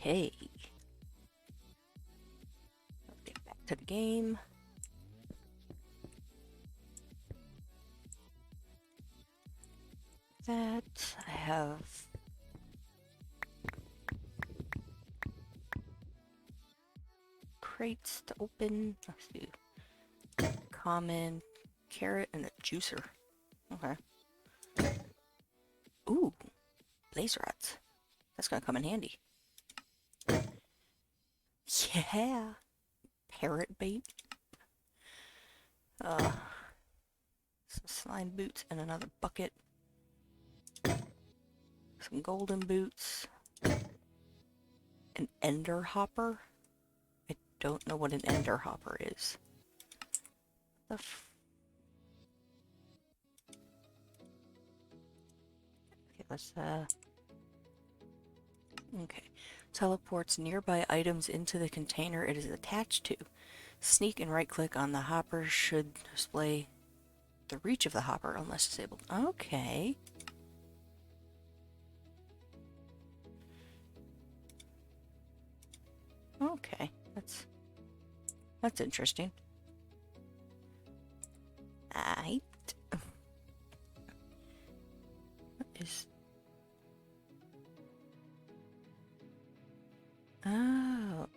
Okay. Let's get back to the game. That I have crates to open. Let's do common carrot and a juicer. Okay. Ooh, blaze rods. That's gonna come in handy. Yeah. Parrot bait. Some slime boots and another bucket. Some golden boots. An ender hopper. I don't know what an ender hopper is. The okay, let's okay. Teleports nearby items into the container it is attached to. Sneak and right-click on the hopper should display the reach of the hopper unless disabled. Okay. Okay, that's interesting. Aight. What is... Oh.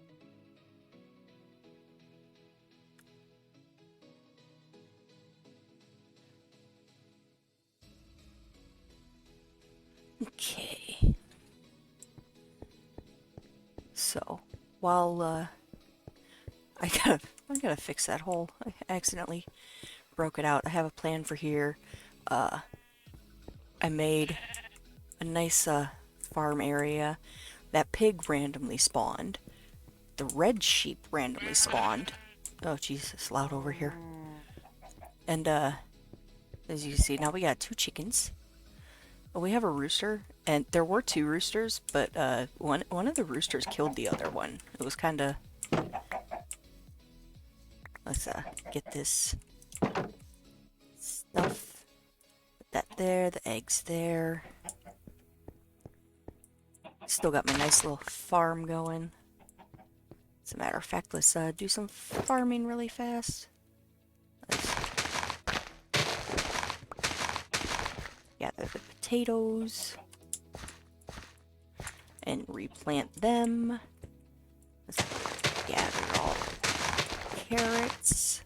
Okay. So, while I gotta fix that hole. I accidentally broke it out. I have a plan for here. I made a nice farm area. That pig randomly spawned. The red sheep randomly spawned. Oh jeez, it's loud over here. And as you can see, now we got 2 chickens. Oh, we have a rooster, and there were 2 roosters, but one of the roosters killed the other one. It was kind of... Let's get this stuff. Put that there, the eggs there. Still got my nice little farm going. As a matter of fact, let's do some farming really fast. Let's gather the potatoes and replant them. Let's gather all the carrots.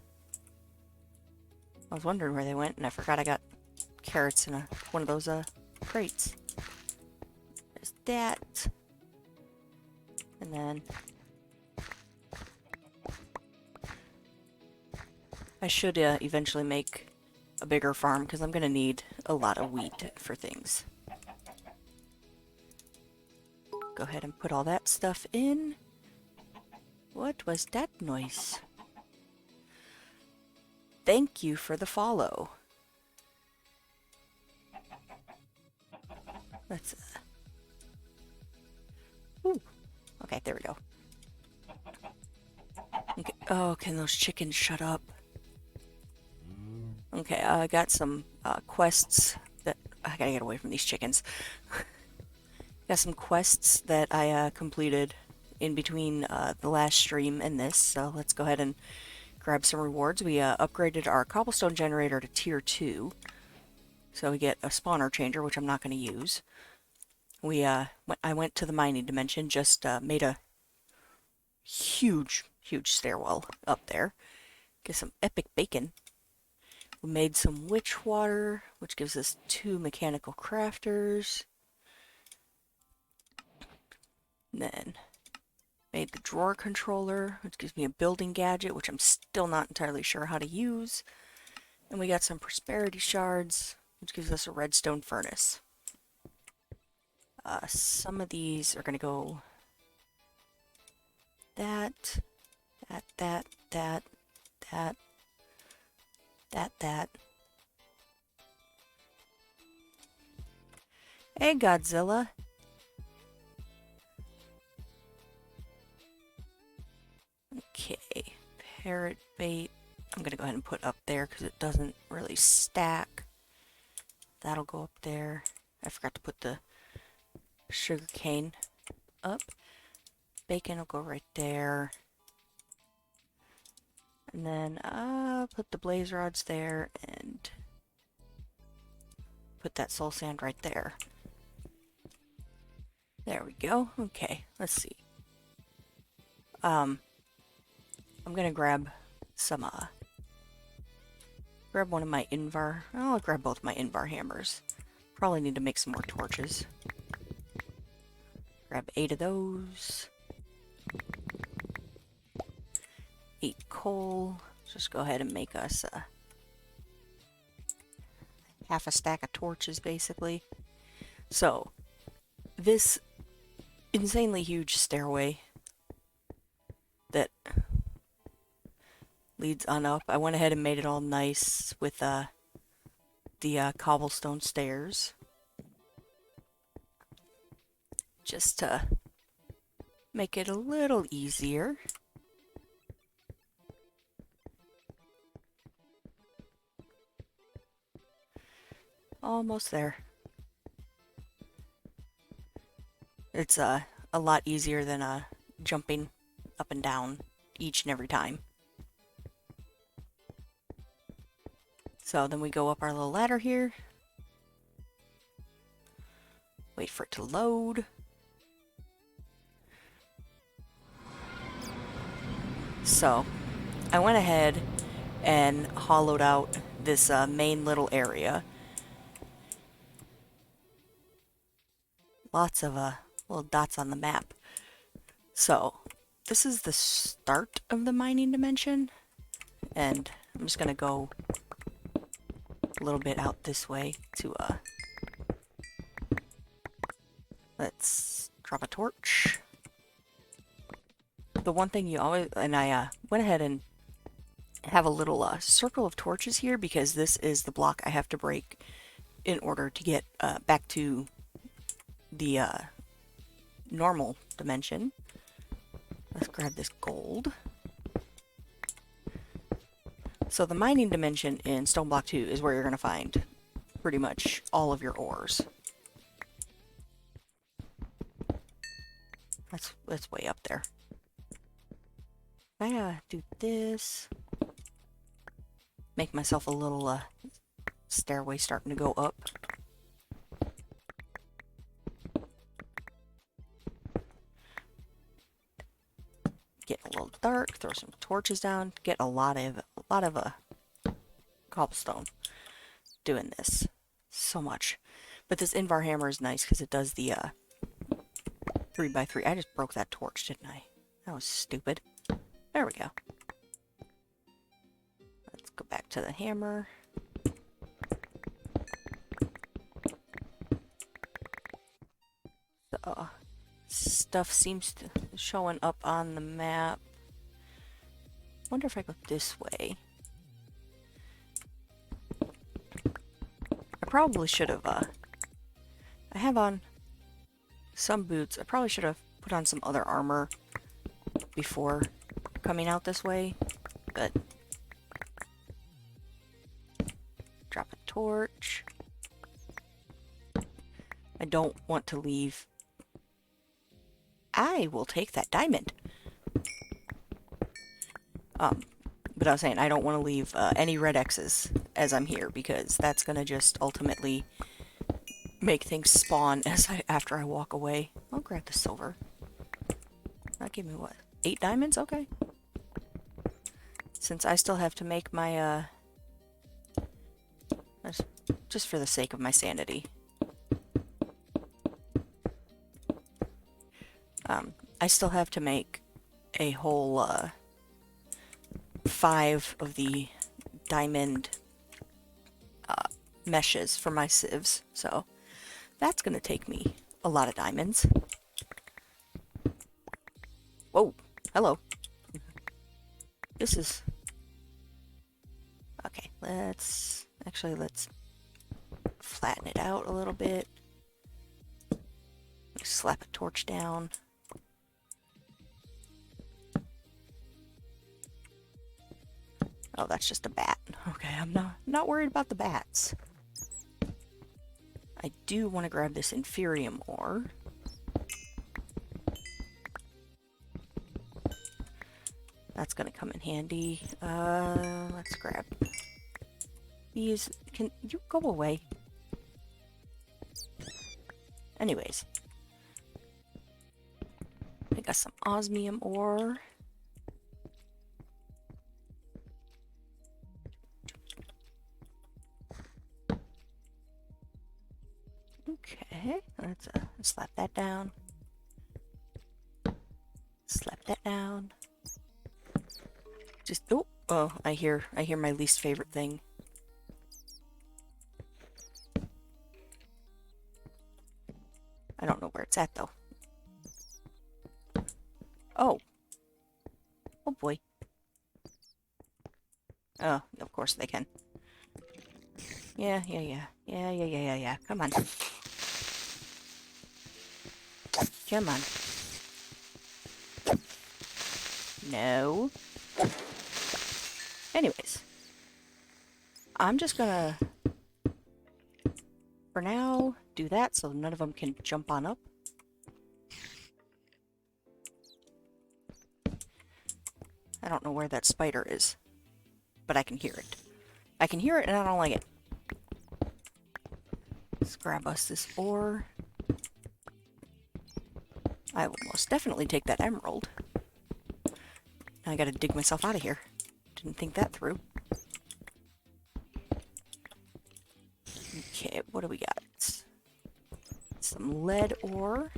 I was wondering where they went, and I forgot I got carrots in one of those crates. There's that. And then I should eventually make a bigger farm because I'm going to need a lot of wheat for things. Go ahead and put all that stuff in. What was that noise? Thank you for the follow. Let's ooh. Okay, there we go. Okay. Oh, can those chickens shut up? Okay, I got some quests that... I gotta get away from these chickens. Got some quests that I completed in between the last stream and this, so let's go ahead and grab some rewards. We upgraded our cobblestone generator to tier 2, so we get a spawner changer, which I'm not going to use. I went to the mining dimension, just made a huge stairwell up there. Get some epic bacon. We made some witch water, which gives us 2 mechanical crafters. And then made the drawer controller, which gives me a building gadget, which I'm still not entirely sure how to use. And we got some prosperity shards, which gives us a redstone furnace. Some of these are going to go that. Hey, Godzilla. Okay, parrot bait. I'm going to go ahead and put up there because it doesn't really stack. That'll go up there. I forgot to put the sugar cane up. bacon will go right there. And then put the blaze rods there and put that soul sand right there. There we go. Okay, let's see. I'm gonna grab some, grab one of my Invar. I'll grab both my Invar hammers. Probably need to make some more torches. Grab 8 of those. 8 coal. Just go ahead and make us half a stack of torches, basically. So, this insanely huge stairway that leads on up, I went ahead and made it all nice with the cobblestone stairs. Just to make it a little easier. Almost there. It's a lot easier than jumping up and down each and every time. So then we go up our little ladder here. Wait for it to load. So I went ahead and hollowed out this main little area. Lots of little dots on the map. So this is the start of the mining dimension, and I'm just gonna go a little bit out this way to let's drop a torch. The one thing you always, and I went ahead and have a little circle of torches here because this is the block I have to break in order to get back to the normal dimension. Let's grab this gold. So the mining dimension in Stoneblock 2 is where you're going to find pretty much all of your ores. That's way up there. I do this. Make myself a little stairway starting to go up. Get a little dark. Throw some torches down. Get a lot of cobblestone. Doing this so much, but this Invar hammer is nice because it does the 3x3. I just broke that torch, didn't I? That was stupid. There we go. Let's go back to the hammer. So, stuff seems to showing up on the map. Wonder if I go this way. I probably should have, I have on some boots. I probably should have put on some other armor before coming out this way, but drop a torch. I don't want to leave. I will take that diamond. But I was saying I don't want to leave any red X's as I'm here because that's gonna just ultimately make things spawn after I walk away. I'll grab the silver. That gave me what? 8 diamonds? Okay. Since I still have to make my just for the sake of my sanity. I still have to make a whole 5 of the diamond meshes for my sieves, so that's gonna take me a lot of diamonds. Whoa, hello. This is okay. Let's flatten it out a little bit. Slap a torch down. Oh, that's just a bat. Okay, I'm not worried about the bats. I do want to grab this inferium ore. gonna come in handy. Let's grab these. Can you go away? Anyways. I got some osmium ore. Okay, let's slap that down. Slap that down. Just oh, I hear my least favorite thing. I don't know where it's at though. Oh. Oh boy. Oh, of course they can. Yeah. Come on. Come on. No. Anyways. I'm just gonna, for now, do that so none of them can jump on up. I don't know where that spider is, but I can hear it. I can hear it and I don't like it. Let's grab us this ore. I will most definitely take that emerald. Now I gotta dig myself out of here. Didn't think that through. Okay, what do we got? Some lead ore.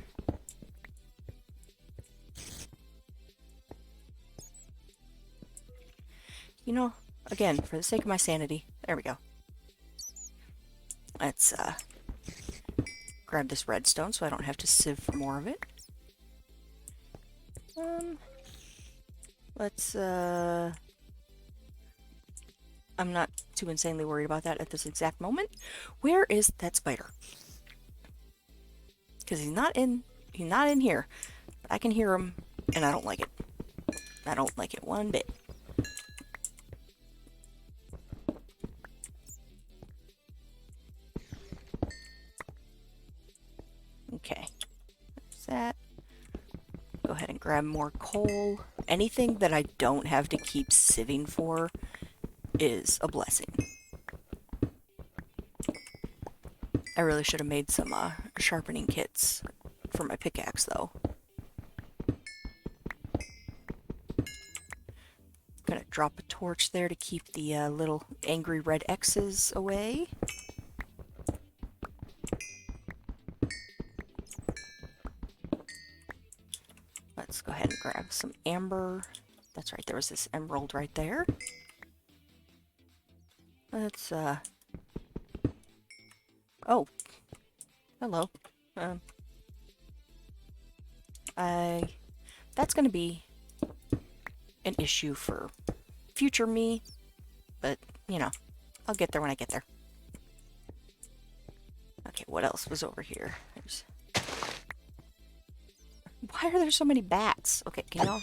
You know, again, for the sake of my sanity, there we go. Let's grab this redstone so I don't have to sieve for more of it. Let's I'm not too insanely worried about that at this exact moment. Where is that spider? Because he's not in here. But I can hear him and I don't like it. I don't like it one bit. Okay. There's that. Go ahead and grab more coal. Anything that I don't have to keep sieving for is a blessing. I really should have made some sharpening kits for my pickaxe though. Gonna drop a torch there to keep the little angry red X's away. Let's go ahead and grab some amber. That's right, there was this emerald right there. Let's, oh. Hello. That's gonna be an issue for future me, but, you know, I'll get there when I get there. Okay, what else was over here? Why are there so many bats? Okay, can y'all...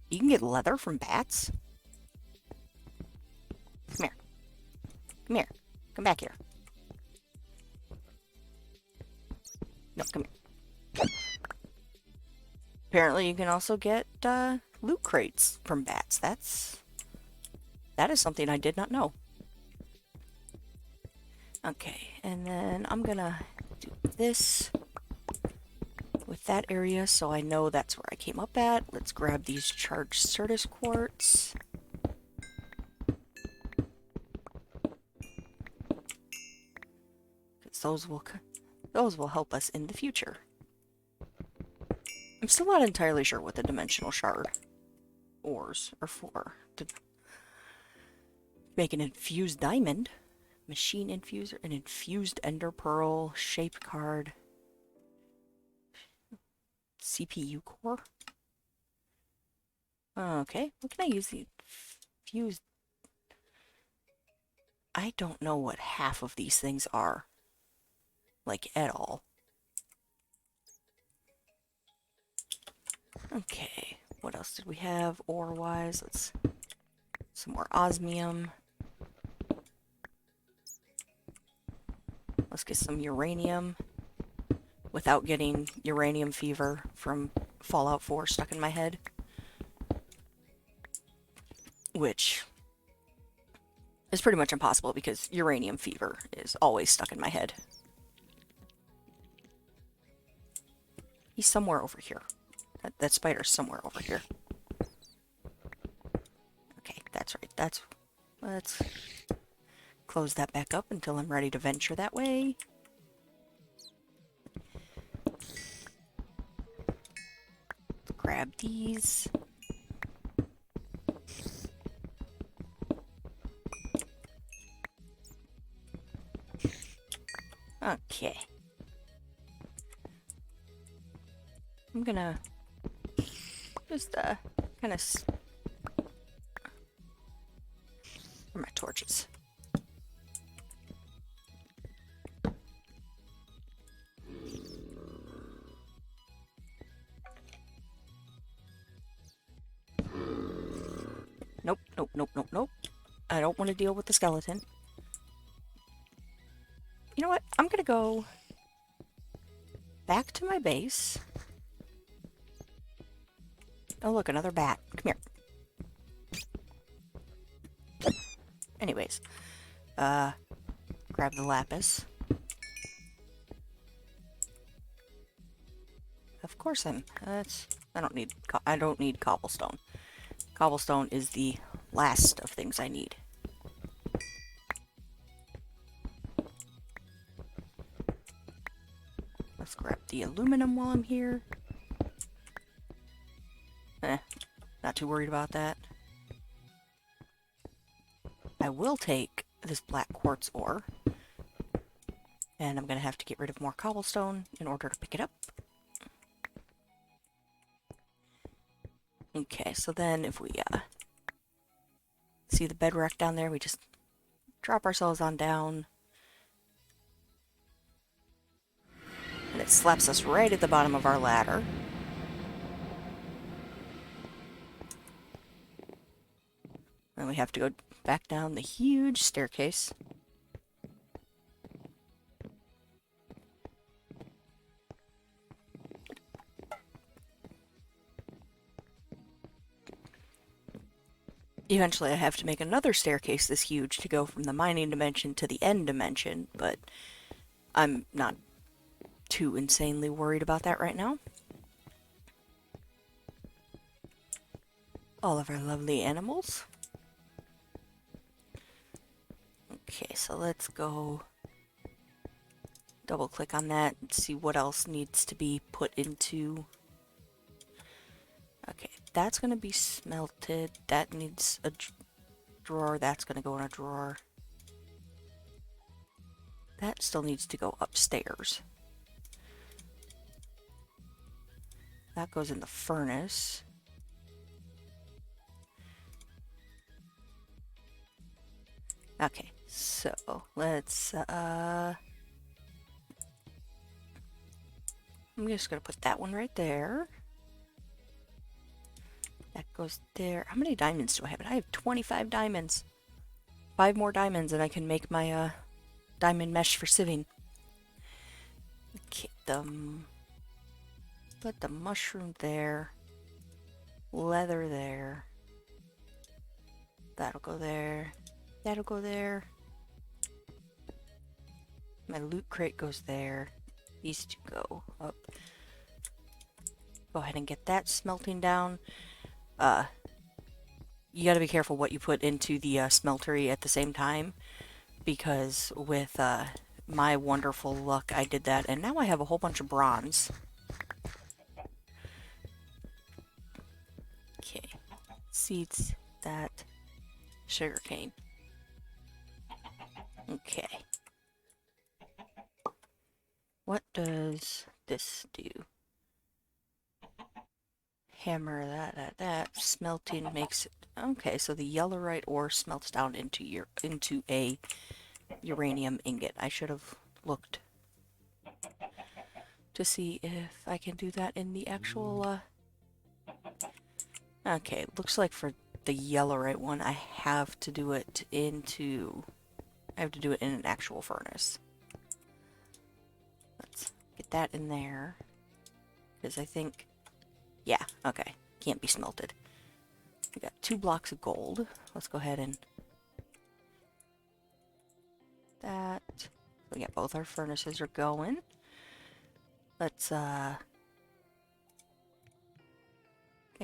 You can get leather from bats? Come here. Come here. Come back here. No, come here. Apparently you can also get loot crates from bats. That is something I did not know. Okay, and then I'm gonna do this with that area so I know that's where I came up at. Let's grab these charged Certus quartz. Because those will help us in the future. I'm still not entirely sure what the dimensional shard ores are for. To make an infused diamond, machine infuser, an infused ender pearl, shape card, CPU core. Okay, what can I use the fused? I don't know what half of these things are. Like, at all. Okay, what else did we have ore-wise? Let's... Some more osmium. Let's get some uranium. Without getting uranium fever from Fallout 4 stuck in my head. which is pretty much impossible because uranium fever is always stuck in my head. He's somewhere over here. That spider's somewhere over here. Okay, that's right. Let's close that back up until I'm ready to venture that way. Grab these. Okay. I'm gonna just kind of where are my torches? Nope, nope, nope, nope, nope. I don't want to deal with the skeleton. You know what? I'm gonna go back to my base. Oh look, another bat. Come here. Anyways, grab the lapis. Of course I don't need cobblestone. Cobblestone is the last of things I need. Let's grab the aluminum while I'm here. Not too worried about that. I will take this black quartz ore. And I'm going to have to get rid of more cobblestone in order to pick it up. Okay, so then if we see the bedrock down there, we just drop ourselves on down. And it slaps us right at the bottom of our ladder. Then we have to go back down the huge staircase. Eventually I have to make another staircase this huge to go from the mining dimension to the end dimension, but I'm not too insanely worried about that right now. All of our lovely animals. Okay, so let's go double click on that and see what else needs to be put into. Okay, that's going to be smelted. That needs a drawer. That's going to go in a drawer. That still needs to go upstairs. That goes in the furnace. Okay, so let's I'm just gonna put that one right there. That goes there. How many diamonds do I have? I have 25 diamonds. 5 more diamonds and I can make my diamond mesh for sieving. Okay, put the mushroom there. Leather there. That'll go there. That'll go there. My loot crate goes there. These two go up. Go ahead and get that smelting down. You gotta be careful what you put into the smeltery at the same time, because with my wonderful luck I did that and now I have a whole bunch of bronze. Okay, seeds, that, sugarcane. Okay. What does this do? Hammer that. Smelting makes it... Okay, so the yellowite ore smelts down into a uranium ingot. I should have looked to see if I can do that in the actual... Okay, looks like for the yellowite one I have to do it into... I have to do it in an actual furnace. Let's get that in there. Because I think... Yeah, okay. Can't be smelted. We got 2 blocks of gold. Let's go ahead and that. We got both our furnaces are going. Let's I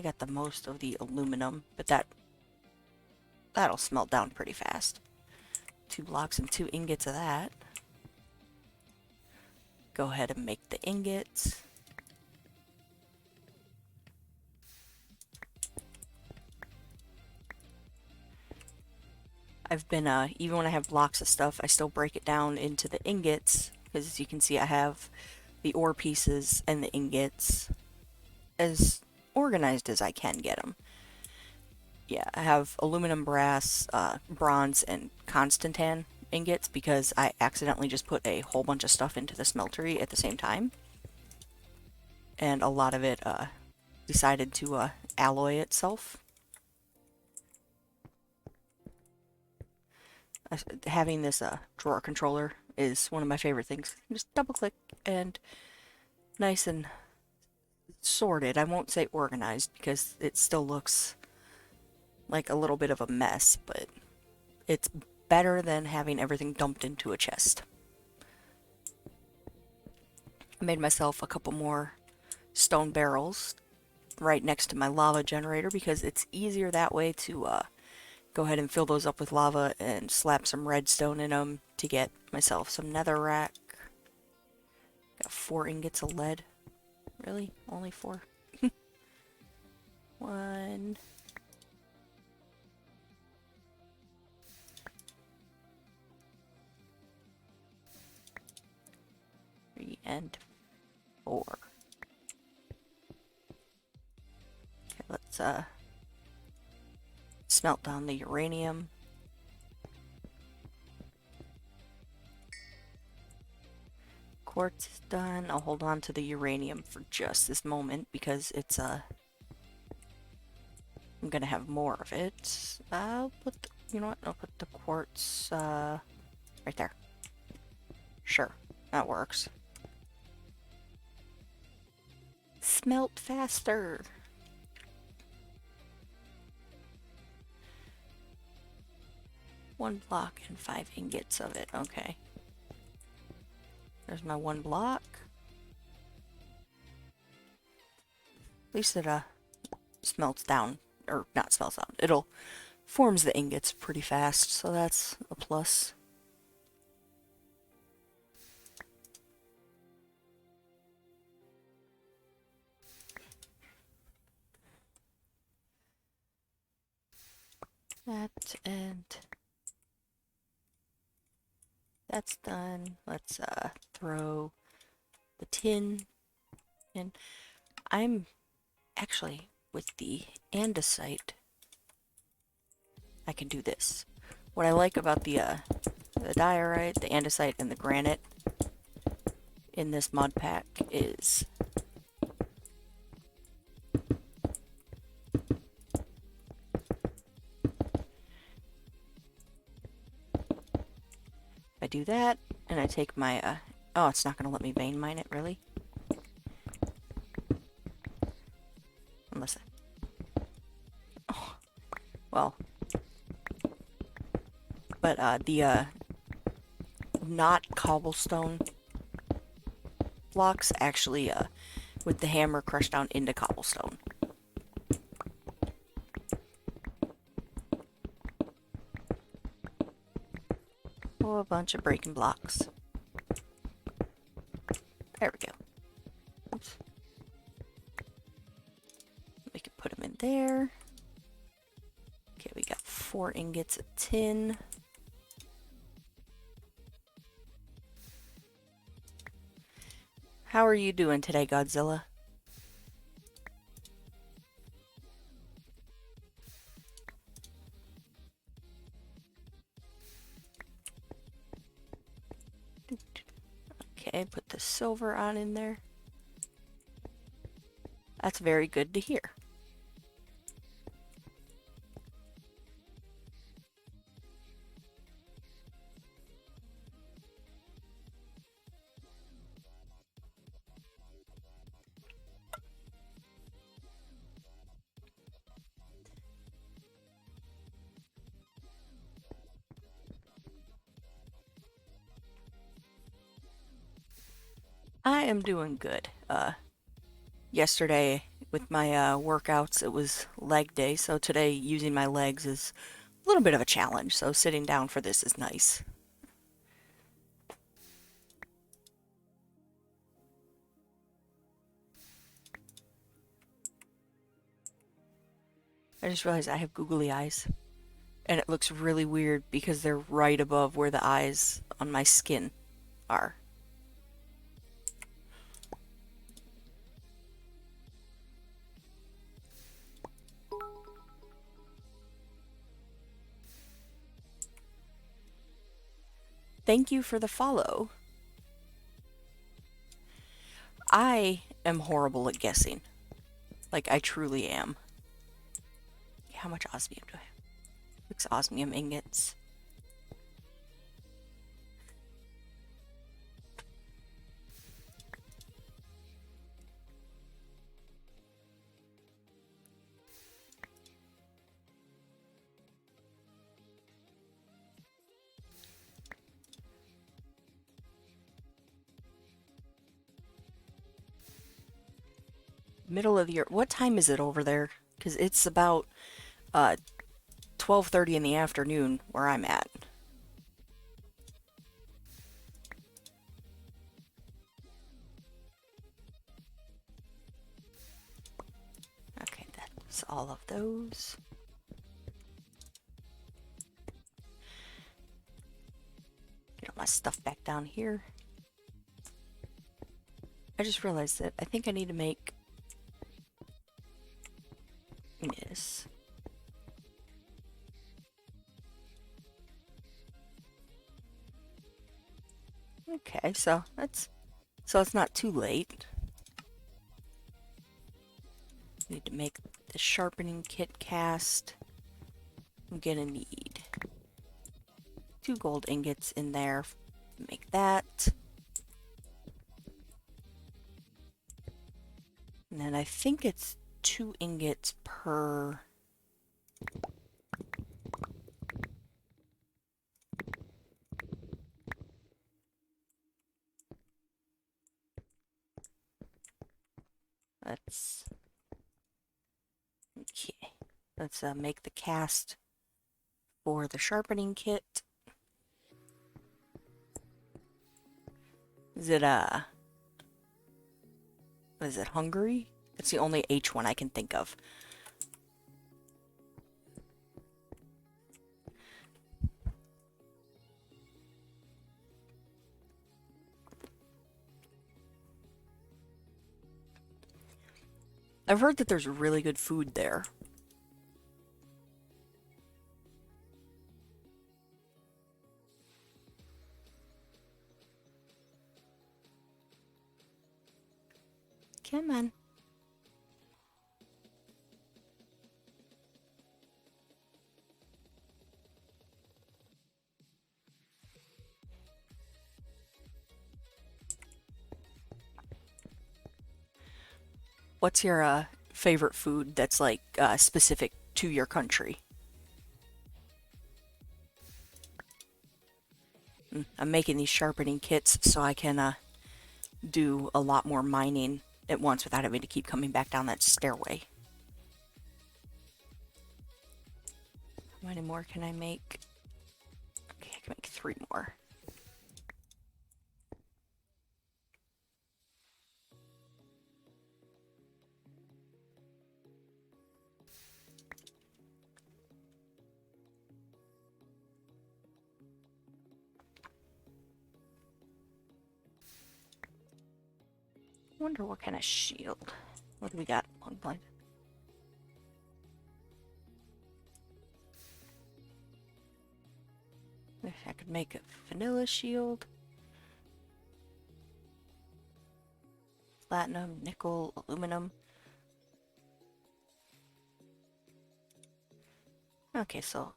got the most of the aluminum, but that'll smelt down pretty fast. 2 blocks and 2 ingots of that. Go ahead and make the ingots. I've been, even when I have blocks of stuff, I still break it down into the ingots, because as you can see I have the ore pieces and the ingots as organized as I can get them. Yeah, I have aluminum, brass, bronze, and constantan ingots because I accidentally just put a whole bunch of stuff into the smeltery at the same time. And a lot of it decided to alloy itself. Having this drawer controller is one of my favorite things. Just double click and nice and sorted. I won't say organized because it still looks like a little bit of a mess, but it's better than having everything dumped into a chest. I made myself a couple more stone barrels right next to my lava generator because it's easier that way to go ahead and fill those up with lava and slap some redstone in them to get myself some netherrack. Got 4 ingots of lead. Really? Only 4? 1. 3 and 4. Okay, let's smelt down the uranium. Quartz is done. I'll hold on to the uranium for just this moment because it's I'm gonna have more of it. I'll put you know what? I'll put the quartz right there. Sure, that works. Smelt faster. One block and 5 ingots of it. Okay. There's my 1 block. At least it smelts down, or not smelts down. It'll forms the ingots pretty fast, so that's a plus. That and that's done. Let's throw the tin in. I'm actually with the andesite. I can do this. What I like about the diorite, the andesite, and the granite in this mod pack is I do that, and I take my, oh, it's not going to let me vein mine it, really? Unless oh, well. But, the, not cobblestone blocks actually, with the hammer crush down into cobblestone. Oh, a bunch of breaking blocks. There we go. Oops. We can put them in there. Okay, we got 4 ingots of tin. How are you doing today, Godzilla? Okay, put the silver on in there. That's very good to hear. I am doing good. Yesterday with my workouts, it was leg day, so today using my legs is a little bit of a challenge, so sitting down for this is nice. I just realized I have googly eyes, and it looks really weird because they're right above where the eyes on my skin are. Thank you for the follow. I am horrible at guessing. Like, I truly am. How much osmium do I have? 6 osmium ingots. Middle of the year. What time is it over there? Because it's about uh 12:30 in the afternoon where I'm at. Okay, that's all of those. Get all my stuff back down here. I just realized that I think I need to make this. Okay, so it's not too late. Need to make the sharpening kit cast. I'm gonna need 2 gold ingots in there to make that. And then I think it's 2 ingots per... Let's... Okay. Let's make the cast for the sharpening kit. Is it, is it Hungary? That's the only H one I can think of. I've heard that there's really good food there. Come on. What's your favorite food that's like specific to your country? I'm making these sharpening kits so I can do a lot more mining at once without having to keep coming back down that stairway. How many more can I make? Okay, I can make 3 more. Wonder what kind of shield. What do we got? Long blind. I could make a vanilla shield. Platinum, nickel, aluminum. Okay, so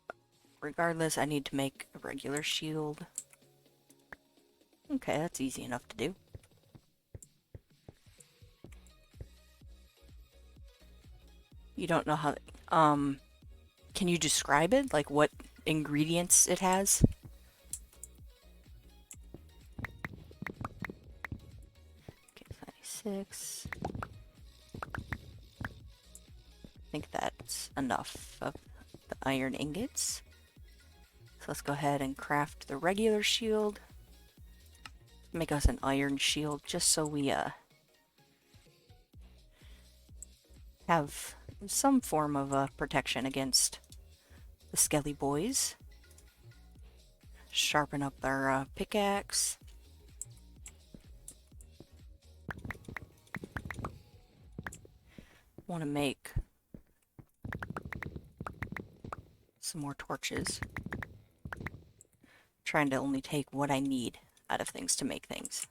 regardless, I need to make a regular shield. Okay, that's easy enough to do. You don't know how... Can you describe it? Like what ingredients it has? 6. I think that's enough of the iron ingots. So let's go ahead and craft the regular shield. Make us an iron shield just so we have some form of protection against the skelly boys. Sharpen up our pickaxe. Want to make some more torches. Trying to only take what I need out of things to make things.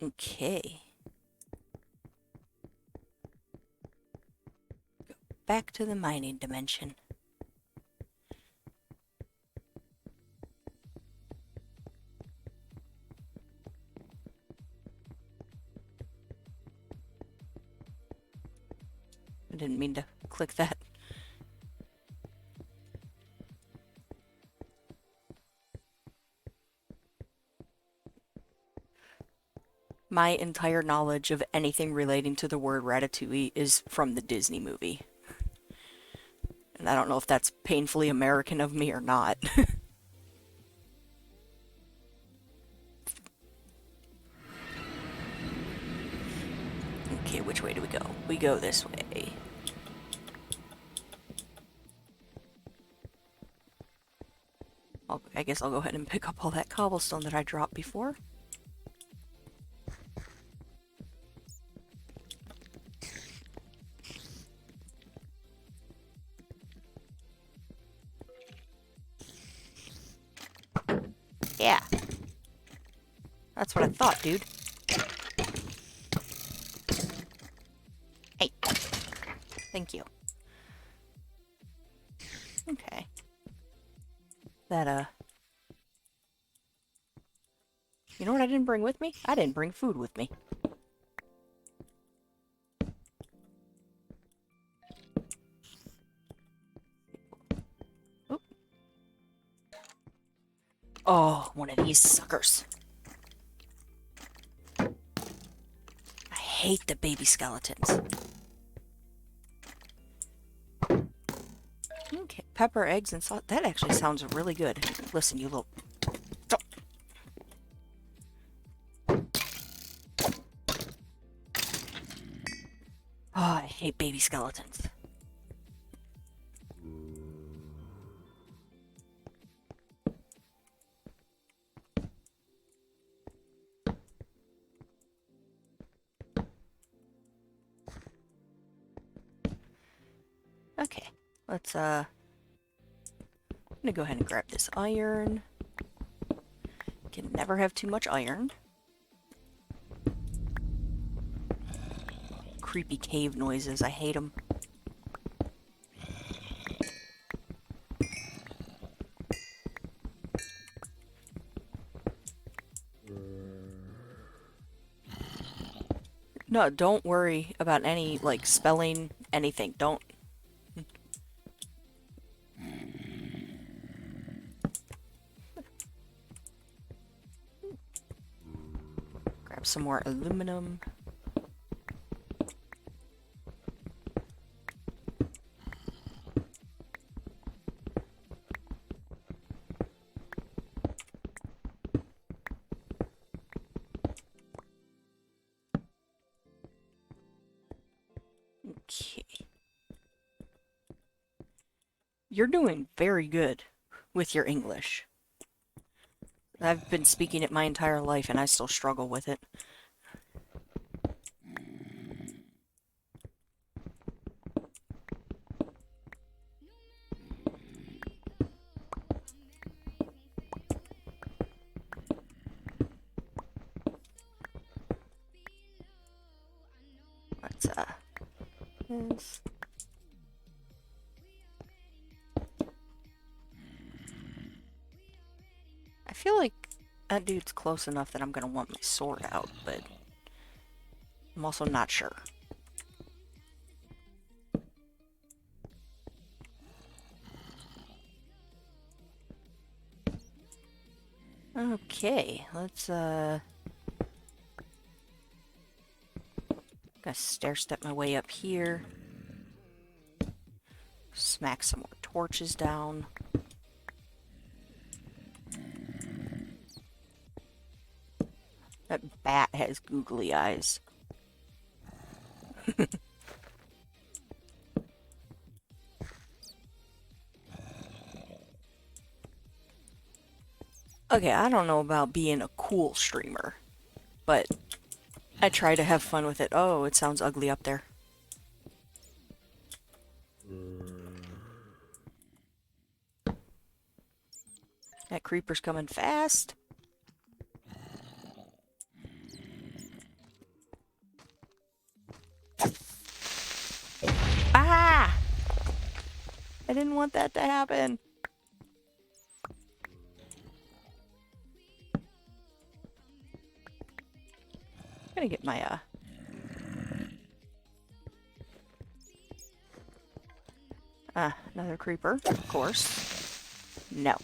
Okay. Go back to the mining dimension. I didn't mean to click that. My entire knowledge of anything relating to the word ratatouille is from the Disney movie. And I don't know if that's painfully American of me or not. Okay, which way do we go? We go this way. I guess I'll go ahead and pick up all that cobblestone that I dropped before. Yeah. That's what I thought, dude. Hey. Thank you. Okay. That, you know what I didn't bring with me? I didn't bring food with me. Oop. Oh, one of these suckers. I hate the baby skeletons. Okay, pepper, eggs, and salt. That actually sounds really good. Listen, you little... Oh, I hate baby skeletons. Okay, let's, I'm gonna go ahead and grab this iron. Can never have too much iron. Creepy cave noises, I hate them. No, don't worry about any, like, spelling, anything. Don't... Grab some more aluminum. Okay. You're doing very good with your English. I've been speaking it my entire life and I still struggle with it. Let's, this. I feel like that dude's close enough that I'm gonna want my sword out, but I'm also not sure. Okay, let's, gonna stair step my way up here. Smack some more torches down. That bat has googly eyes. Okay, I don't know about being a cool streamer, but I try to have fun with it. Oh, it sounds ugly up there. That creeper's coming fast. Ah! I didn't want that to happen. I'm gonna get my, another creeper, of course. No.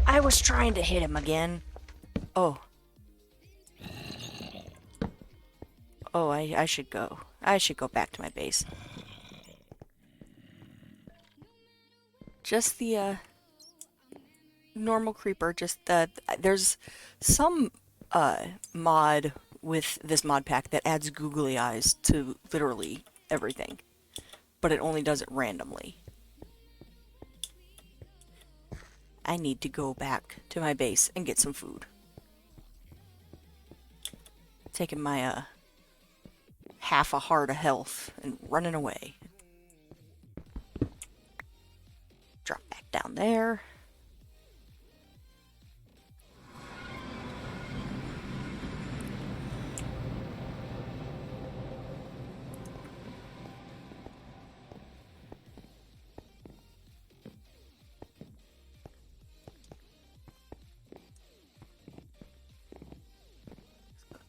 I was trying to hit him again. Oh. Oh, I should go. I should go back to my base. Just the, normal creeper, just, there's some, mod with this mod pack that adds googly eyes to literally everything. But it only does it randomly. I need to go back to my base and get some food. Taking my, half a heart of health and running away. Drop back down there.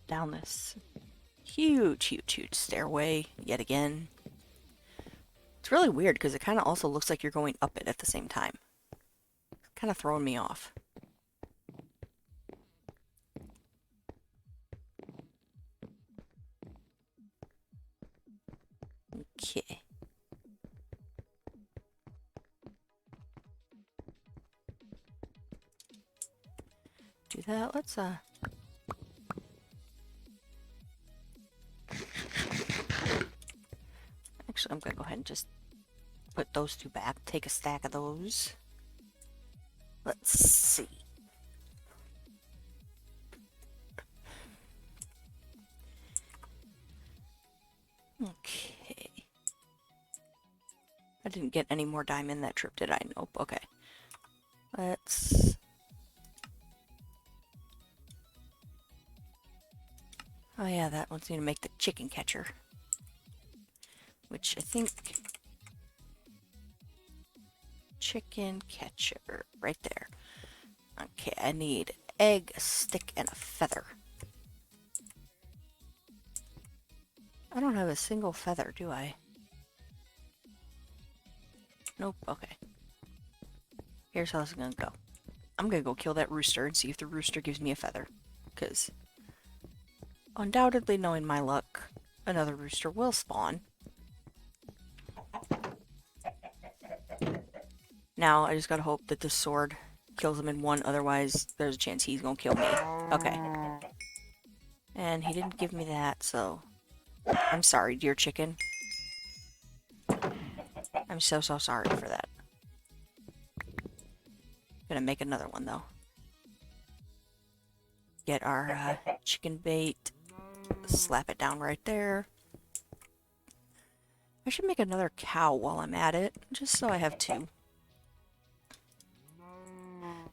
Down this huge stairway yet again. It's really weird because it kind of also looks like you're going up it at the same time. It's kind of throwing me off. Okay. Do that. Let's actually, I'm gonna go ahead and just put those two back. Take a stack of those. Let's see. Okay. I didn't get any more diamond that trip, did I? Nope. Okay. Let's... Oh yeah, that one's gonna make the chicken catcher. Which I think... Chicken catcher. Right there. Okay, I need an egg, a stick, and a feather. I don't have a single feather, do I? Nope, okay. Here's how this is gonna go. I'm gonna go kill that rooster and see if the rooster gives me a feather. Because, undoubtedly knowing my luck, another rooster will spawn. Now, I just gotta hope that this sword kills him in one, otherwise there's a chance he's gonna kill me. Okay. And he didn't give me that, so... I'm sorry, dear chicken. I'm so sorry for that. Gonna make another one, though. Get our chicken bait. Slap it down right there. I should make another cow while I'm at it, just so I have two.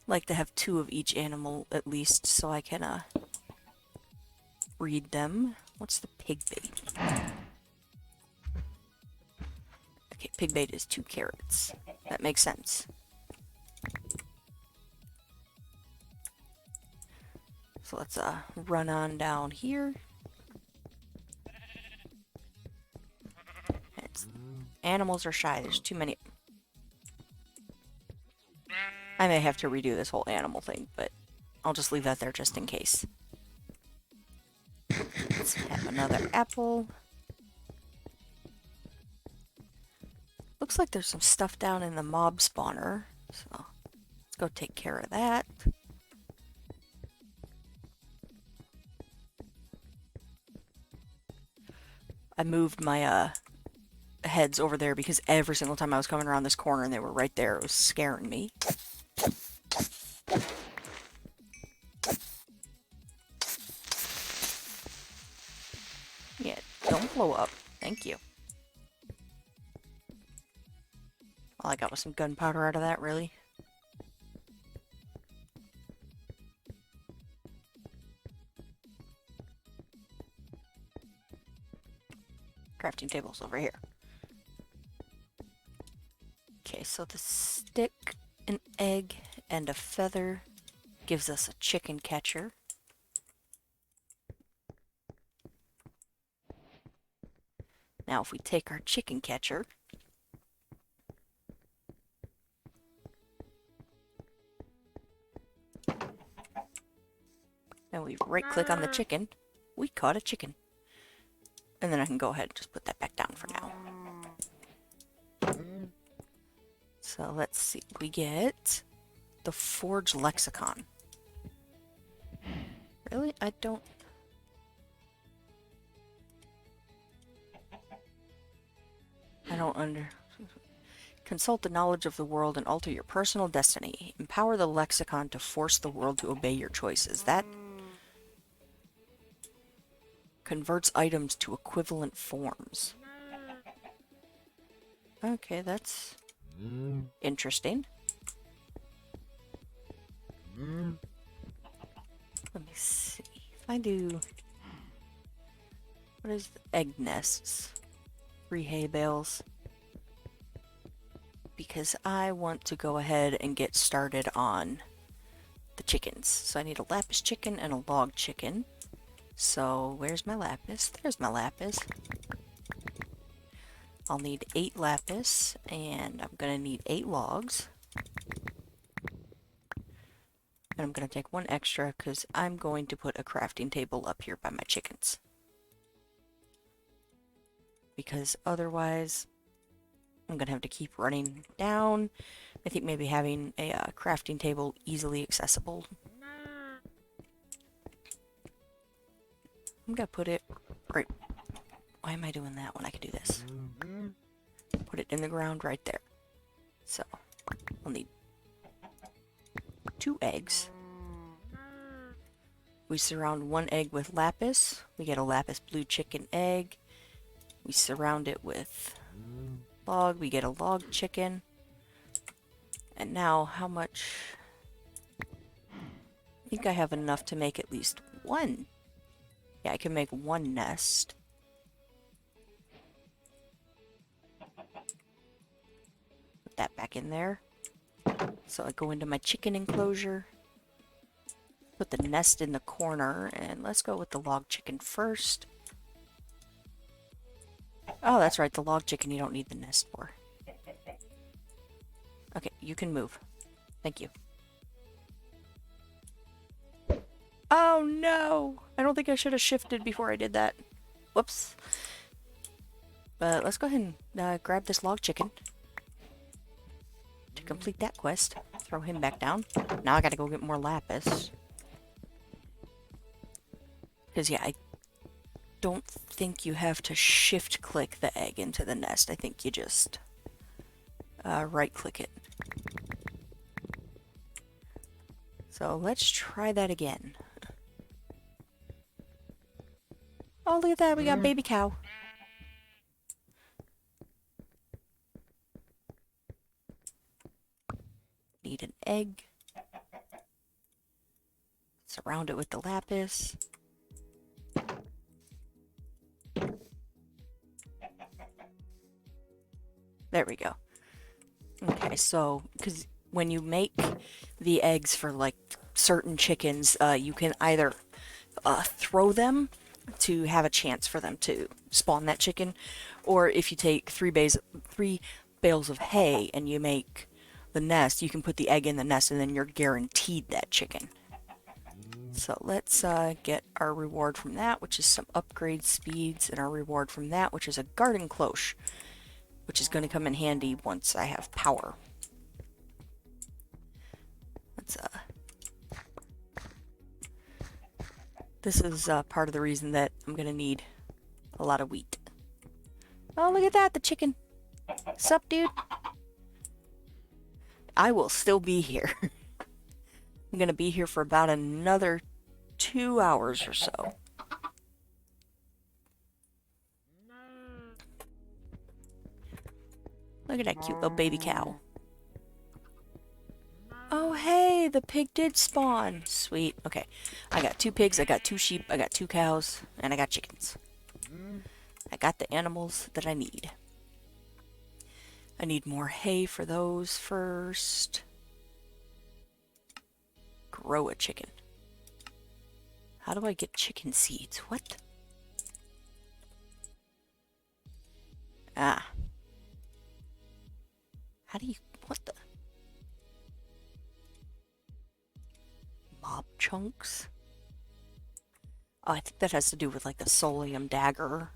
Like to have two of each animal, at least, so I can, breed them. What's the pig bait? Okay, pig bait is 2 carrots. That makes sense. So let's run on down here. Animals are shy. There's too many. I may have to redo this whole animal thing, but I'll just leave that there just in case. Let's have another apple. Looks like there's some stuff down in the mob spawner, so let's go take care of that. I moved my heads over there because every single time I was coming around this corner and they were right there, it was scaring me. Yeah, don't blow up. Thank you. All I got was some gunpowder out of that, really. Crafting table's over here. Okay, so the stick, an egg, and a feather gives us a chicken catcher. Now if we take our chicken catcher, and we right-click on the chicken, we caught a chicken. And then I can go ahead and just put that back down for now. So let's see, we get the Forge Lexicon. Really? I don't... Consult the knowledge of the world and alter your personal destiny. Empower the lexicon to force the world to obey your choices. That converts items to equivalent forms. Okay, that's interesting. Let me see. If I do... What is the egg nests? 3 hay bales. Because I want to go ahead and get started on the chickens. So I need a lapis chicken and a log chicken. So where's my lapis? There's my lapis. I'll need 8 lapis, and I'm gonna need 8 logs. And I'm gonna take 1 extra because I'm going to put a crafting table up here by my chickens. Because otherwise, I'm gonna have to keep running down. I think maybe having a crafting table easily accessible. I'm gonna put it right. Why am I doing that when I can do this? Put it in the ground right there. So, we'll need 2 eggs. We surround 1 egg with lapis. We get a lapis blue chicken egg. We surround it with log. We get a log chicken. And now, how much? I think I have enough to make at least 1. Yeah, I can make 1 nest. Put that back in there. So I go into my chicken enclosure. Put the nest in the corner, and let's go with the log chicken first. Oh, that's right, the log chicken you don't need the nest for. Okay, you can move. Thank you. Oh no! I don't think I should have shifted before I did that. Whoops. But let's go ahead and grab this log chicken. To complete that quest, throw him back down. Now I gotta go get more lapis. Because yeah, I don't think you have to shift-click the egg into the nest. I think you just right-click it. So let's try that again. Oh, look at that, we got baby cow. Need an egg. Surround it with the lapis. There we go. Okay, so, because when you make the eggs for, like, certain chickens, you can either throw them to have a chance for them to spawn that chicken, or if you take 3 bales of hay and you make the nest, you can put the egg in the nest and then you're guaranteed that chicken. So let's get our reward from that, which is some upgrade speeds, and our reward from that, which is a garden cloche, which is going to come in handy once I have power. Let's this is part of the reason that I'm going to need a lot of wheat. Oh, look at that, the chicken. Sup, dude? I will still be here. I'm going to be here for about another 2 hours or so. Look at that cute little baby cow. Oh, hey, the pig did spawn. Sweet. Okay, I got 2 pigs, I got 2 sheep, I got 2 cows, and I got chickens. I got the animals that I need. I need more hay for those first. Grow a chicken. How do I get chicken seeds? What? Ah. How do you... What the... Mob chunks? Oh, I think that has to do with like the Solium dagger.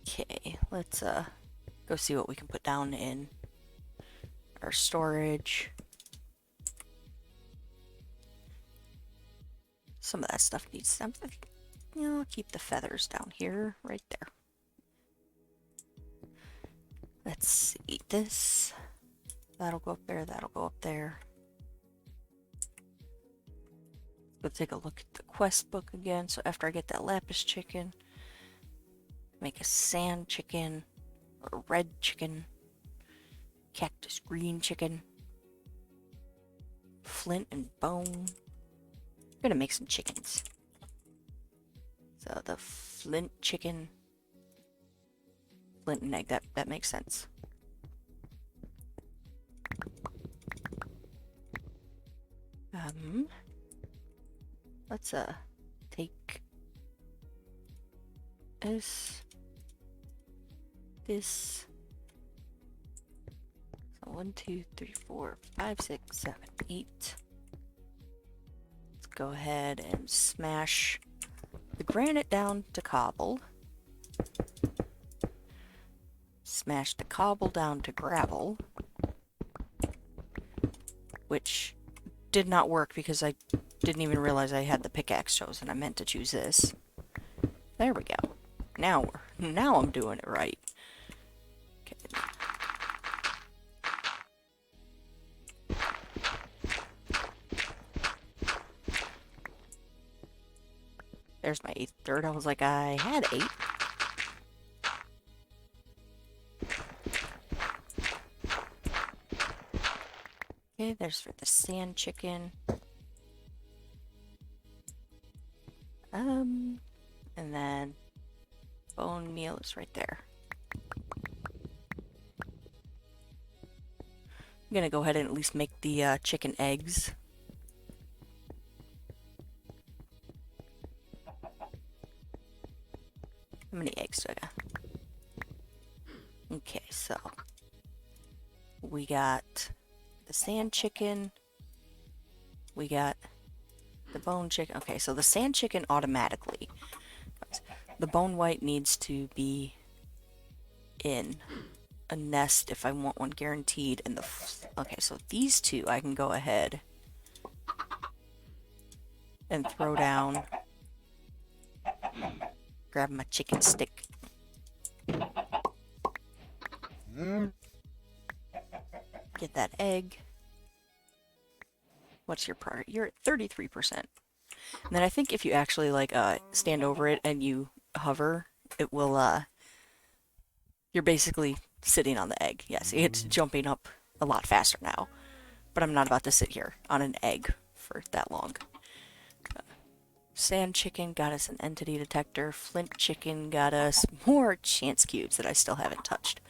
Okay, let's go see what we can put down in our storage. Some of that stuff needs something. You know, I'll keep the feathers down here, right there. Let's see, this. That'll go up there, that'll go up there. Let's go take a look at the quest book again. So after I get that lapis chicken, make a sand chicken, or a red chicken, cactus green chicken, flint and bone. I'm gonna make some chickens. So the flint chicken, flint and egg, that makes sense. Let's take this. So 1, 2, 3, 4, 5, 6, 7, 8. Let's go ahead and smash the granite down to cobble. Smash the cobble down to gravel. Which did not work because I didn't even realize I had the pickaxe chosen. I meant to choose this. There we go. Now I'm doing it right. Okay. There's my 8th dirt. I was like, I had 8. Okay, there's for the sand chicken. And then bone meal is right there. I'm gonna go ahead and at least make the chicken eggs. How many eggs do I got? Okay, so we got the sand chicken. We got the bone chicken. Okay, so the sand chicken automatically. The bone white needs to be in a nest if I want one guaranteed. And okay, so these 2 I can go ahead and throw down. Grab my chicken stick. Get that egg. What's your priority? You're at 33%. And then I think if you actually like stand over it and you hover, it will you're basically sitting on the egg. Yes, it's jumping up a lot faster now. But I'm not about to sit here on an egg for that long. Sand chicken got us an entity detector. Flint chicken got us more chance cubes that I still haven't touched.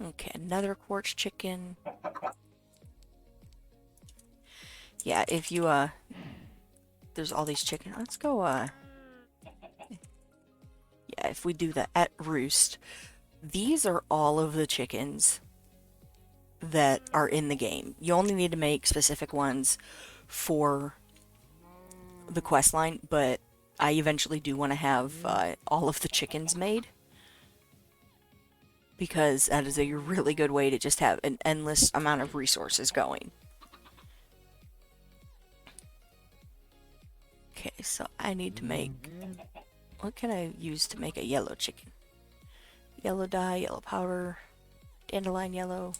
Okay, another quartz chicken. Yeah, if you, there's all these chickens. Let's go, yeah, if we do that at roost, these are all of the chickens that are in the game. You only need to make specific ones for the quest line, but I eventually do want to have all of the chickens made, because that is a really good way to just have an endless amount of resources going. Okay, so I need to make... What can I use to make a yellow chicken? Yellow dye, yellow powder, dandelion yellow.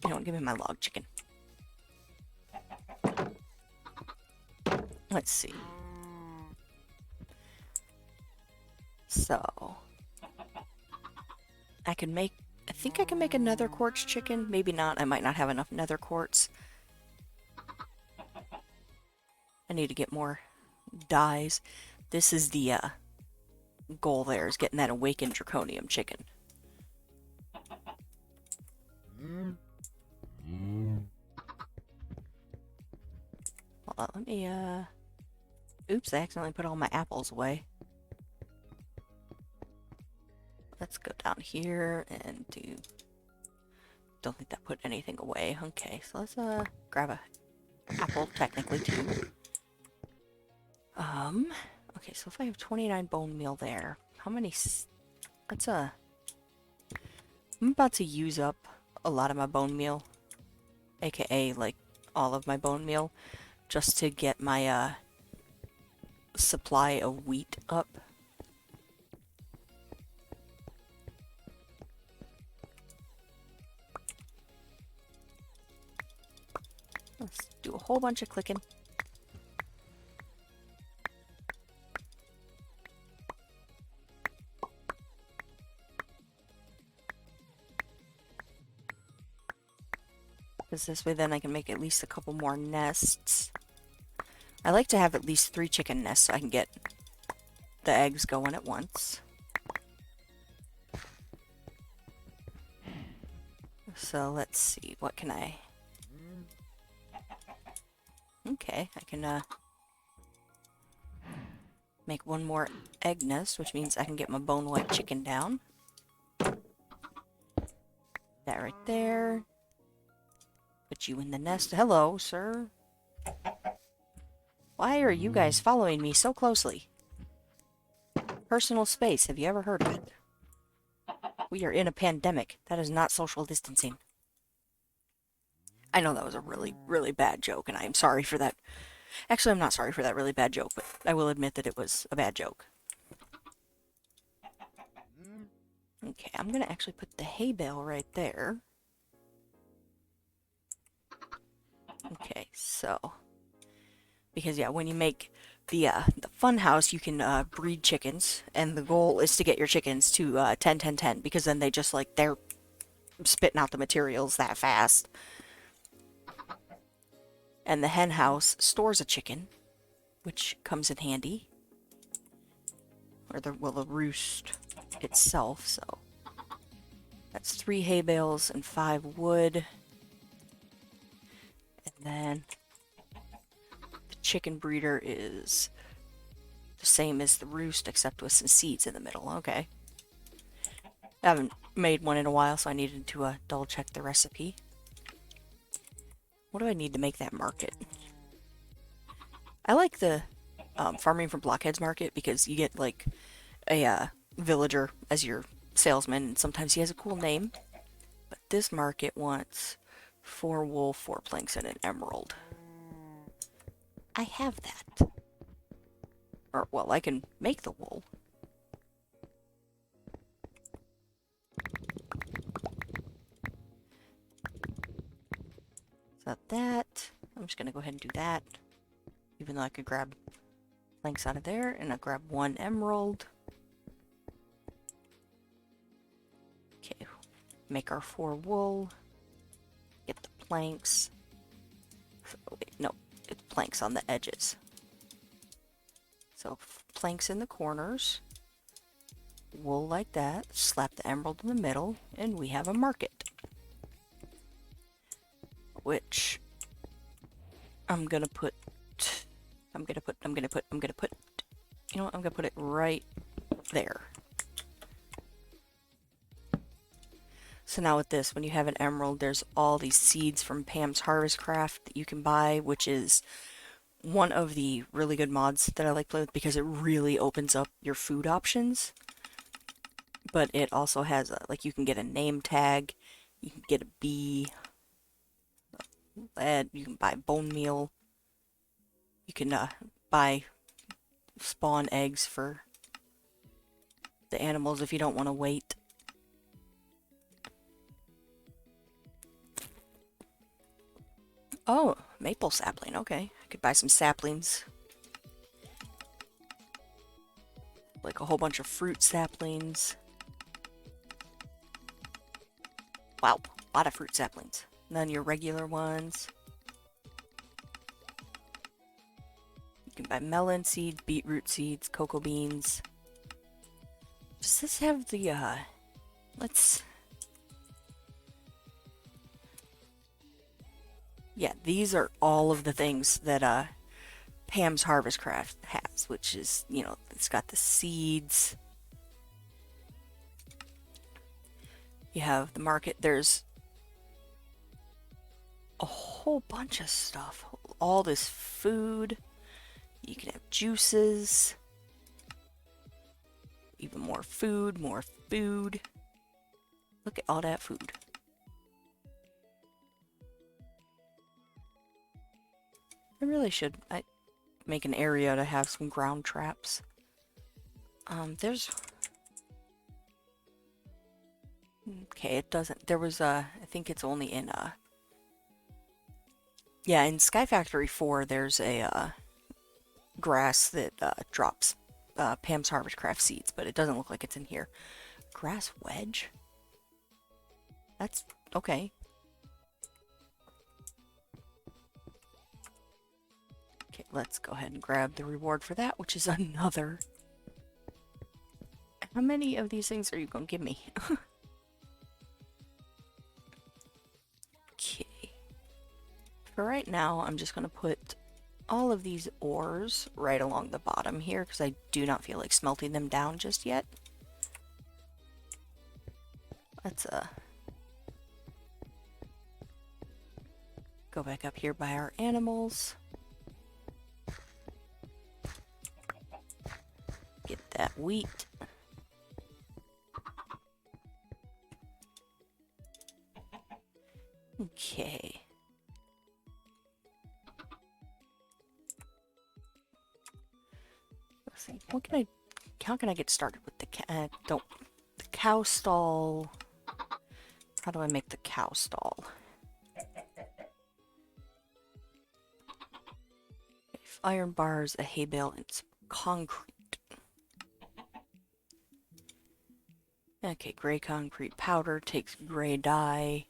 Don't give me my log chicken. Let's see. So I think I can make another quartz chicken. Maybe not. I might not have enough nether quartz. I need to get more dyes. This is the goal there, is getting that awakened draconium chicken. Hold on, let me, oops, I accidentally put all my apples away. Let's go down here and do... Don't think that put anything away. Okay, so let's, grab a apple, technically, too. Okay, so if I have 29 bone meal there, how many... Let's, I'm about to use up a lot of my bone meal, aka, like, all of my bone meal, just to get my, supply of wheat up. Let's do a whole bunch of clicking. Because this way then I can make at least a couple more nests. I like to have at least 3 chicken nests so I can get the eggs going at once. So let's see, what can I... Okay, I can make one more egg nest, which means I can get my bone white chicken down. That right there. Put you in the nest. Hello, sir. Why are you guys following me so closely? Personal space, have you ever heard of it? We are in a pandemic. That is not social distancing. I know that was a really, really bad joke, and I am sorry for that. Actually, I'm not sorry for that really bad joke, but I will admit that it was a bad joke. Okay, I'm gonna actually put the hay bale right there. Okay, so... Because, yeah, when you make the fun house, you can breed chickens, and the goal is to get your chickens to 10, 10, 10, because then they just, like, they're spitting out the materials that fast. And the hen house stores a chicken, which comes in handy. Or the roost itself, so... That's 3 hay bales and 5 wood. And then... chicken breeder is the same as the roost, except with some seeds in the middle. Okay. I haven't made one in a while, so I needed to double check the recipe. What do I need to make that market? I like the farming from Blockheads market because you get like a villager as your salesman, and sometimes he has a cool name. But this market wants 4 wool, 4 planks, and an emerald. I have that. Or, well, I can make the wool. So that, I'm just gonna go ahead and do that. Even though I could grab planks out of there, and I'll grab 1 emerald. Okay, make our 4 wool. Get the planks. So, wait, no. It's planks on the edges. So planks in the corners, wool like that, slap the emerald in the middle, and we have a market. Which I'm gonna put, you know what, I'm gonna put it right there. So now with this, when you have an emerald, there's all these seeds from Pam's Harvest Craft that you can buy, which is one of the really good mods that I like to play with because it really opens up your food options. But it also has like you can get a name tag, you can get a bee, lead, you can buy bone meal, you can buy spawn eggs for the animals if you don't want to wait. Oh, maple sapling, okay. I could buy some saplings. Like a whole bunch of fruit saplings. Wow, a lot of fruit saplings. And then your regular ones. You can buy melon seed, beetroot seeds, cocoa beans. Does this have the, let's... Yeah, these are all of the things that, Pam's Harvest Craft has, which is, you know, it's got the seeds. You have the market. There's a whole bunch of stuff. All this food. You can have juices. Even more food, more food. Look at all that food. I really should make an area to have some ground traps. There's... Okay, it doesn't... There was I think it's only in, yeah, in Sky Factory 4, there's a, grass that, drops, Pam's Harvest Craft seeds, but it doesn't look like it's in here. Grass wedge? That's... okay. Okay, let's go ahead and grab the reward for that, which is another... How many of these things are you gonna give me? Okay. For right now, I'm just gonna put all of these ores right along the bottom here, because I do not feel like smelting them down just yet. Let's, go back up here by our animals. Get that wheat. Okay. Let's see. How can I get started with the the cow stall? How do I make the cow stall? Iron bars, a hay bale, and some concrete. Okay, gray concrete powder takes gray dye.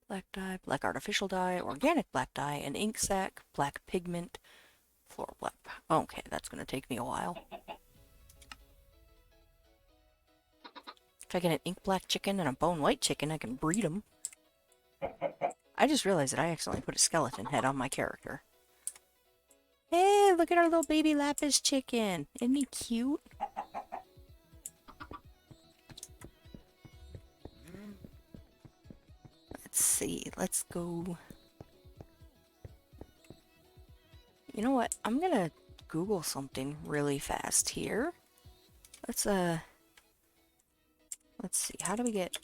Black dye, black artificial dye, organic black dye, an ink sac, black pigment, floral black. Okay, that's gonna take me a while. If I get an ink black chicken and a bone white chicken, I can breed them. I just realized that I accidentally put a skeleton head on my character. Hey, look at our little baby lapis chicken. Isn't he cute? Let's see. Let's go. You know what? I'm gonna Google something really fast here. Let's see. How do we get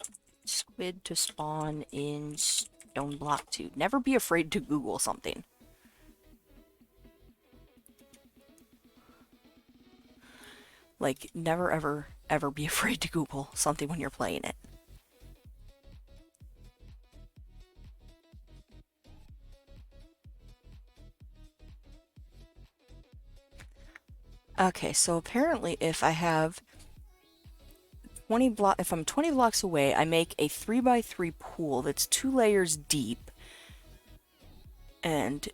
squid to spawn in Stoneblock 2? Never be afraid to Google something. Like, never ever, ever be afraid to Google something when you're playing it. Okay, so apparently if I have 20 block, if I'm 20 blocks away, I make a 3x3 pool that's 2 layers deep. And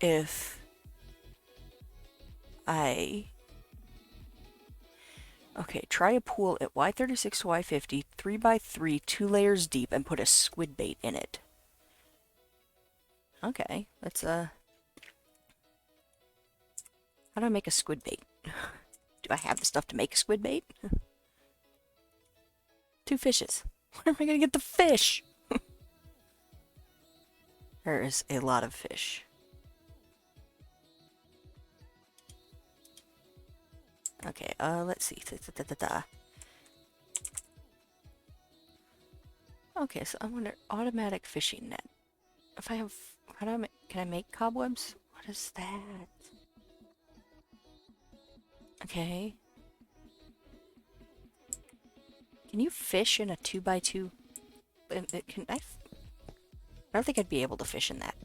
if I... Okay, try a pool at Y36 to Y50, 3x3, 2 layers deep, and put a squid bait in it. Okay, let's, how do I make a squid bait? Do I have the stuff to make a squid bait? 2 fishes. Where am I gonna get the fish? There is a lot of fish. Okay, let's see. Okay, so I wonder, automatic fishing net. If I have, how do I make, can I make cobwebs? What is that? Okay. Can you fish in a 2x2? Can I? I don't think I'd be able to fish in that.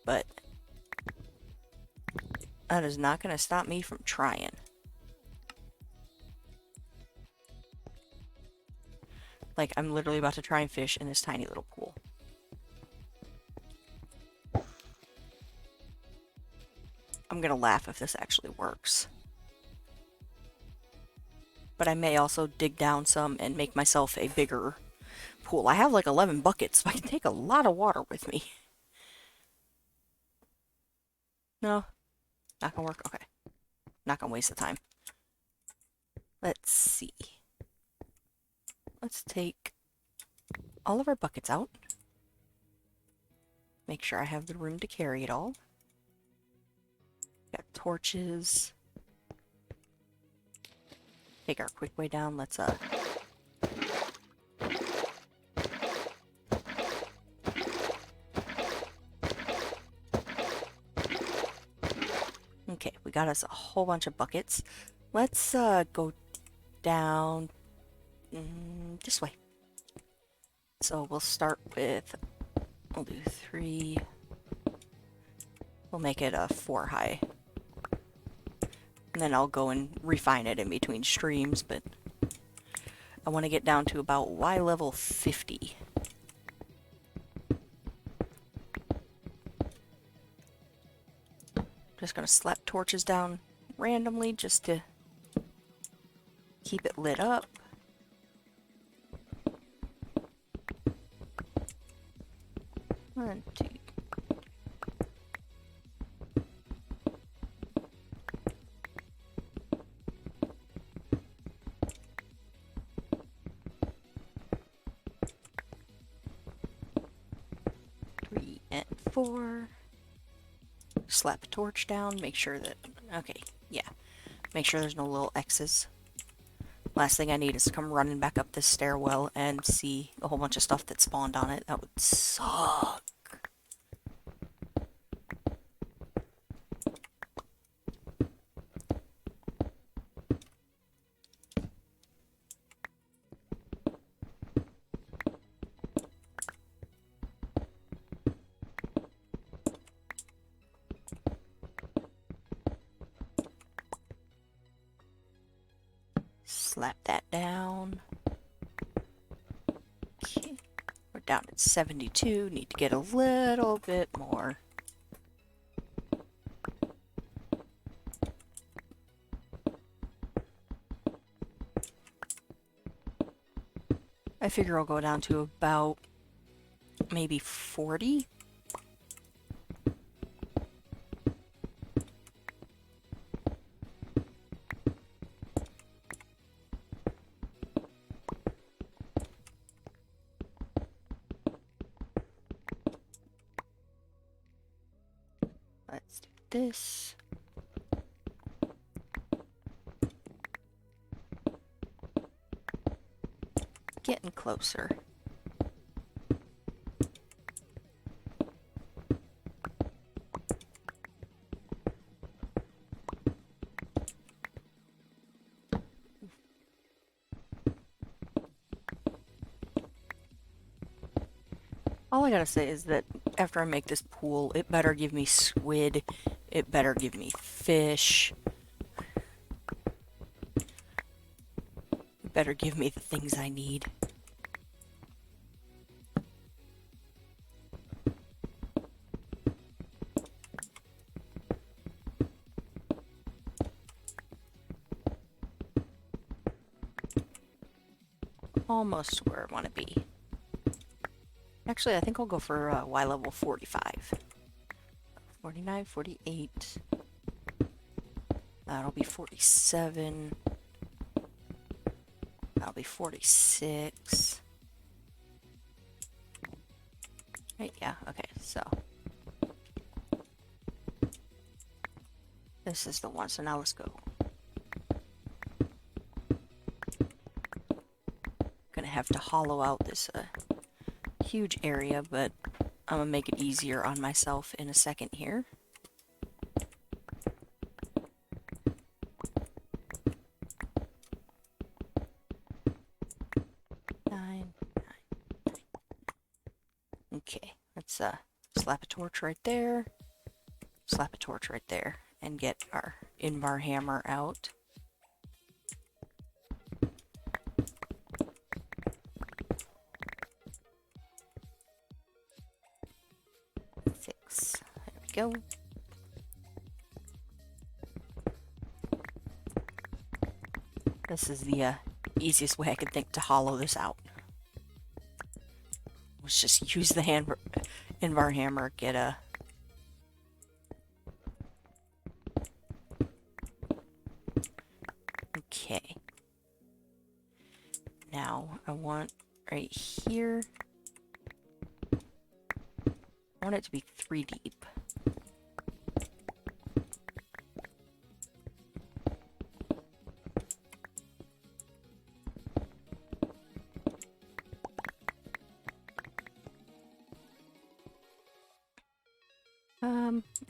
But that is not going to stop me from trying. Like, I'm literally about to try and fish in this tiny little pool. I'm gonna laugh if this actually works. But I may also dig down some and make myself a bigger pool. I have like 11 buckets, so I can take a lot of water with me. No, not gonna work. Okay. Not gonna waste the time. Let's see. Let's take all of our buckets out. Make sure I have the room to carry it all. Got torches. Take our quick way down. Let's okay, we got us a whole bunch of buckets. Let's go down this way. So we'll start with, we'll do 3. We'll make it a 4 high. And then I'll go and refine it in between streams, but I want to get down to about Y level 50. Just gonna slap torches down randomly just to keep it lit up. One, two. Three and 4. Slap a torch down, make sure that, okay, yeah. Make sure there's no little X's. Last thing I need is to come running back up this stairwell and see a whole bunch of stuff that spawned on it. That would suck. Slap that down. Okay. We're down at 72. Need to get a little bit more. I figure I'll go down to about maybe 40. Let's do this. Getting closer. All I gotta say is that after I make this pool, it better give me squid, it better give me fish, it better give me the things I need. Almost where I want to be. Actually, I think I'll go for Y level 45. 49, 48. That'll be 47. That'll be 46. Right, yeah, okay, so. This is the one, so now let's go. Gonna have to hollow out this huge area, but I'm gonna make it easier on myself in a second here. Nine. Okay, let's slap a torch right there, slap a torch right there, and get our Invar hammer out. Six. There we go. This is the easiest way I could think to hollow this out. Let's just use the Invar hammer, get a... Okay. Now, I want right here... I want it to be 3 deep.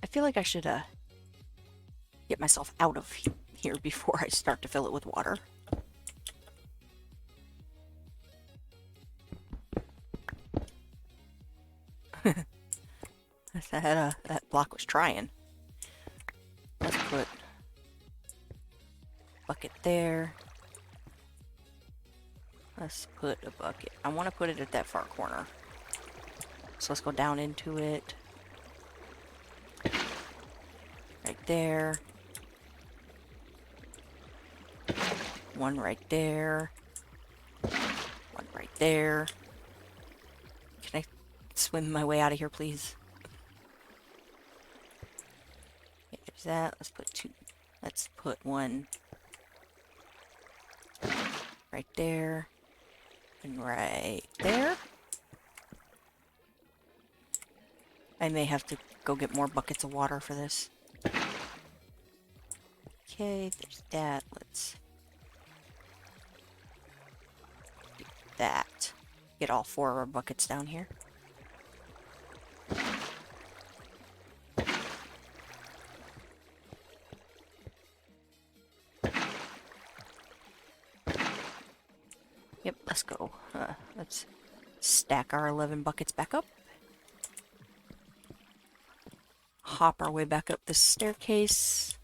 I feel like I should get myself out of here before I start to fill it with water. That block was trying. Let's put a bucket there. Let's put a bucket. I want to put it at that far corner. So let's go down into it. Right there. One right there. One right there. Can I swim my way out of here, please? Okay, there's that. Let's put 2. Let's put 1 right there. And right there. I may have to go get more buckets of water for this. Okay, there's that. Let's do that. Get all 4 of our buckets down here. Yep, let's go. Let's stack our 11 buckets back up. Hop our way back up this staircase.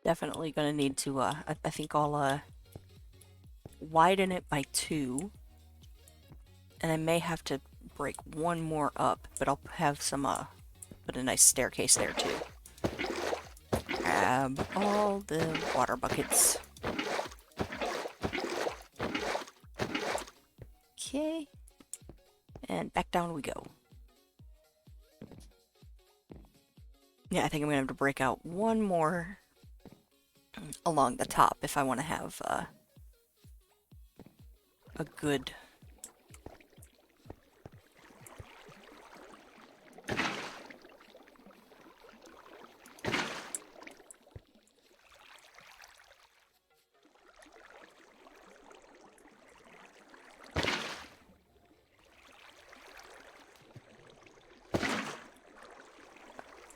Definitely gonna need to, I think I'll, widen it by 2. And I may have to break 1 more up, but I'll have some, put a nice staircase there too. Grab all the water buckets. Okay. And back down we go. Yeah, I think I'm gonna have to break out 1 more along the top if I want to have a good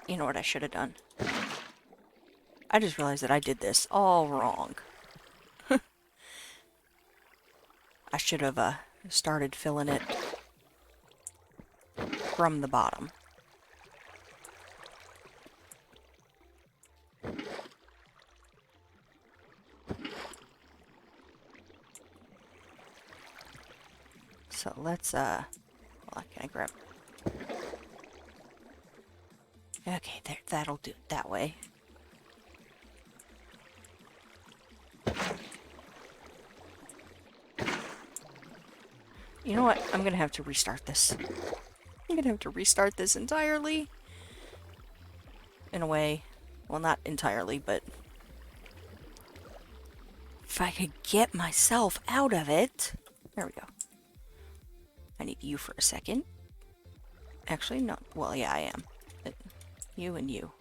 you know what I should have done? I just realized that I did this all wrong. I should have started filling it from the bottom. So let's, hold on, can I grab? Okay, there, that'll do it that way. You know what? I'm gonna have to restart this. I'm gonna have to restart this entirely. In a way. Well, not entirely, but if I could get myself out of it. There we go. I need you for a second. Actually, no. Well, yeah, I am. You and you.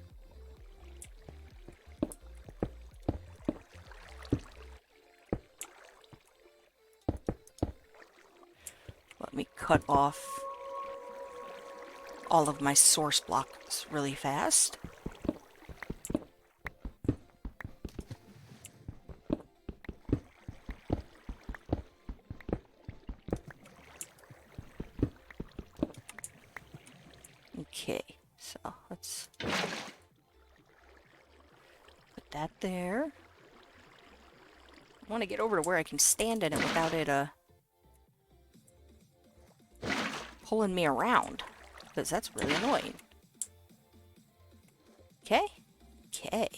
Let me cut off all of my source blocks really fast. Okay, so let's put that there. I want to get over to where I can stand in it without it pulling me around, because that's really annoying. Okay? Okay.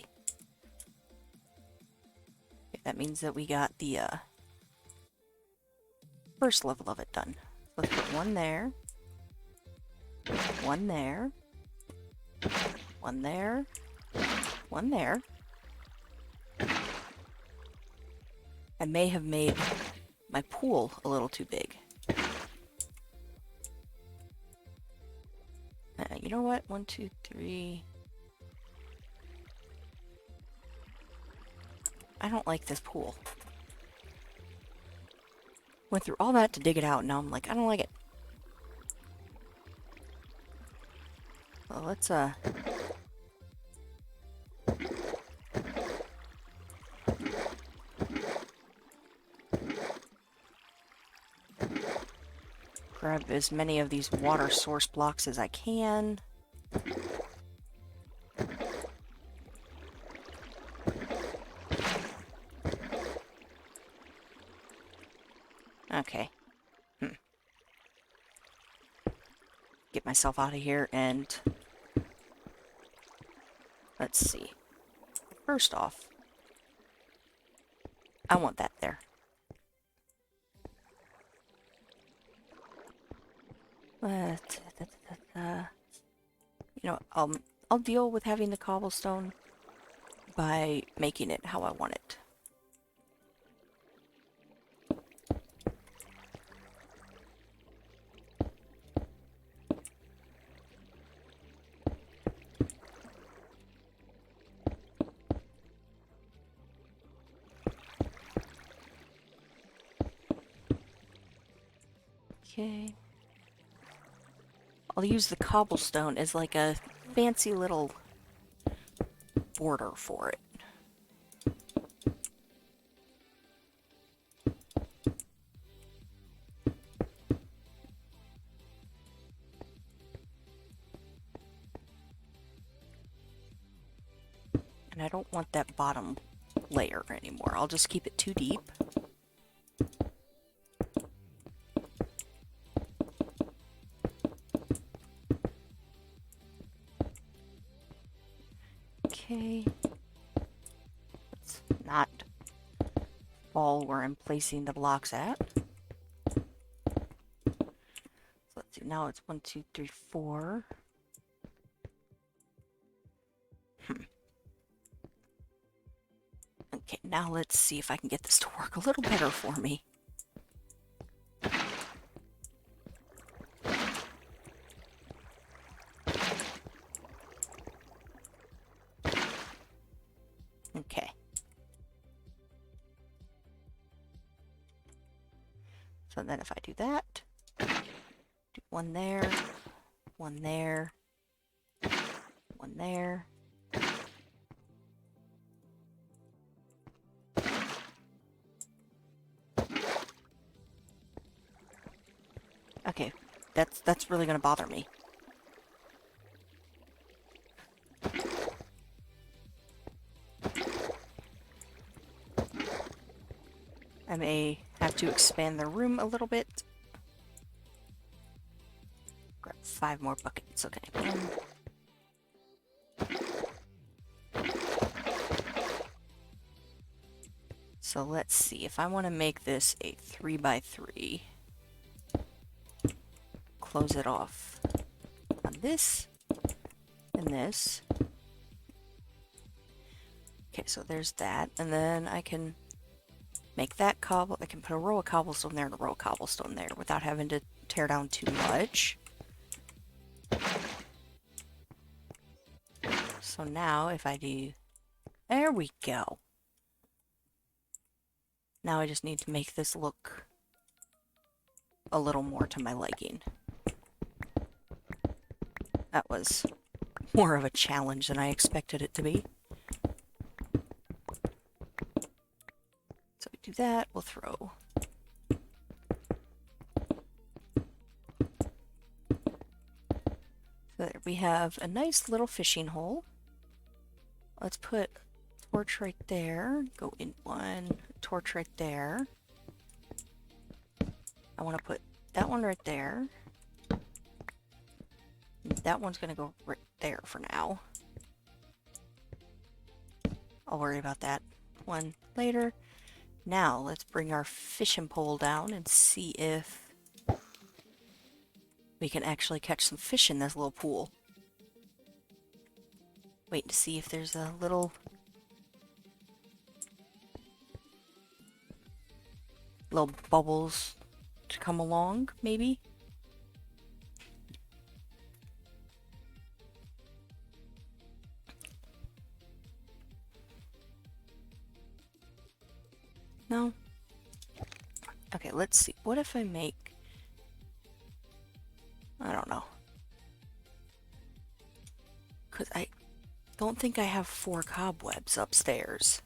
That means that we got the first level of it done. Let's put one there. One there. One there. One there. I may have made my pool a little too big. You know what? 1, 2, 3. I don't like this pool. Went through all that to dig it out, and now I'm like, I don't like it. Well, let's, grab as many of these water source blocks as I can. Okay. Get myself out of here and... Let's see. First off, I want that there. You know, I'll deal with having the cobblestone by making it how I want it. Okay. I'll use the cobblestone as like a fancy little border for it. And I don't want that bottom layer anymore. I'll just keep it too deep. Okay. Let's not fall where I'm placing the blocks at. So let's see, now it's 1, 2, 3, 4. Okay, now let's see if I can get this to work a little better for me. Okay. So then if I do that, do one there, one there, one there. Okay, that's really gonna bother me. I may have to expand the room a little bit. Grab 5 more buckets, okay. So let's see, if I want to make this a 3 by 3, close it off on this and this. Okay, so there's that, and then I can make that cobble. I can put a row of cobblestone there and a row of cobblestone there without having to tear down too much. So now if I do, there we go. Now I just need to make this look a little more to my liking. That was more of a challenge than I expected it to be. So we do that, we'll throw so there we have a nice little fishing hole. Let's put a torch right there, go in one, torch right there. I want to put that one right there. That one's gonna go right there for now. I'll worry about that one later. Now let's bring our fishing pole down and see if we can actually catch some fish in this little pool. Wait to see if there's a little bubbles to come along, maybe. No? Okay, let's see. What if I make... I don't know. Because I don't think I have 4 cobwebs upstairs.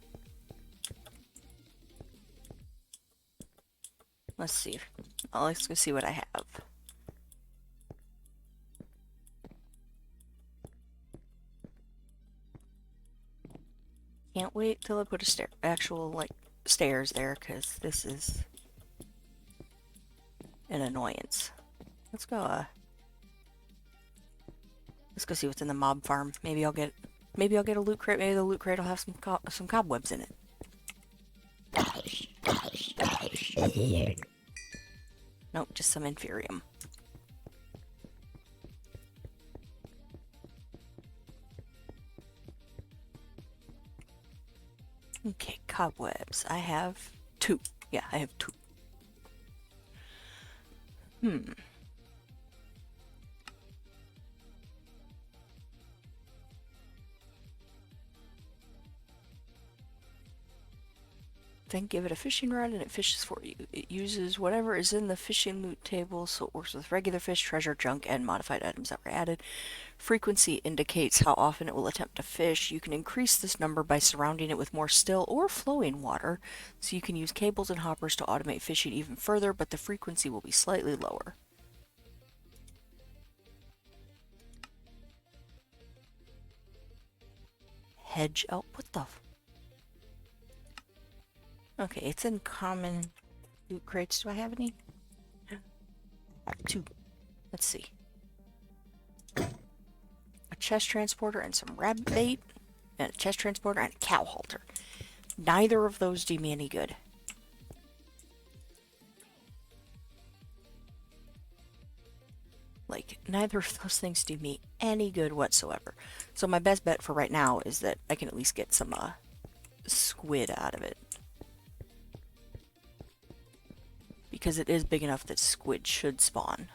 Let's see. Oh, let's go see what I have. Can't wait till I put a actual, like, stairs there, because this is an annoyance. Let's go see what's in the mob farm. Maybe I'll get a loot crate. Maybe the loot crate will have some cobwebs in it. Nope, just some inferium. Okay, cobwebs. I have 2. Yeah, I have 2. Then give it a fishing rod and it fishes for you. It uses whatever is in the fishing loot table, so it works with regular fish, treasure, junk, and modified items that were added. Frequency indicates how often it will attempt to fish. You can increase this number by surrounding it with more still or flowing water, so you can use cables and hoppers to automate fishing even further, but the frequency will be slightly lower. Hedge. Oh, what the... Okay, it's in common loot crates. Do I have any? 2. Let's see. A chest transporter and some rabbit bait, and a chest transporter and a cow halter. Neither of those do me any good. Like, neither of those things do me any good whatsoever. So my best bet for right now is that I can at least get some squid out of it. Because it is big enough that squid should spawn.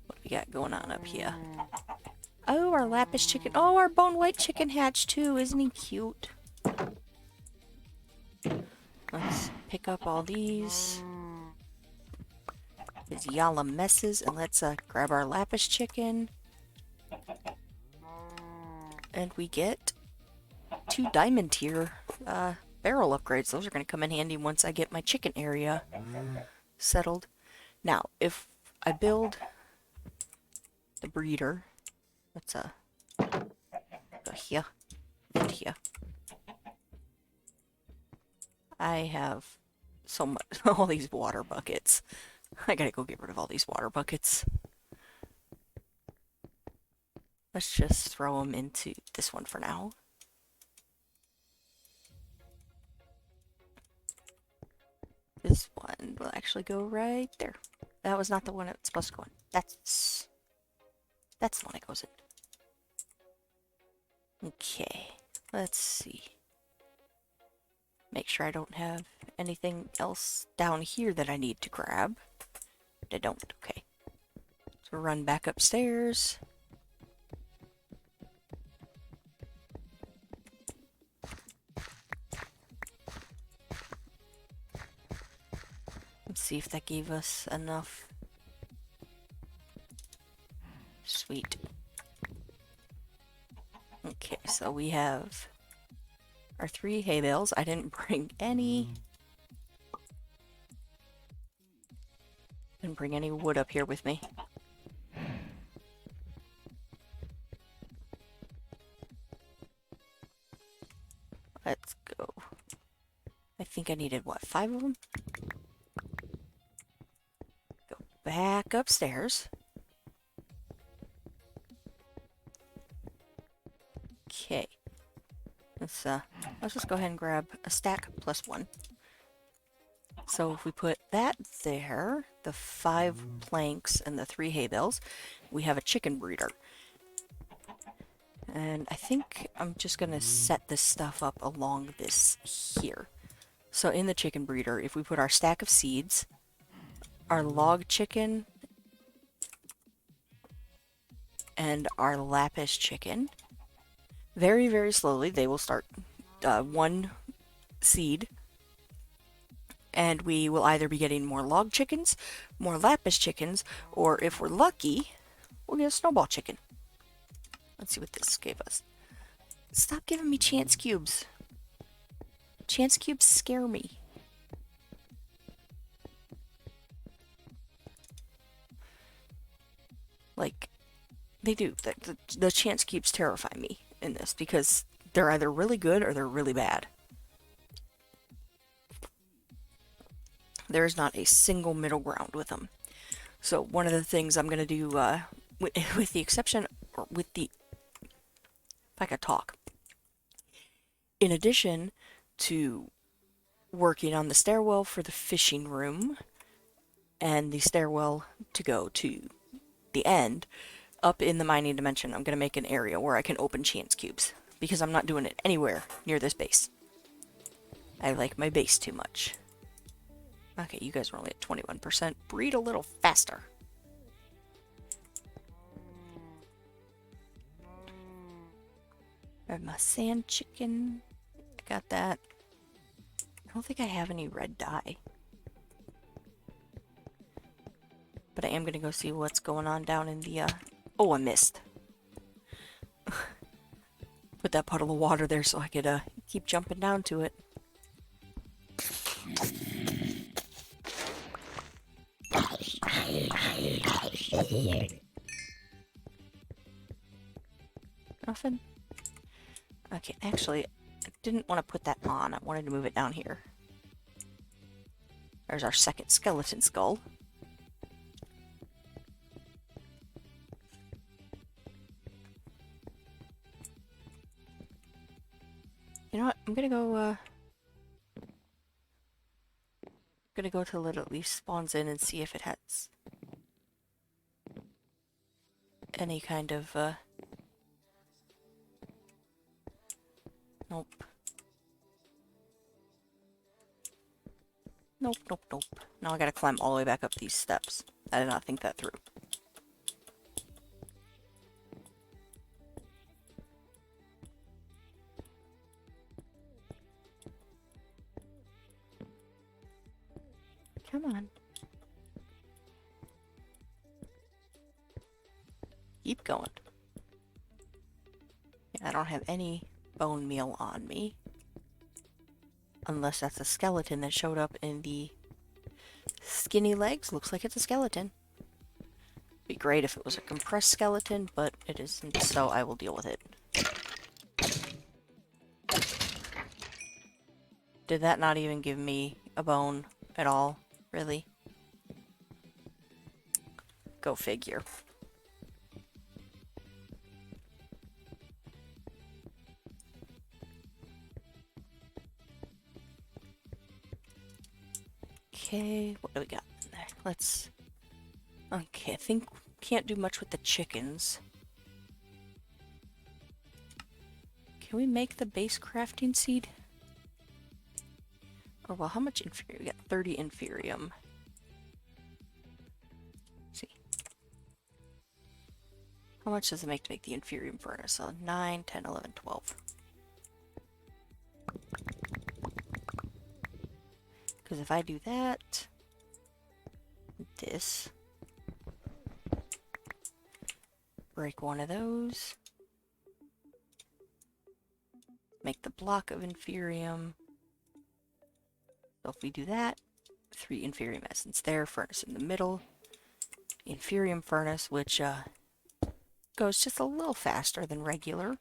What do we got going on up here? Oh, our lapis chicken. Oh, our bone white chicken hatched too. Isn't he cute? Let's pick up all these yalla messes, and let's grab our lapis chicken. And we get 2 diamond tier barrel upgrades. Those are going to come in handy once I get my chicken area settled. Now, if I build the breeder, let's go here and here. I have so much, all these water buckets. I gotta go get rid of all these water buckets. Let's just throw them into this one for now. This one will actually go right there. that was not the one it's supposed to go in. That's the one it goes in. Okay, let's see. Make sure I don't have anything else down here that I need to grab. I don't. Okay. So run back upstairs. Let's see if that gave us enough. Sweet. Okay, so we have our 3 hay bales. I didn't bring any. Didn't bring any wood up here with me. Let's go. I think I needed, what, 5 of them? Go back upstairs. Okay. Let's just go ahead and grab a stack plus 1. So if we put that there, the 5 planks and the 3 hay bales, we have a chicken breeder. And I think I'm just going to set this stuff up along this here. So in the chicken breeder, if we put our stack of seeds, our log chicken, and our lapis chicken, very, very slowly they will start 1 seed, and we will either be getting more log chickens, more lapis chickens, or if we're lucky, we'll get a snowball chicken. Let's see what this gave us. Stop giving me chance cubes. Chance cubes scare me. Like, they do. The chance cubes terrify me in this because they're either really good or they're really bad. There is not a single middle ground with them. So one of the things I'm going to do, with the exception, or with the, if I could talk, in addition to working on the stairwell for the fishing room and the stairwell to go to the end, up in the mining dimension, I'm going to make an area where I can open chance cubes, because I'm not doing it anywhere near this base. I like my base too much. Okay, you guys are only at 21%. Breed a little faster. Grab my sand chicken. I got that. I don't think I have any red dye. But I am going to go see what's going on down in the, Oh, I missed. Put that puddle of water there so I could, keep jumping down to it. Nothing? Okay, actually, I didn't want to put that on. I wanted to move it down here. There's our second skeleton skull. You know what? I'm gonna go, till it at least spawns in and see if it has any kind of, Nope. Nope, nope, nope. Now I gotta climb all the way back up these steps. I did not think that through. Come on. Keep going. I don't have any bone meal on me. Unless that's a skeleton that showed up in the skinny legs. Looks like it's a skeleton. Be great if it was a compressed skeleton, but it isn't, so I will deal with it. Did that not even give me a bone at all? Really? Go figure. Okay, what do we got in there? Let's Okay, I think can't do much with the chickens. Can we make the base crafting seed? Oh, well, how much inferium? We got 30 inferium. Let's see. How much does it make to make the inferium furnace? So 9, 10, 11, 12. Because if I do that, this, break one of those, make the block of inferium. So if we do that, 3 inferium essence there, furnace in the middle, inferium furnace, which goes just a little faster than regular.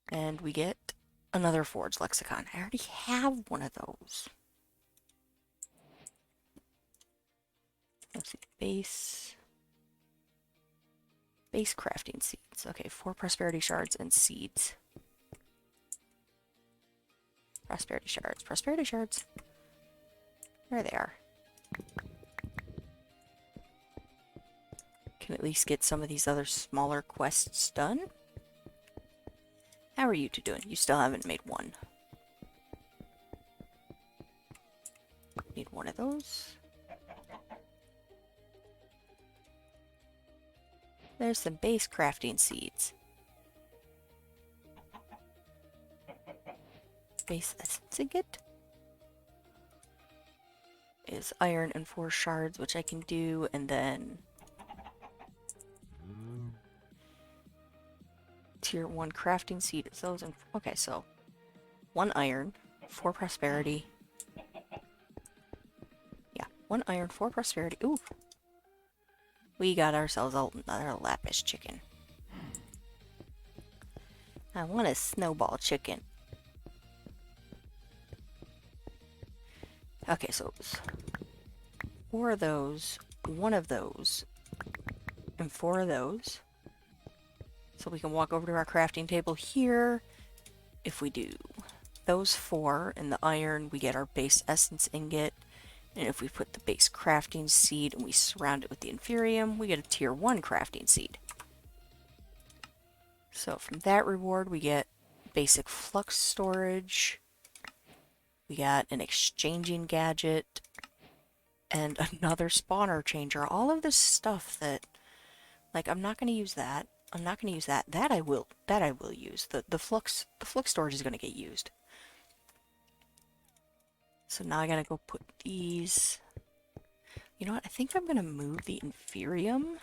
And we get another forge lexicon. I already have one of those. Let's see, base crafting seeds. Okay, 4 prosperity shards and seeds. Prosperity shards, prosperity shards. There they are. Can at least get some of these other smaller quests done. How are you two doing? You still haven't made one. Need one of those. There's some base crafting seeds. Base essence ingot is iron and 4 shards, which I can do, and then tier 1 crafting seed is those. And okay, so 1 iron, 4 prosperity. Yeah, 1 iron, 4 prosperity. Ooh, we got ourselves another lapis chicken. I want a snowball chicken. Okay, so it was 4 of those, 1 of those, and 4 of those. So we can walk over to our crafting table here. If we do those 4 and the iron, we get our base essence ingot. And if we put the base crafting seed and we surround it with the inferium, we get a tier 1 crafting seed. So from that reward, we get basic flux storage. We got an exchanging gadget and another spawner changer. All of this stuff that, like, I'm not going to use that. I'm not going to use that. That I will use. The flux storage is going to get used. So now I got to go put these. You know what? I think I'm going to move the inferium.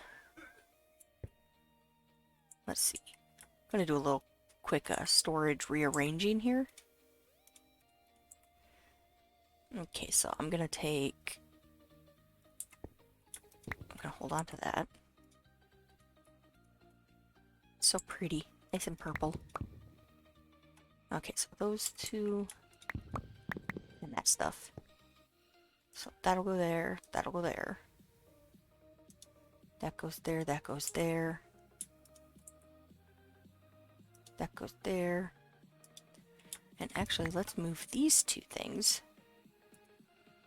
Let's see. I'm going to do a little quick storage rearranging here. Okay, so I'm going to hold on to that. It's so pretty. Nice and purple. Okay, so those 2 and that stuff. So that'll go there, that'll go there. That goes there, that goes there. That goes there. And actually, let's move these 2 things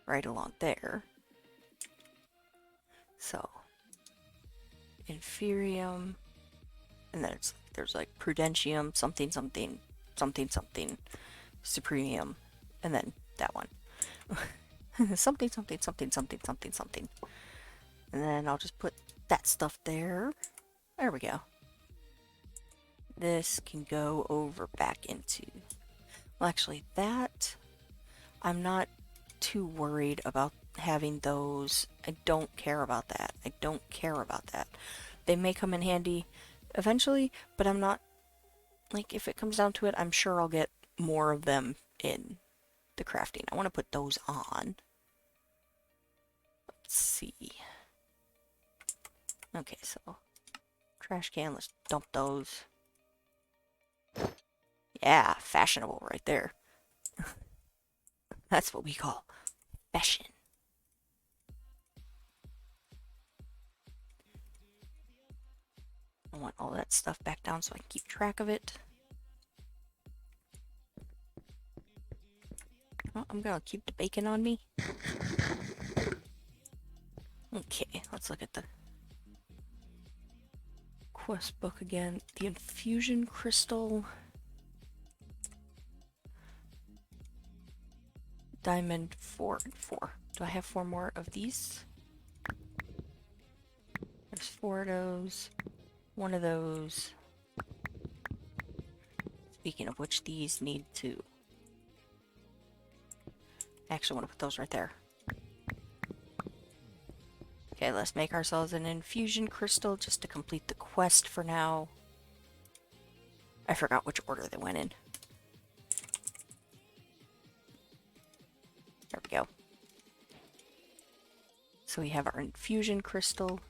right along there. So, inferium, and then there's like prudentium, something, something, something, something, supremium, and then that one. Something, something, something, something, something, something. And then I'll just put that stuff there. There we go. This can go over back into... Well, actually, that... I'm not too worried about having those. I don't care about that. I don't care about that. They may come in handy eventually, but I'm not... Like, if it comes down to it, I'm sure I'll get more of them in the crafting. I want to put those on. Let's see. Okay, so trash can, let's dump those. Yeah, fashionable right there. That's what we call fashion. I want all that stuff back down so I can keep track of it. Oh, I'm gonna keep the bacon on me. Okay, let's look at the quest book again. The infusion crystal. Diamond 4 and 4. Do I have 4 more of these? There's 4 of those. 1 of those. Speaking of which, these need to... Actually, I want to put those right there. Okay, let's make ourselves an infusion crystal just to complete the quest for now. I forgot which order they went in. There we go. So we have our infusion crystal.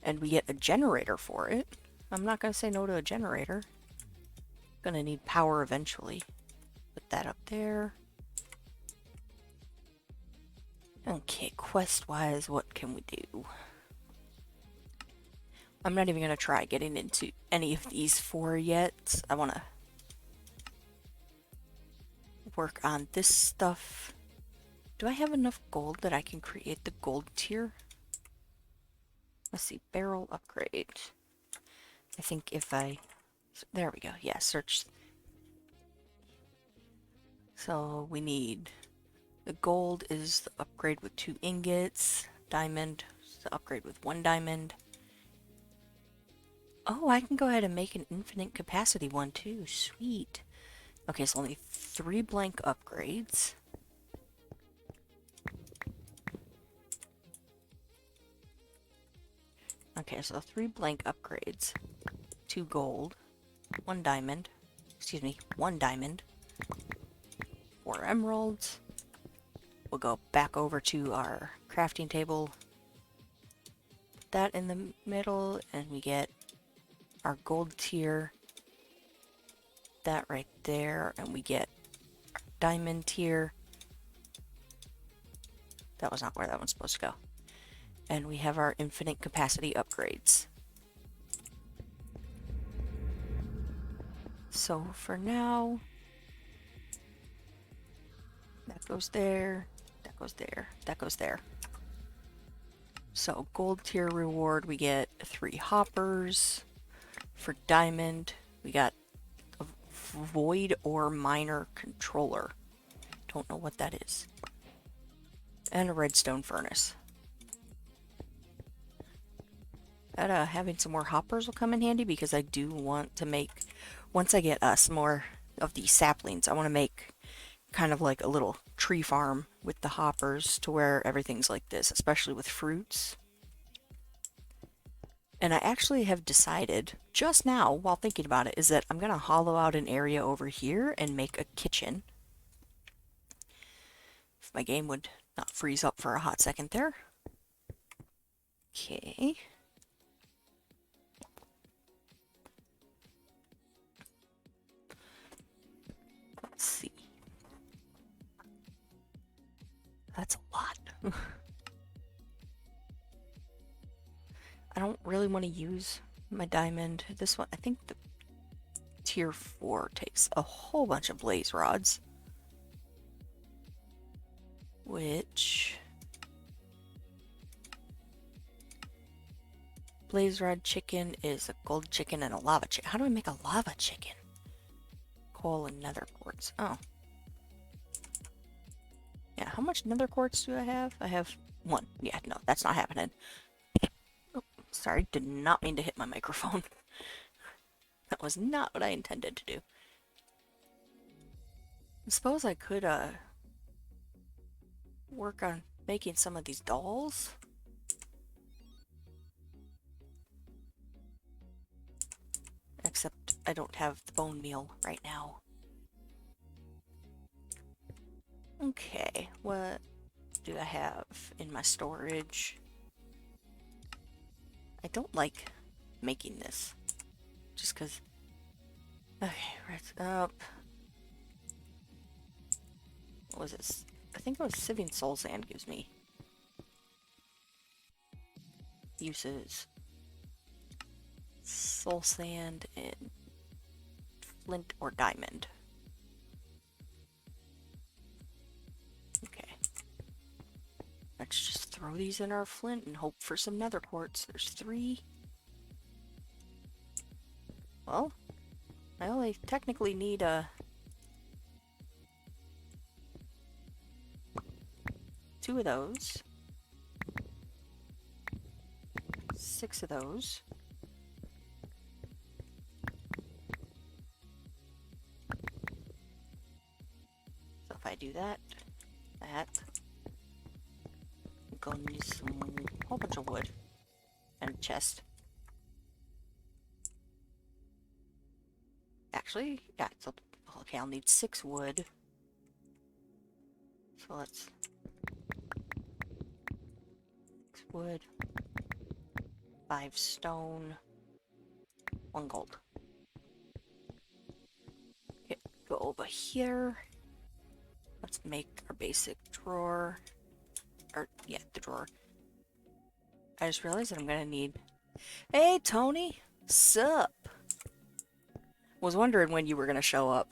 And we get a generator for it. I'm not going to say no to a generator. Gonna need power eventually. Put that up there. Okay, quest-wise, what can we do? I'm not even gonna try getting into any of these 4 yet. I wanna work on this stuff. Do I have enough gold that I can create the gold tier? Let's see, barrel upgrade. I think if I... There we go, yeah, search. So we need... The gold is the upgrade with 2 ingots. Diamond is the upgrade with 1 diamond. Oh, I can go ahead and make an infinite capacity one too. Sweet. Okay, so only 3 blank upgrades. Okay, so 3 blank upgrades. 2 gold. 1 diamond. Excuse me, 1 diamond. 4 emeralds. We'll go back over to our crafting table. Put that in the middle, and we get our gold tier. That right there, and we get our diamond tier. That was not where that one's supposed to go. And we have our infinite capacity upgrades. So for now, that goes there, that goes there, that goes there. So gold tier reward, we get 3 hoppers. For diamond, we got a void or miner controller. Don't know what that is. And a redstone furnace. That having some more hoppers will come in handy because I do want to make, once I get some more of these saplings, I want to make kind of like a little tree farm with the hoppers to where everything's like this, especially with fruits. And I actually have decided, just now, while thinking about it, is that I'm going to hollow out an area over here and make a kitchen. If my game would not freeze up for a hot second there. Okay. Let's see. That's a lot. I don't really want to use my diamond. This one, I think the tier 4 takes a whole bunch of blaze rods. Which... Blaze rod chicken is a gold chicken and a lava chicken. How do I make a lava chicken? Coal and nether quartz. Oh. Yeah, how much nether quartz do I have? I have 1. Yeah, no, that's not happening. Oh, sorry, did not mean to hit my microphone. That was not what I intended to do. I suppose I could, work on making some of these dolls. Except I don't have the bone meal right now. Okay, what do I have in my storage? I don't like making this. Just because... Okay, right up. What was this? I think it was Sieving Soul Sand gives me uses. Soul Sand and flint or diamond. Okay. Let's just throw these in our flint and hope for some nether quartz. There's 3. Well, I only technically need 2 of those. 6 of those. So if I do that, I'm gonna need a whole bunch of wood and a chest. Actually, yeah, so, okay, I'll need 6 wood. So let's... 6 wood, 5 stone, 1 gold. Okay, go over here. Let's make our basic drawer. Or, yeah, the drawer. I just realized that I'm gonna need... Hey, Tony! Sup? Was wondering when you were gonna show up.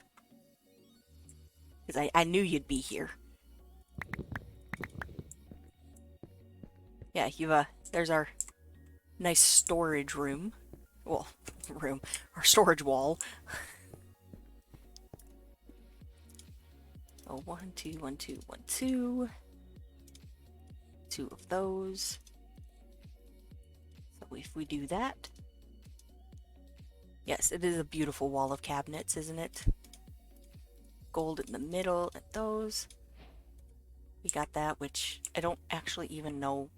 Because I knew you'd be here. Yeah, there's our nice storage room. Well, room. Our storage wall. Oh, 1, 2, 1, 2, 1, 2. 2 of those. So if we do that... Yes, it is a beautiful wall of cabinets, isn't it? Gold in the middle, and those. We got that, which I don't actually even know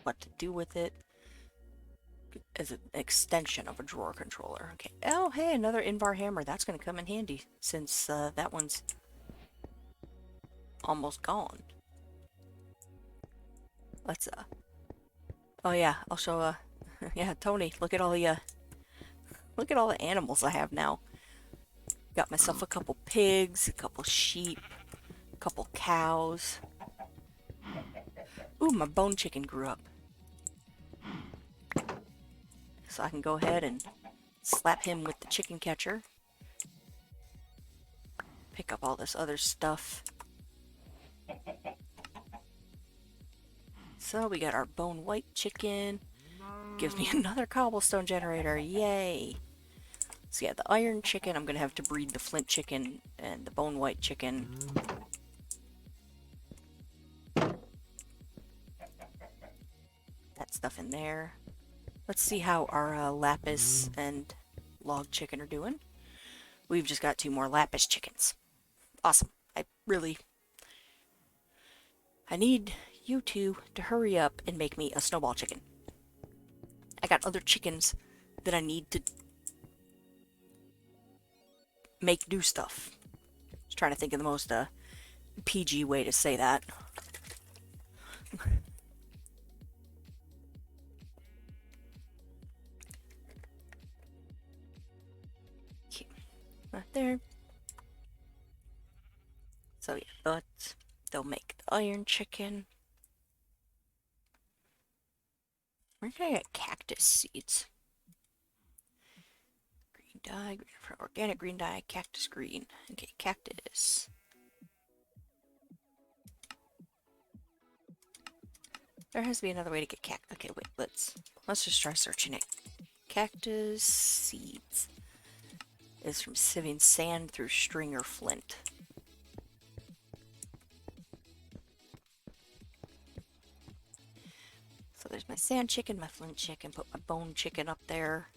what to do with it. As an extension of a drawer controller. Okay. Oh, hey, another in-bar hammer. That's going to come in handy, since that one's almost gone. Let's, oh yeah, I'll show, yeah, Tony, look at all the animals I have now. Got myself a couple pigs, a couple sheep, a couple cows. Ooh, my bone chicken grew up. So I can go ahead and slap him with the chicken catcher. Pick up all this other stuff. So we got our bone white chicken. Gives me another cobblestone generator. Yay! So yeah, the iron chicken, I'm gonna have to breed the flint chicken and the bone white chicken. That stuff in there. Let's see how our lapis and log chicken are doing. We've just got 2 more lapis chickens. Awesome. I need you two to hurry up and make me a snowball chicken. I got other chickens that I need to make do stuff. Just trying to think of the most PG way to say that. Okay, right there. So yeah, but they'll make the iron chicken. Where can I get cactus seeds? Green dye, organic green dye, cactus green. Okay, cactus. There has to be another way to get cactus. Okay, wait, let's just try searching it. Cactus seeds is from sieving sand through string or flint. So there's my sand chicken, my flint chicken, put my bone chicken up there.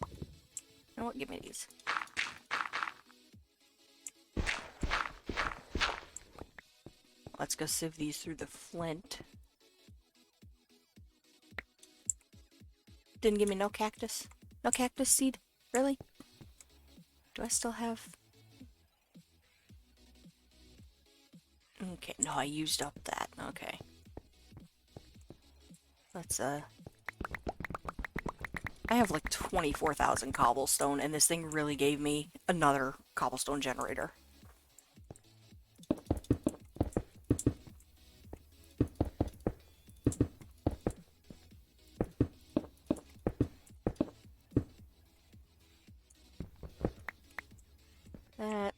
You know what? Give me these. Let's go sieve these through the flint. Didn't give me no cactus? No cactus seed? Really? Do I still have... Okay, no, I used up that. Okay. Let's, I have like 24,000 cobblestone, and this thing really gave me another cobblestone generator. That.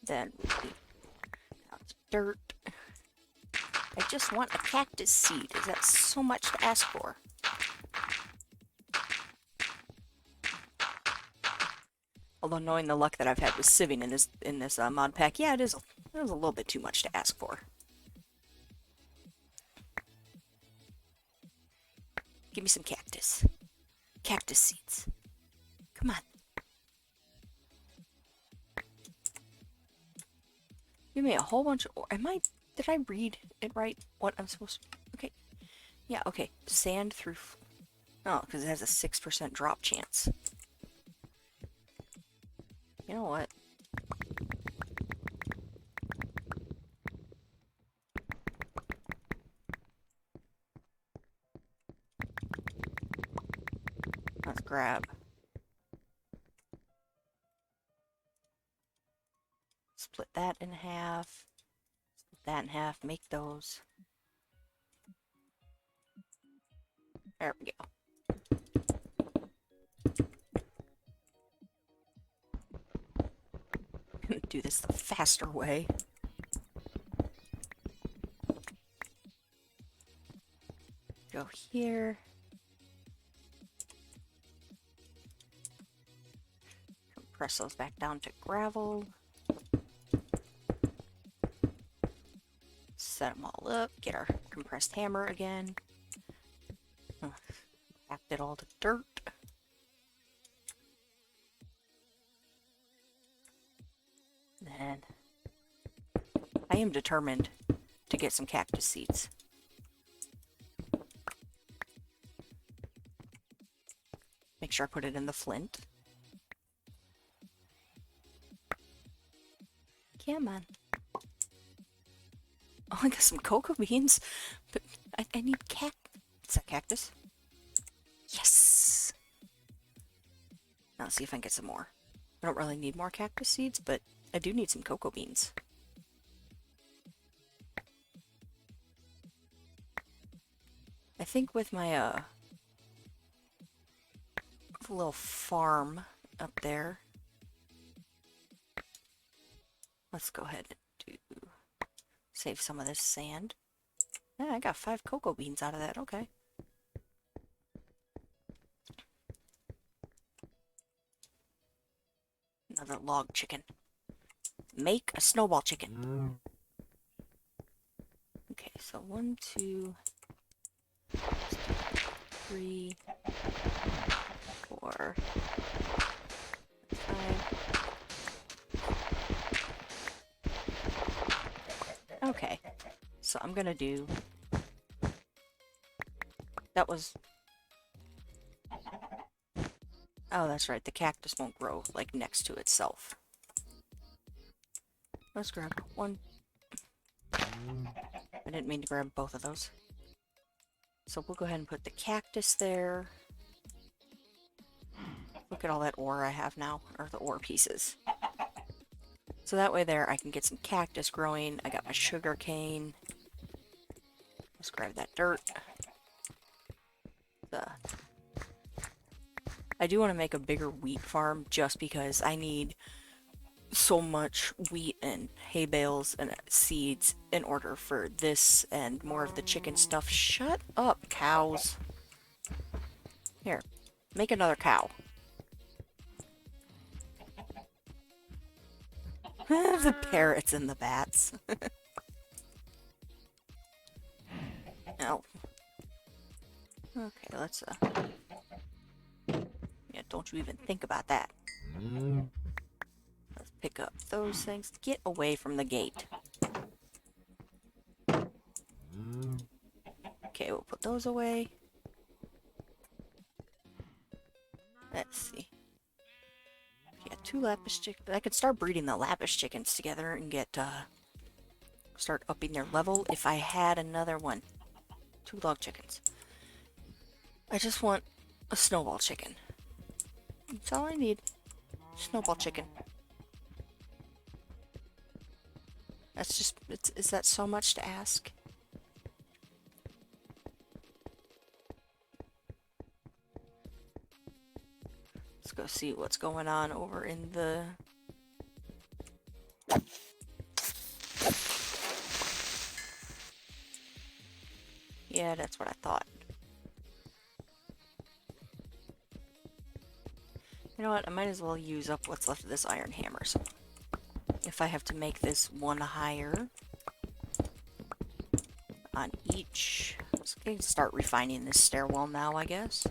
Then now it's dirt. I just want a cactus seed. Is that so much to ask for? Although knowing the luck that I've had with sieving in this mod pack, yeah, it is a little bit too much to ask for. Give me some cactus. Cactus seeds. Come on. Give me a whole bunch of... Did I read it right? What I'm supposed to... Okay. Yeah, okay. Sand through... Oh, because it has a 6% drop chance. You know what? Let's grab. Split that in half. Split that in half. Make those. There we go. I'm gonna do this the faster way. Go here. Compress those back down to gravel. Set them all up. Get our compressed hammer again. Packed it all to dirt. Then I am determined to get some cactus seeds. Make sure I put it in the flint. Come on. Oh, I got some cocoa beans, but I need Is that cactus? Yes! Now let's see if I can get some more. I don't really need more cactus seeds, but I do need some cocoa beans. I think with my, little farm up there, let's go ahead and save some of this sand. Yeah, I got 5 cocoa beans out of that, okay. Another log chicken. Make a snowball chicken. Okay, so 1, 2, 3, 4, 5. Okay, so I'm gonna do... That was... Oh, that's right, the cactus won't grow, like, next to itself. Let's grab one. I didn't mean to grab both of those. So we'll go ahead and put the cactus there. Look at all that ore I have now, or the ore pieces. So that way there I can get some cactus growing. I got my sugar cane. Let's grab that dirt. I do want to make a bigger wheat farm just because I need so much wheat and hay bales and seeds in order for this and more of the chicken stuff. Shut up, cows. Here, make another cow. The parrots and the bats. Oh. Okay, let's, yeah, don't you even think about that. Let's pick up those things. Get away from the gate. Okay, we'll put those away. Let's see. Yeah, 2 lapis chickens. I could start breeding the lapis chickens together and get, start upping their level if I had another one. 2 log chickens. I just want a snowball chicken. That's all I need. Snowball chicken. That's just, is that so much to ask? Let's go see what's going on over in the Yeah, that's what I thought. You know what? I might as well use up what's left of this iron hammer. So if I have to make this one higher on each, let's start refining this stairwell now, I guess.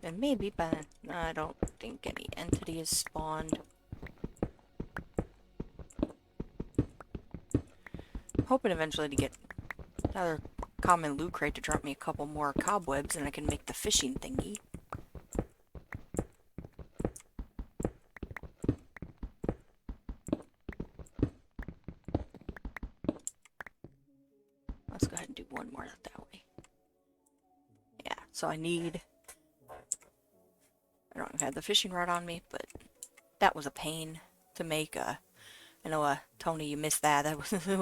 And maybe, but I don't think any entity is spawned. Hoping eventually to get another common loot crate to drop me a couple more cobwebs and I can make the fishing thingy. Let's go ahead and do one more that way. Yeah, so I don't have the fishing rod on me, but that was a pain to make. I know, Tony, you missed that. That was it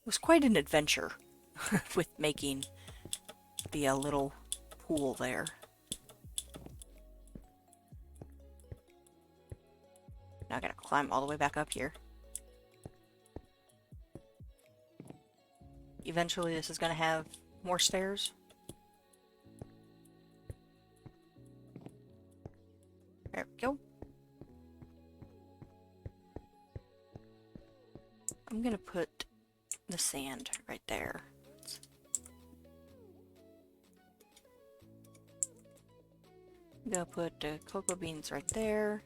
was quite an adventure with making the little pool there. Now I gotta climb all the way back up here. Eventually this is gonna have more stairs. There we go. I'm gonna put the sand right there. I'm gonna put cocoa beans right there.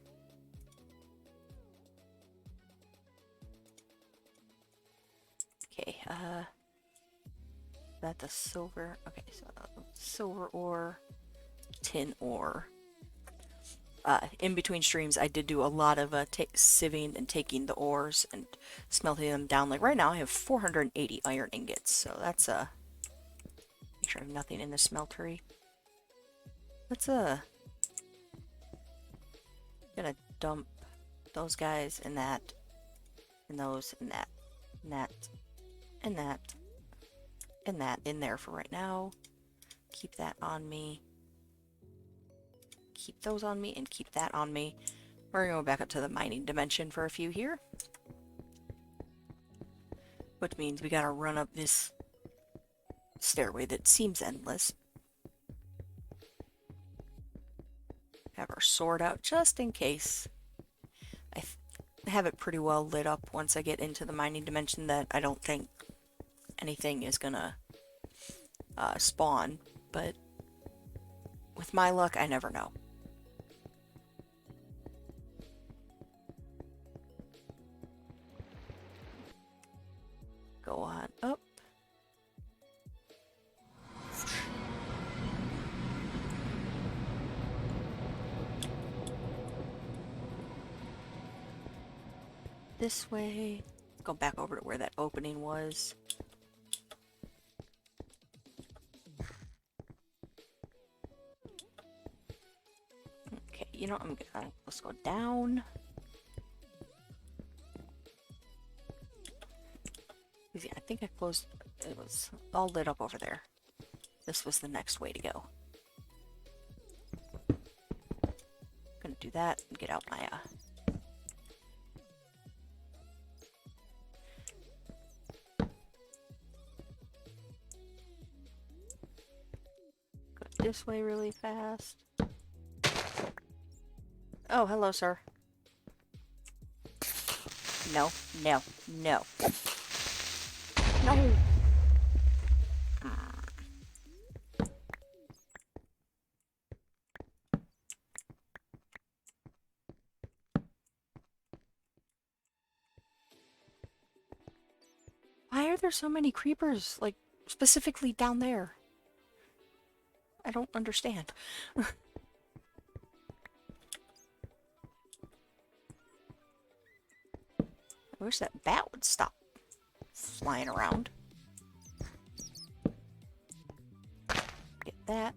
Okay, that the silver. Okay, so silver ore, tin ore. In between streams, I did do a lot of sieving and taking the ores and smelting them down. Like right now, I have 480 iron ingots, so that's make sure I have nothing in the smeltery. Let's gonna dump those guys and that, and those and that, and that, and that, and that in there for right now. Keep that on me. Keep those on me and keep that on me. We're gonna go back up to the mining dimension for a few here. Which means we gotta run up this stairway that seems endless. Have our sword out just in case. I have it pretty well lit up once I get into the mining dimension that I don't think anything is gonna spawn, but with my luck, I never know. Go on up. This way. Go back over to where that opening was. Okay, you know, let's go down. Yeah, I think I closed, it was all lit up over there. This was the next way to go. Gonna do that and get out my, go this way really fast. Oh, hello, sir. No, no, no. No! Why are there so many creepers, like, specifically down there? I don't understand. I wish that bat would stop flying around. Get that.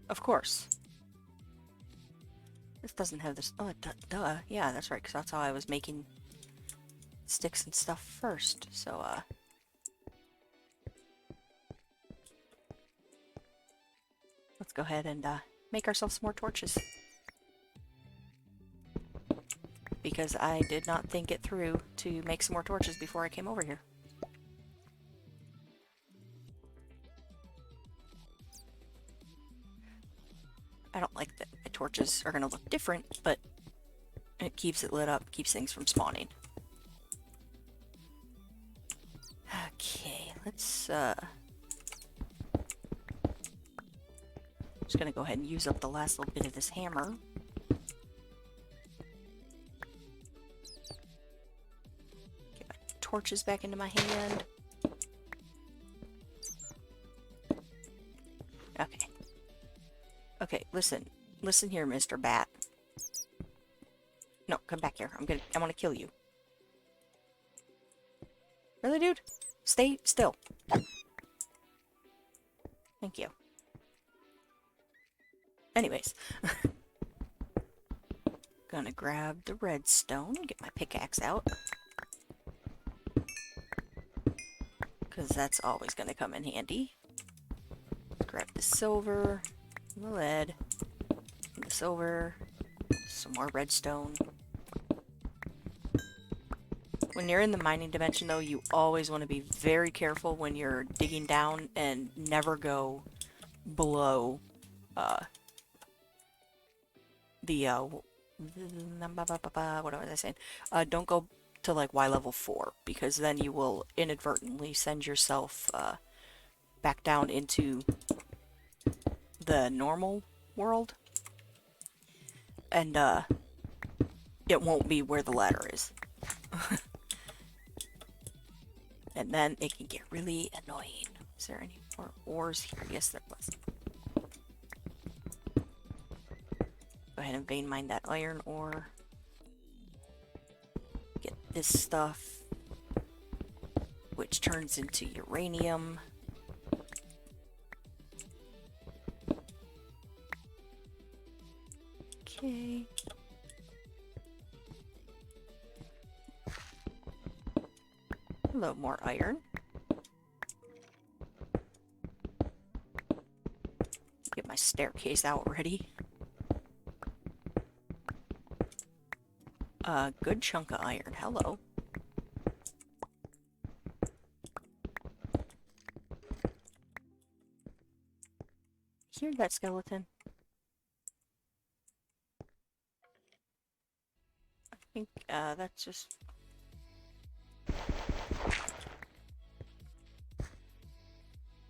Of course. This doesn't have this. Oh, duh. Yeah, that's right, because that's how I was making sticks and stuff first. So, let's go ahead and make ourselves some more torches. Because I did not think it through to make some more torches before I came over here. I don't like that my torches are going to look different, but it keeps it lit up, keeps things from spawning. Okay, let's just gonna go ahead and use up the last little bit of this hammer. Get my torches back into my hand. Okay. Okay, listen. Listen here, Mr. Bat. No, come back here. I want to kill you. Really, dude? Stay still. Thank you. Anyways. Gonna grab the redstone, get my pickaxe out. Because that's always gonna come in handy. Grab the silver, the lead, the silver, some more redstone. When you're in the mining dimension, though, you always want to be very careful when you're digging down and never go below what was I saying? Don't go to like Y level 4, because then you will inadvertently send yourself back down into the normal world, and it won't be where the ladder is. And then it can get really annoying. Is there any more ores here? Yes, there was. Go ahead and vein mine that iron ore. Get this stuff, which turns into uranium. Okay. A little more iron. Get my staircase out ready. A good chunk of iron. Hello. Hear that, skeleton? I think that's just...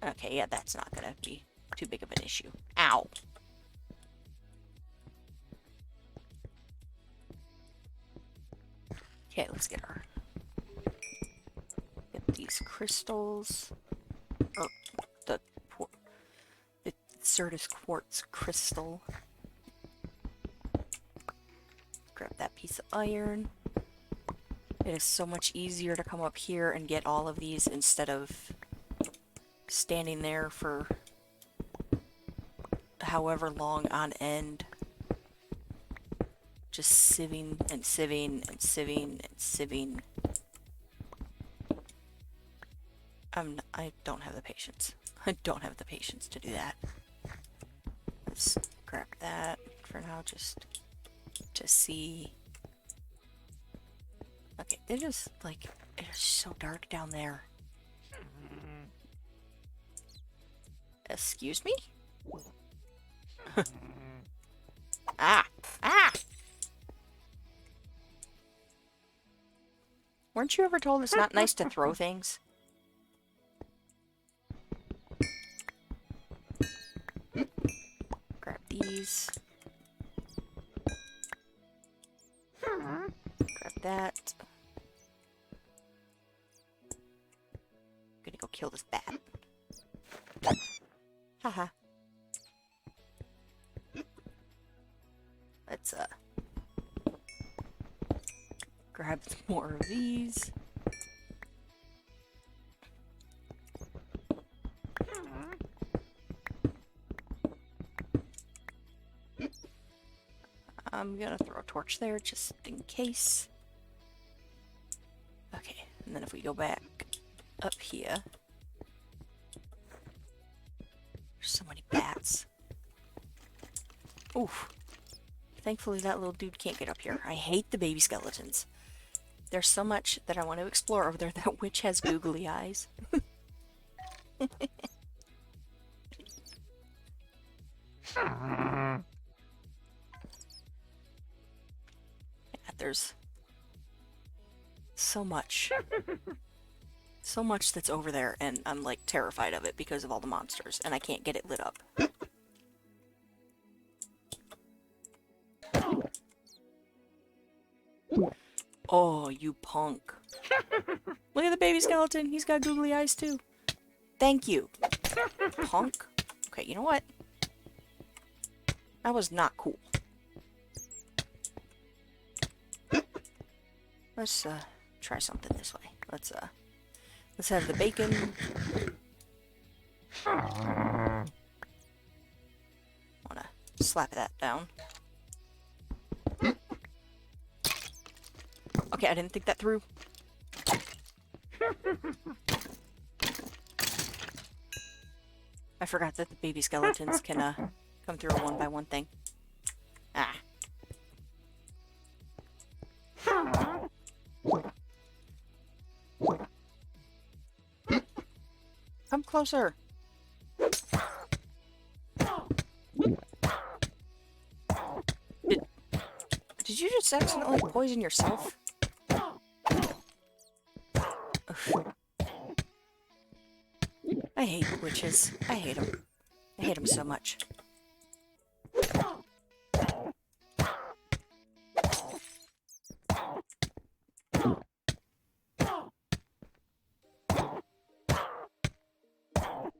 Okay, yeah, that's not gonna be too big of an issue. Ow! Okay, let's get these crystals. Or the Certus quartz crystal. Grab that piece of iron. It is so much easier to come up here and get all of these instead of standing there for however long on end, just sieving and sieving and sieving and sieving. I don't have the patience. I don't have the patience to do that. Let's grab that for now, just to see. Okay, they're just like, it's so dark down there. Excuse me? Ah! Ah! Weren't you ever told it's not nice to throw things? Grab these. Grab that. Gonna go kill this bat. Haha. Let's grab some more of these. I'm gonna throw a torch there just in case. Okay, and then if we go back up here, there's so many bats. Oof. Thankfully that little dude can't get up here. I hate the baby skeletons. There's so much that I want to explore over there. That witch has googly eyes. Yeah, there's so much. So much that's over there, and I'm like terrified of it because of all the monsters, and I can't get it lit up. Oh, you punk. Look at the baby skeleton. He's got googly eyes too. Thank you. Punk. Okay, you know what? That was not cool. Let's try something this way. Let's have the bacon. Wanna slap that down. Okay, I didn't think that through. I forgot that the baby skeletons can come through a one-by-one thing. Ah. Come closer. Did you just accidentally poison yourself? Ugh. I hate witches. I hate them. I hate them so much.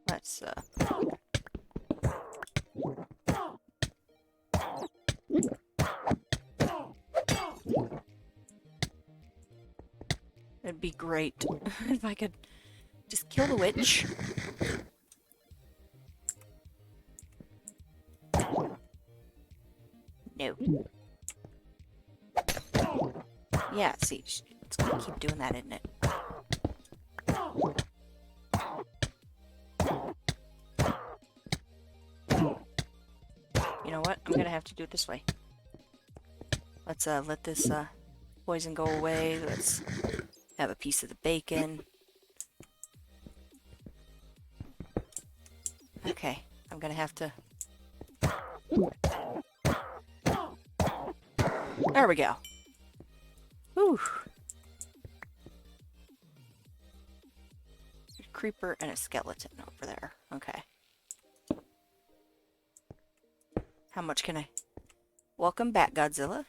Let's it'd be great if I could just kill the witch. No. Yeah, see, it's gonna keep doing that, isn't it? You know what? I'm gonna have to do it this way. Let's let this poison go away. Let's have a piece of the bacon. Okay, I'm gonna have to... There we go. Whew. A creeper and a skeleton over there. Okay. How much can I... Welcome back, Godzilla.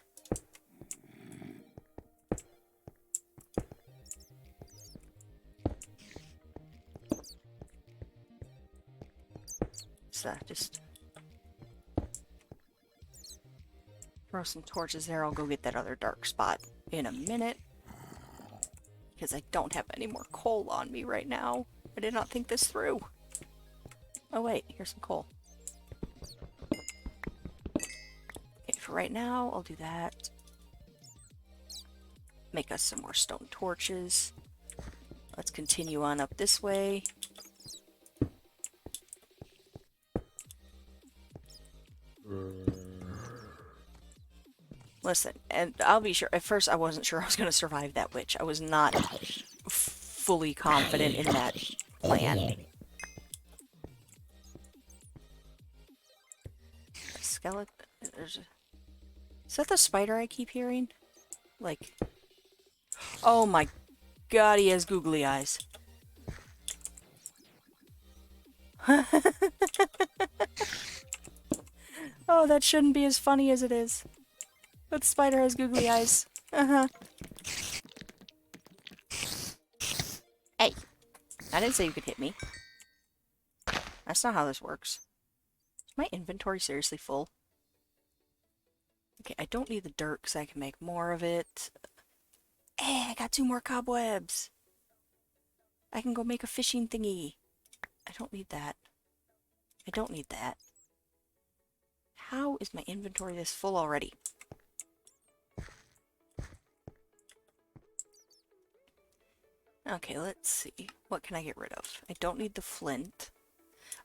Just throw some torches there. I'll go get that other dark spot in a minute. Because I don't have any more coal on me right now. I did not think this through. Oh wait, here's some coal. Okay, for right now, I'll do that. Make us some more stone torches. Let's continue on up this way. Listen, and I'll be sure, at first I wasn't sure I was going to survive that witch. I was not fully confident in that plan. Skeleton, is that the spider I keep hearing? Like, oh my god, he has googly eyes. Oh, that shouldn't be as funny as it is. But the spider has googly eyes. Uh-huh. Hey! I didn't say you could hit me. That's not how this works. Is my inventory seriously full? Okay, I don't need the dirt because I can make more of it. Hey, I got 2 more cobwebs! I can go make a fishing thingy. I don't need that. I don't need that. How is my inventory this full already? Okay, let's see. What can I get rid of? I don't need the flint.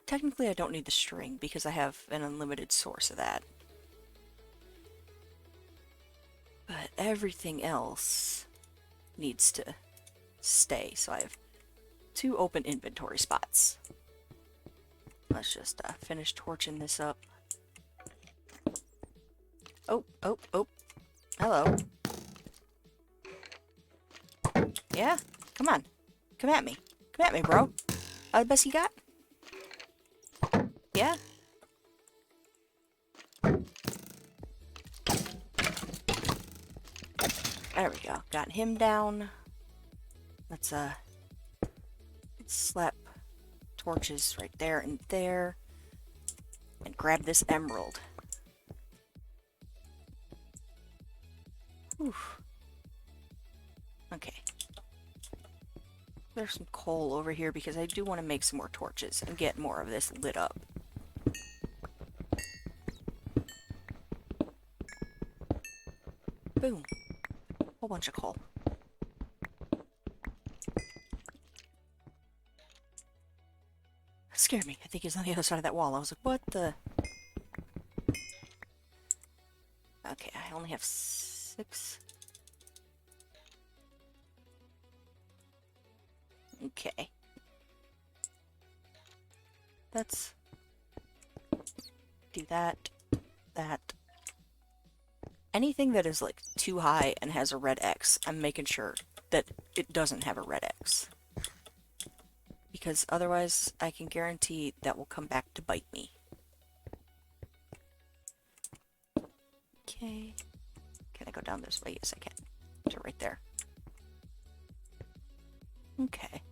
Technically, I don't need the string because I have an unlimited source of that. But everything else needs to stay, so I have 2 open inventory spots. Let's just finish torching this up. Oh, oh, oh. Hello. Yeah? Come on. Come at me. Come at me, bro. The best you got? Yeah? There we go. Got him down. Let's slap torches right there and there. And grab this emerald. Whew. Okay. There's some coal over here because I do want to make some more torches and get more of this lit up. Boom. Whole bunch of coal. That scared me. I think he's on the other side of that wall. I was like, what the? Okay, I only have 6. Okay. Let's do that. Anything that is like too high and has a red X, I'm making sure that it doesn't have a red X. Because otherwise, I can guarantee that will come back to bite me. Okay. Can I go down this way? Yes, I can. So right there. Okay.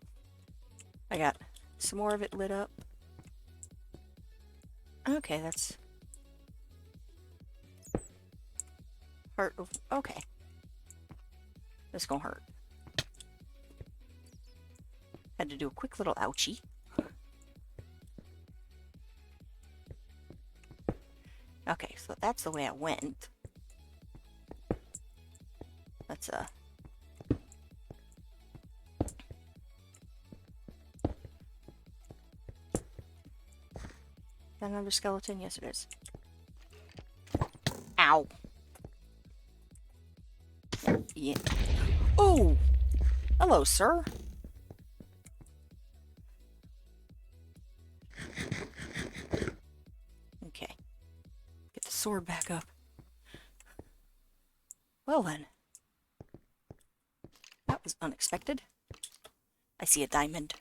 I got some more of it lit up. Okay, that's... Heart of... Okay. This gonna hurt. Had to do a quick little ouchie. Okay, so that's the way I went. Let's, Is that another skeleton? Yes, it is. Ow! Yeah. Oh! Hello, sir. Okay. Get the sword back up. Well then. That was unexpected. I see a diamond.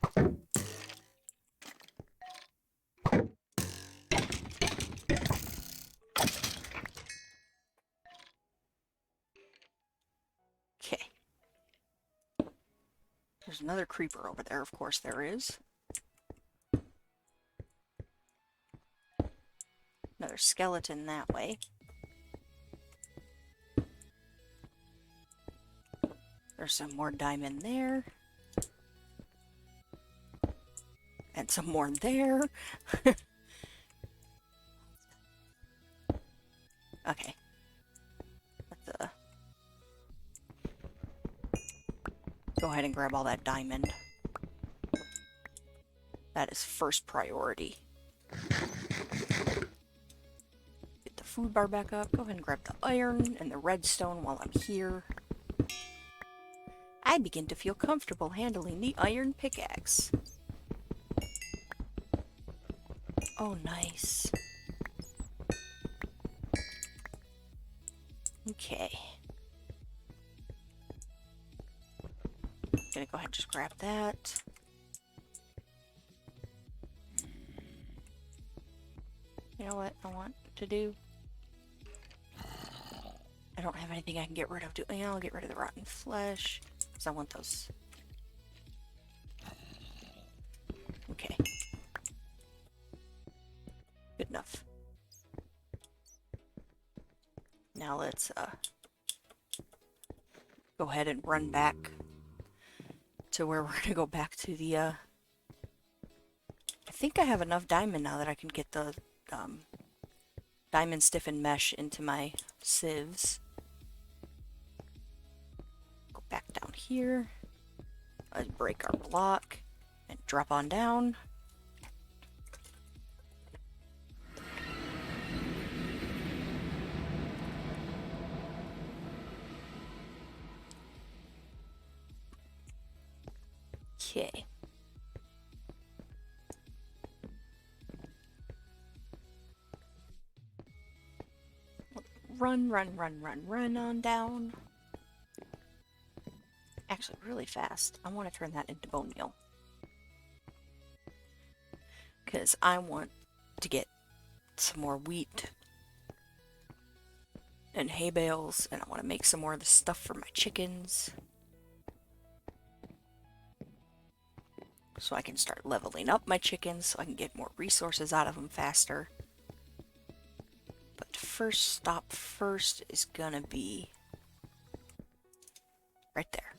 Okay. There's another creeper over there, of course there is. Another skeleton that way. There's some more diamond there. And some more there. Okay. Let's go ahead and grab all that diamond. That is first priority. Get the food bar back up. Go ahead and grab the iron and the redstone while I'm here. I begin to feel comfortable handling the iron pickaxe. Oh, nice. Okay. Gonna go ahead and just grab that. You know what I want to do? I don't have anything I can get rid of. Yeah, I'll get rid of the rotten flesh. Because I want those. Okay. Good enough. Now let's go ahead and run back to where we're gonna go back to the I think I have enough diamond now that I can get the diamond stiffened mesh into my sieves. Go back down here. Let's break our block and drop on down. run, run, run, run, run on down. Actually, really fast. I want to turn that into bone meal. Because I want to get some more wheat and hay bales, and I want to make some more of the stuff for my chickens. So I can start leveling up my chickens, so I can get more resources out of them faster. But first stop first is gonna be right there.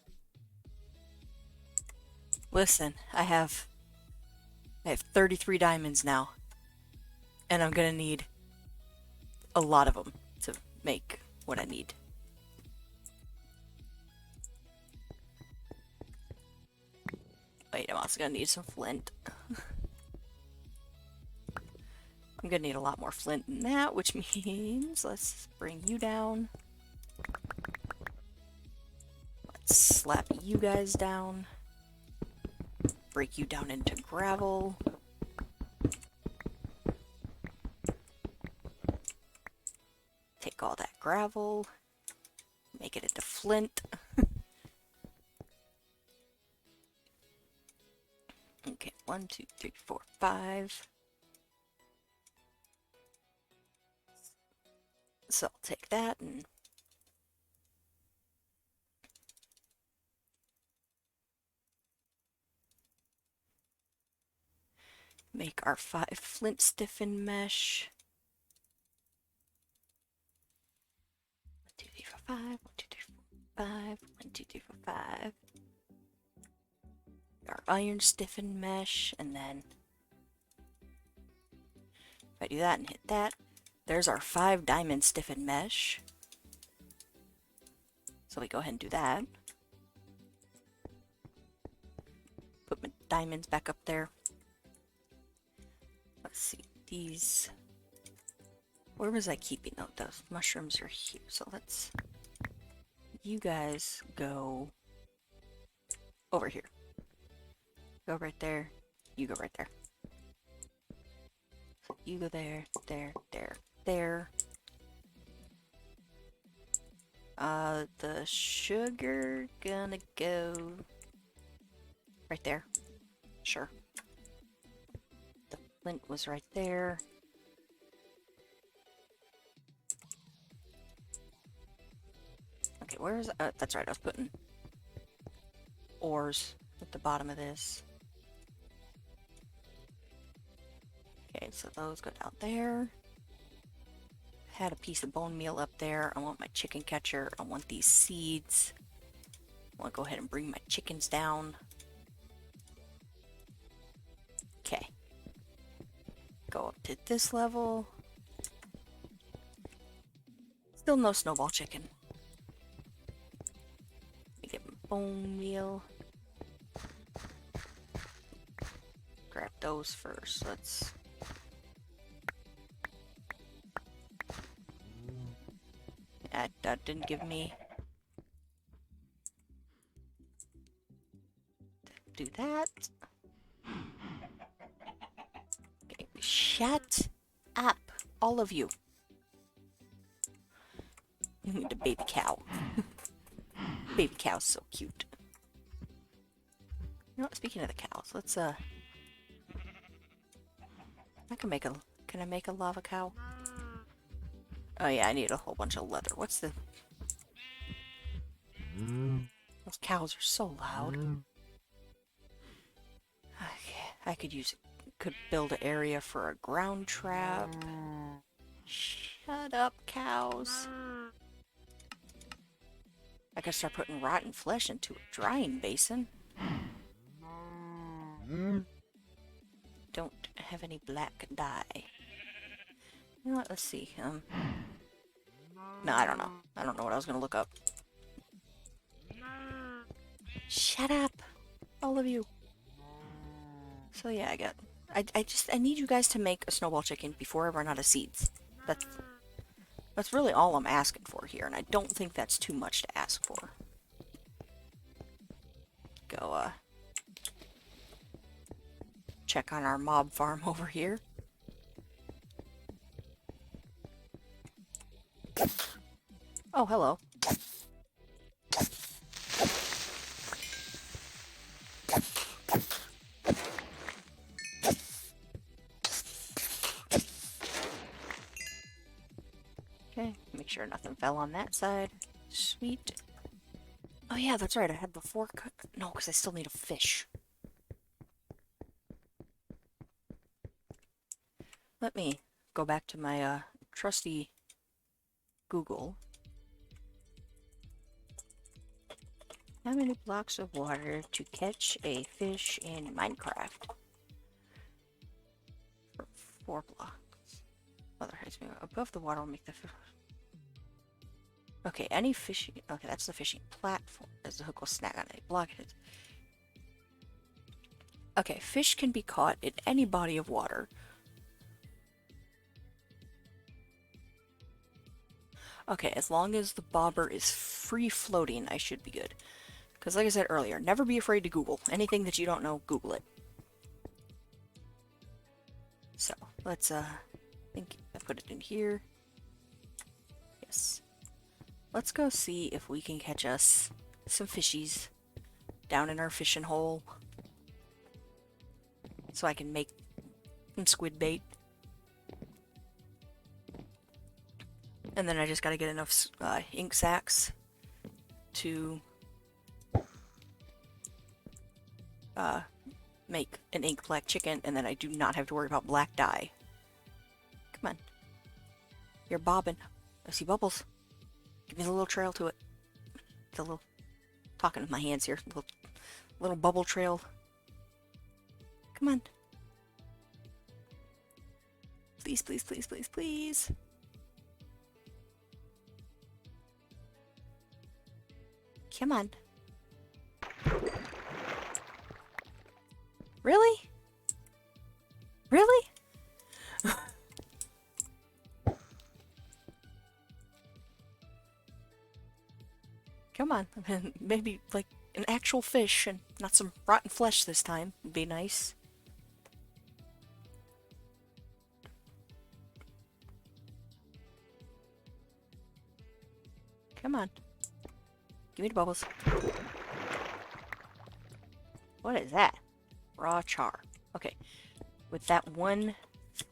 Listen, I have 33 diamonds now, and I'm gonna need a lot of them to make what I need. Wait, I'm also gonna need some flint. I'm gonna need a lot more flint than that, which means let's bring you down. Let's slap you guys down. Break you down into gravel. Take all that gravel. Make it into flint. Okay, 1, 2, 3, 4, 5. So I'll take that and make our 5 flint stiffen mesh. 1, 2, 3, 4, 5. 1, 2, 3, 4, 5. 1, 2, 3, 4, 5. Our iron stiffen mesh, and then if I do that and hit that, there's our 5 diamond stiffen mesh. So we go ahead and do that. Put my diamonds back up there. Let's see, these... Where was I keeping those? Those mushrooms are here, so let's... You guys go over here. Go right there. You go right there. So you go there, there, there, there. The sugar gonna go right there. Sure. The flint was right there. Okay, where is that's right, I was putting ores at the bottom of this. Okay, so those go down there. Had a piece of bone meal up there. I want my chicken catcher. I want these seeds. I want to go ahead and bring my chickens down. Okay. Go up to this level. Still no snowball chicken. Let me get my bone meal. Grab those first. Let's... That didn't give me... Do that. Okay, shut up, all of you. You need a baby cow. Baby cow's so cute. You know what, speaking of the cows, let's I can make a... Can I make a lava cow? Oh yeah, I need a whole bunch of leather. What's the... Those cows are so loud. Okay, I could build an area for a ground trap. Shut up, cows. I could start putting rotten flesh into a drying basin. Don't have any black dye. You know what, let's see, no, I don't know. I don't know what I was gonna look up. Shut up! All of you. So yeah, I need you guys to make a snowball chicken before I run out of seeds. That's really all I'm asking for here, and I don't think that's too much to ask for. Go, check on our mob farm over here. Oh, hello. Okay, make sure nothing fell on that side. Sweet. Oh yeah, that's right, I had the fork. No, because I still need a fish. Let me go back to my trusty Google. How many blocks of water to catch a fish in Minecraft? 4 blocks. Other heights above the water will make the fish. Okay, any fishing. Okay, that's the fishing platform. As the hook will snag on a block. Okay, fish can be caught in any body of water. Okay, as long as the bobber is free floating, I should be good. Because like I said earlier, never be afraid to Google. Anything that you don't know, Google it. So, let's, I think I put it in here. Yes. Let's go see if we can catch us some fishies down in our fishing hole. So I can make some squid bait. And then I just gotta get enough ink sacs to make an ink black chicken, and then I do not have to worry about black dye. Come on. You're bobbing. I see bubbles. Give me the little trail to it. The little... Talking with my hands here. Little bubble trail. Come on. Please, please, please, please, please. Come on. Really? Really? Come on. Maybe, like, an actual fish and not some rotten flesh this time would be nice. Come on. Give me the bubbles. What is that? Raw char. Okay. With that one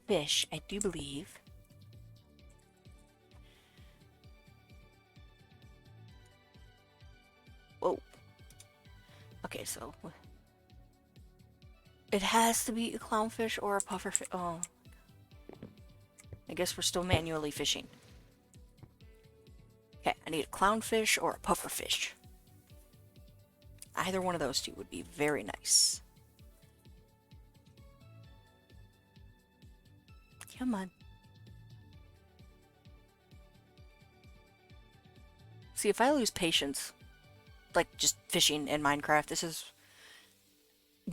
fish, I do believe... Whoa. Okay, so... It has to be a clownfish or a pufferfish. Oh. I guess we're still manually fishing. Okay, I need a clownfish or a pufferfish. Either one of those two would be very nice. Come on. See, if I lose patience, like just fishing in Minecraft, this is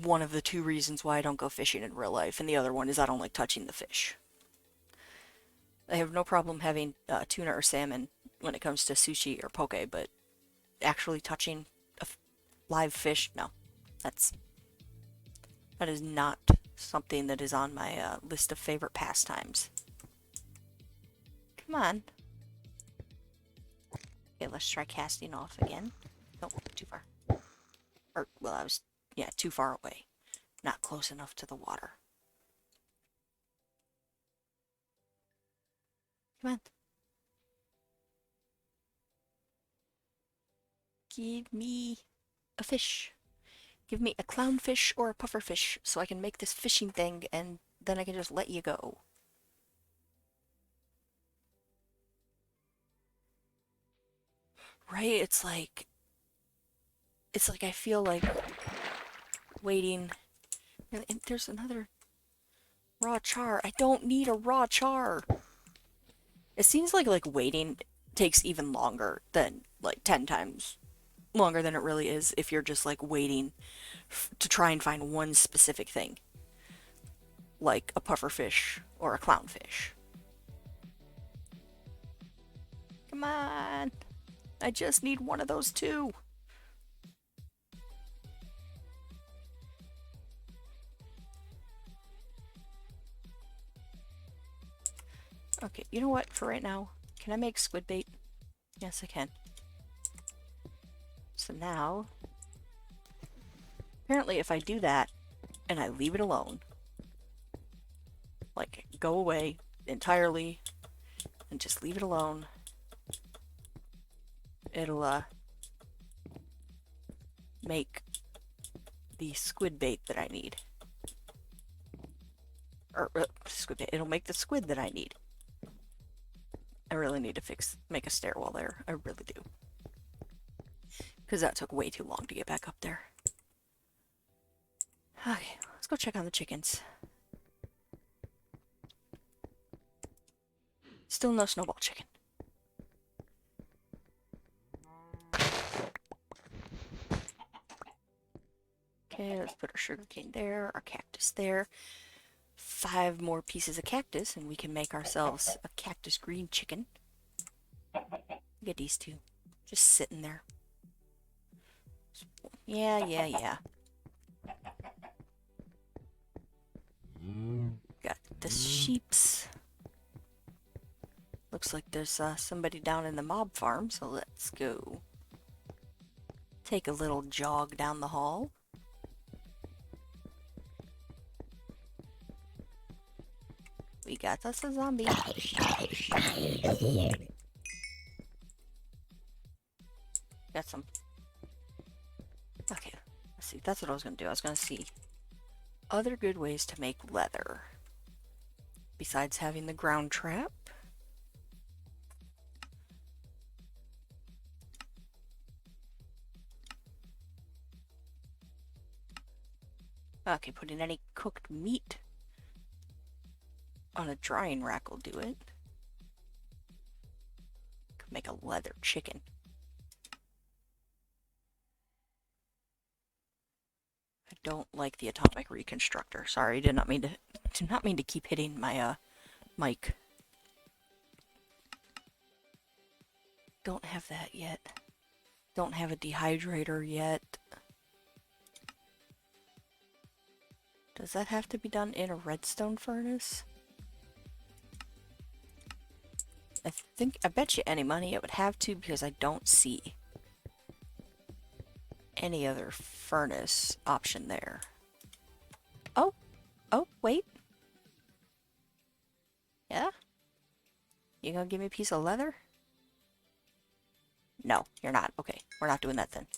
one of the 2 reasons why I don't go fishing in real life, and the other one is I don't like touching the fish. I have no problem having tuna or salmon when it comes to sushi or poke, but actually touching a live fish, no. That is not something that is on my list of favorite pastimes. Come on. Okay, let's try casting off again. Nope, too far. Or, well, I was, yeah, too far away. Not close enough to the water. Come on. Give me a fish. Give me a clownfish or a pufferfish so I can make this fishing thing and then I can just let you go. Right? It's like I feel like waiting. And there's another raw char. I don't need a raw char. It seems like waiting takes even longer than like 10 times longer than it really is if you're just like waiting to try and find one specific thing. Like a pufferfish or a clownfish. Come on. I just need one of those 2. Okay, you know what? For right now, can I make squid bait? Yes, I can. So now, apparently if I do that and I leave it alone, like go away entirely and just leave it alone, it'll make the squid bait that I need. Or squid bait. It'll make the squid that I need. I really need to make a stairwell there. I really do. Because that took way too long to get back up there. Okay, let's go check on the chickens. Still no snowball chicken. Okay, let's put our sugarcane there, our cactus there. 5 more pieces of cactus, and we can make ourselves a cactus green chicken. Look at these two. Just sitting there. Yeah. Got the sheeps. Looks like there's somebody down in the mob farm, so let's go take a little jog down the hall. We got us a zombie. Got some. Okay, let's see. That's what I was going to do. I was going to see other good ways to make leather. Besides having the ground trap. Okay, putting any cooked meat on a drying rack will do it. Could make a leather chicken. I don't like the atomic reconstructor. Sorry, did not mean to keep hitting my mic. Don't have that yet. Don't have a dehydrator yet. Does that have to be done in a redstone furnace? I bet you any money it would have to, because I don't see any other furnace option there. Oh, wait. Yeah? You gonna give me a piece of leather? No, you're not. Okay, we're not doing that then.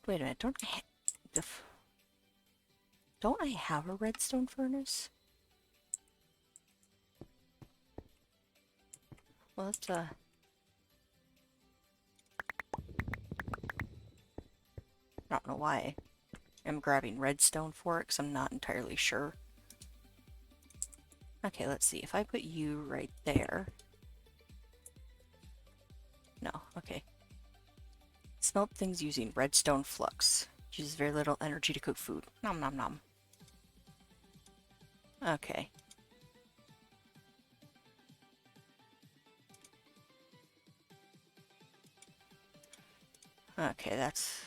Wait a minute, don't I have a redstone furnace? Well, let's, I don't know why I'm grabbing redstone for it, because I'm not entirely sure. Okay, let's see. If I put you right there... No, okay. Smelt things using redstone flux. Uses very little energy to cook food. Nom nom nom. Okay. Okay, that's...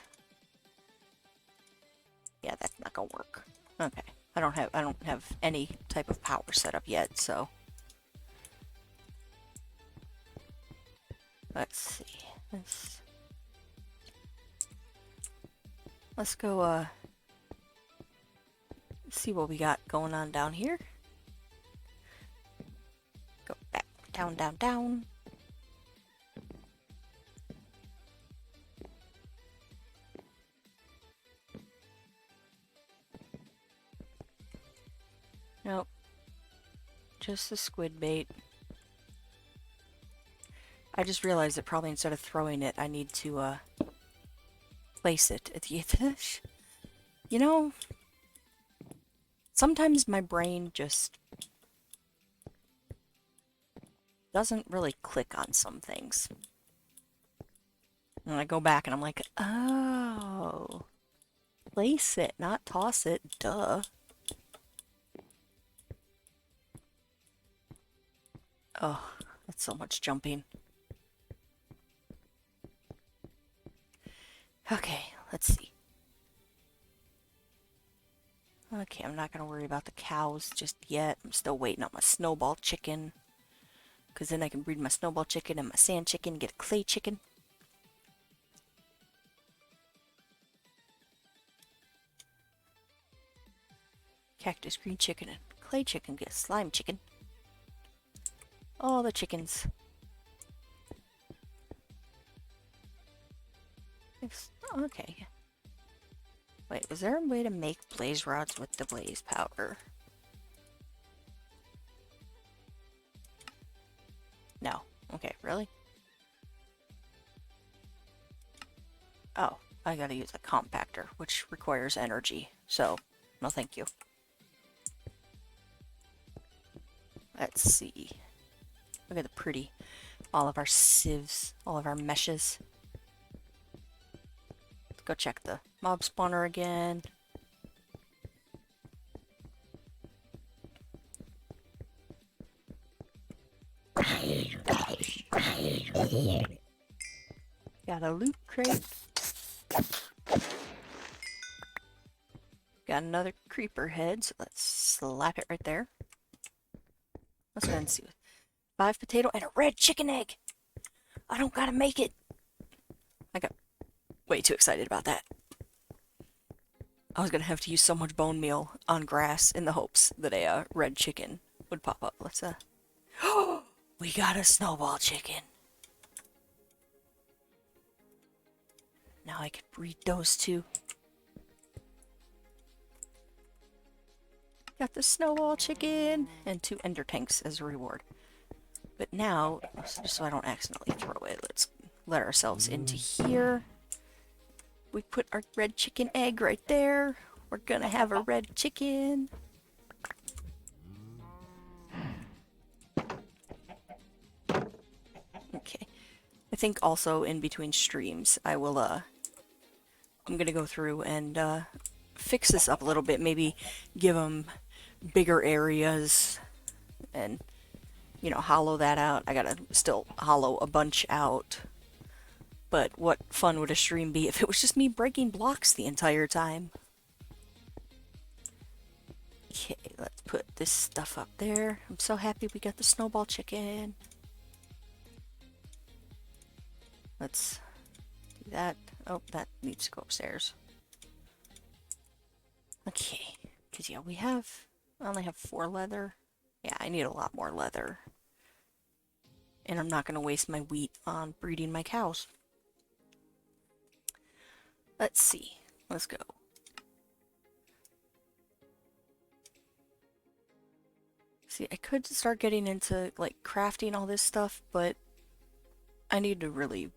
Yeah, that's not gonna work. Okay. I don't have any type of power set up yet, so... Let's see. Let's go, see what we got going on down here. Go back, down, down, down. Nope. Just the squid bait. I just realized that probably instead of throwing it, I need to, place it at the edge. You know, sometimes my brain just doesn't really click on some things. And I go back and I'm like, oh, place it, not toss it, duh. Oh, that's so much jumping. Okay, let's see. Okay, I'm not gonna worry about the cows just yet. I'm still waiting on my snowball chicken. because then I can breed my snowball chicken and my sand chicken, get a clay chicken. Cactus green chicken and clay chicken, get a slime chicken. All the chickens. Okay. Wait, was there a way to make blaze rods with the blaze powder? No. Okay, really? Oh, I gotta use a compactor, which requires energy, so no thank you. Let's see. Look at the pretty. All of our sieves, all of our meshes. Let's go check the mob spawner again. Got a loot crate. Got another creeper head, so let's slap it right there. Let's go ahead and see. 5 potato and a red chicken egg. I don't gotta make it. I got way too excited about that. I was gonna have to use so much bone meal on grass in the hopes that a red chicken would pop up. Let's we got a snowball chicken. Now I can breed those two. Got the snowball chicken and 2 ender tanks as a reward. But now, just so I don't accidentally throw it, let's let ourselves into here. We put our red chicken egg right there. We're gonna have a red chicken. Okay. I think also in between streams, I will, I'm gonna go through and, fix this up a little bit. Maybe give them bigger areas and, you know, hollow that out. I gotta still hollow a bunch out. But what fun would a stream be if it was just me breaking blocks the entire time? Okay, let's put this stuff up there. I'm so happy we got the snowball chicken. Let's do that. Oh, that needs to go upstairs. Okay, because yeah, I only have 4 leather. Yeah, I need a lot more leather. And I'm not going to waste my wheat on breeding my cows. Let's see. Let's go. See, I could start getting into, like, crafting all this stuff, but I need to really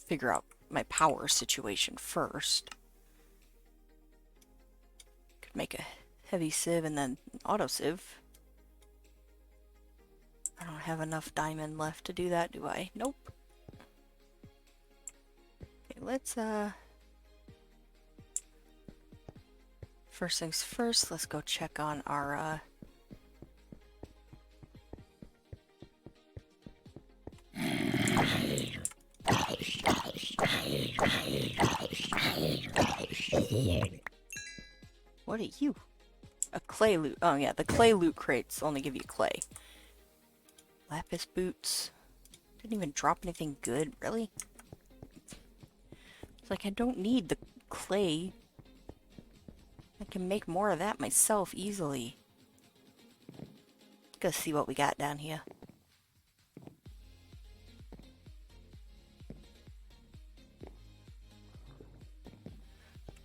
figure out my power situation first. Could make a heavy sieve and then auto sieve. I don't have enough diamond left to do that, do I? Nope. Okay, let's, first things first, let's go check on our, what are you? A clay loot. Oh yeah, the clay loot crates only give you clay. Lapis boots. Didn't even drop anything good, really? It's like I don't need the clay. I can make more of that myself easily. Go see what we got down here.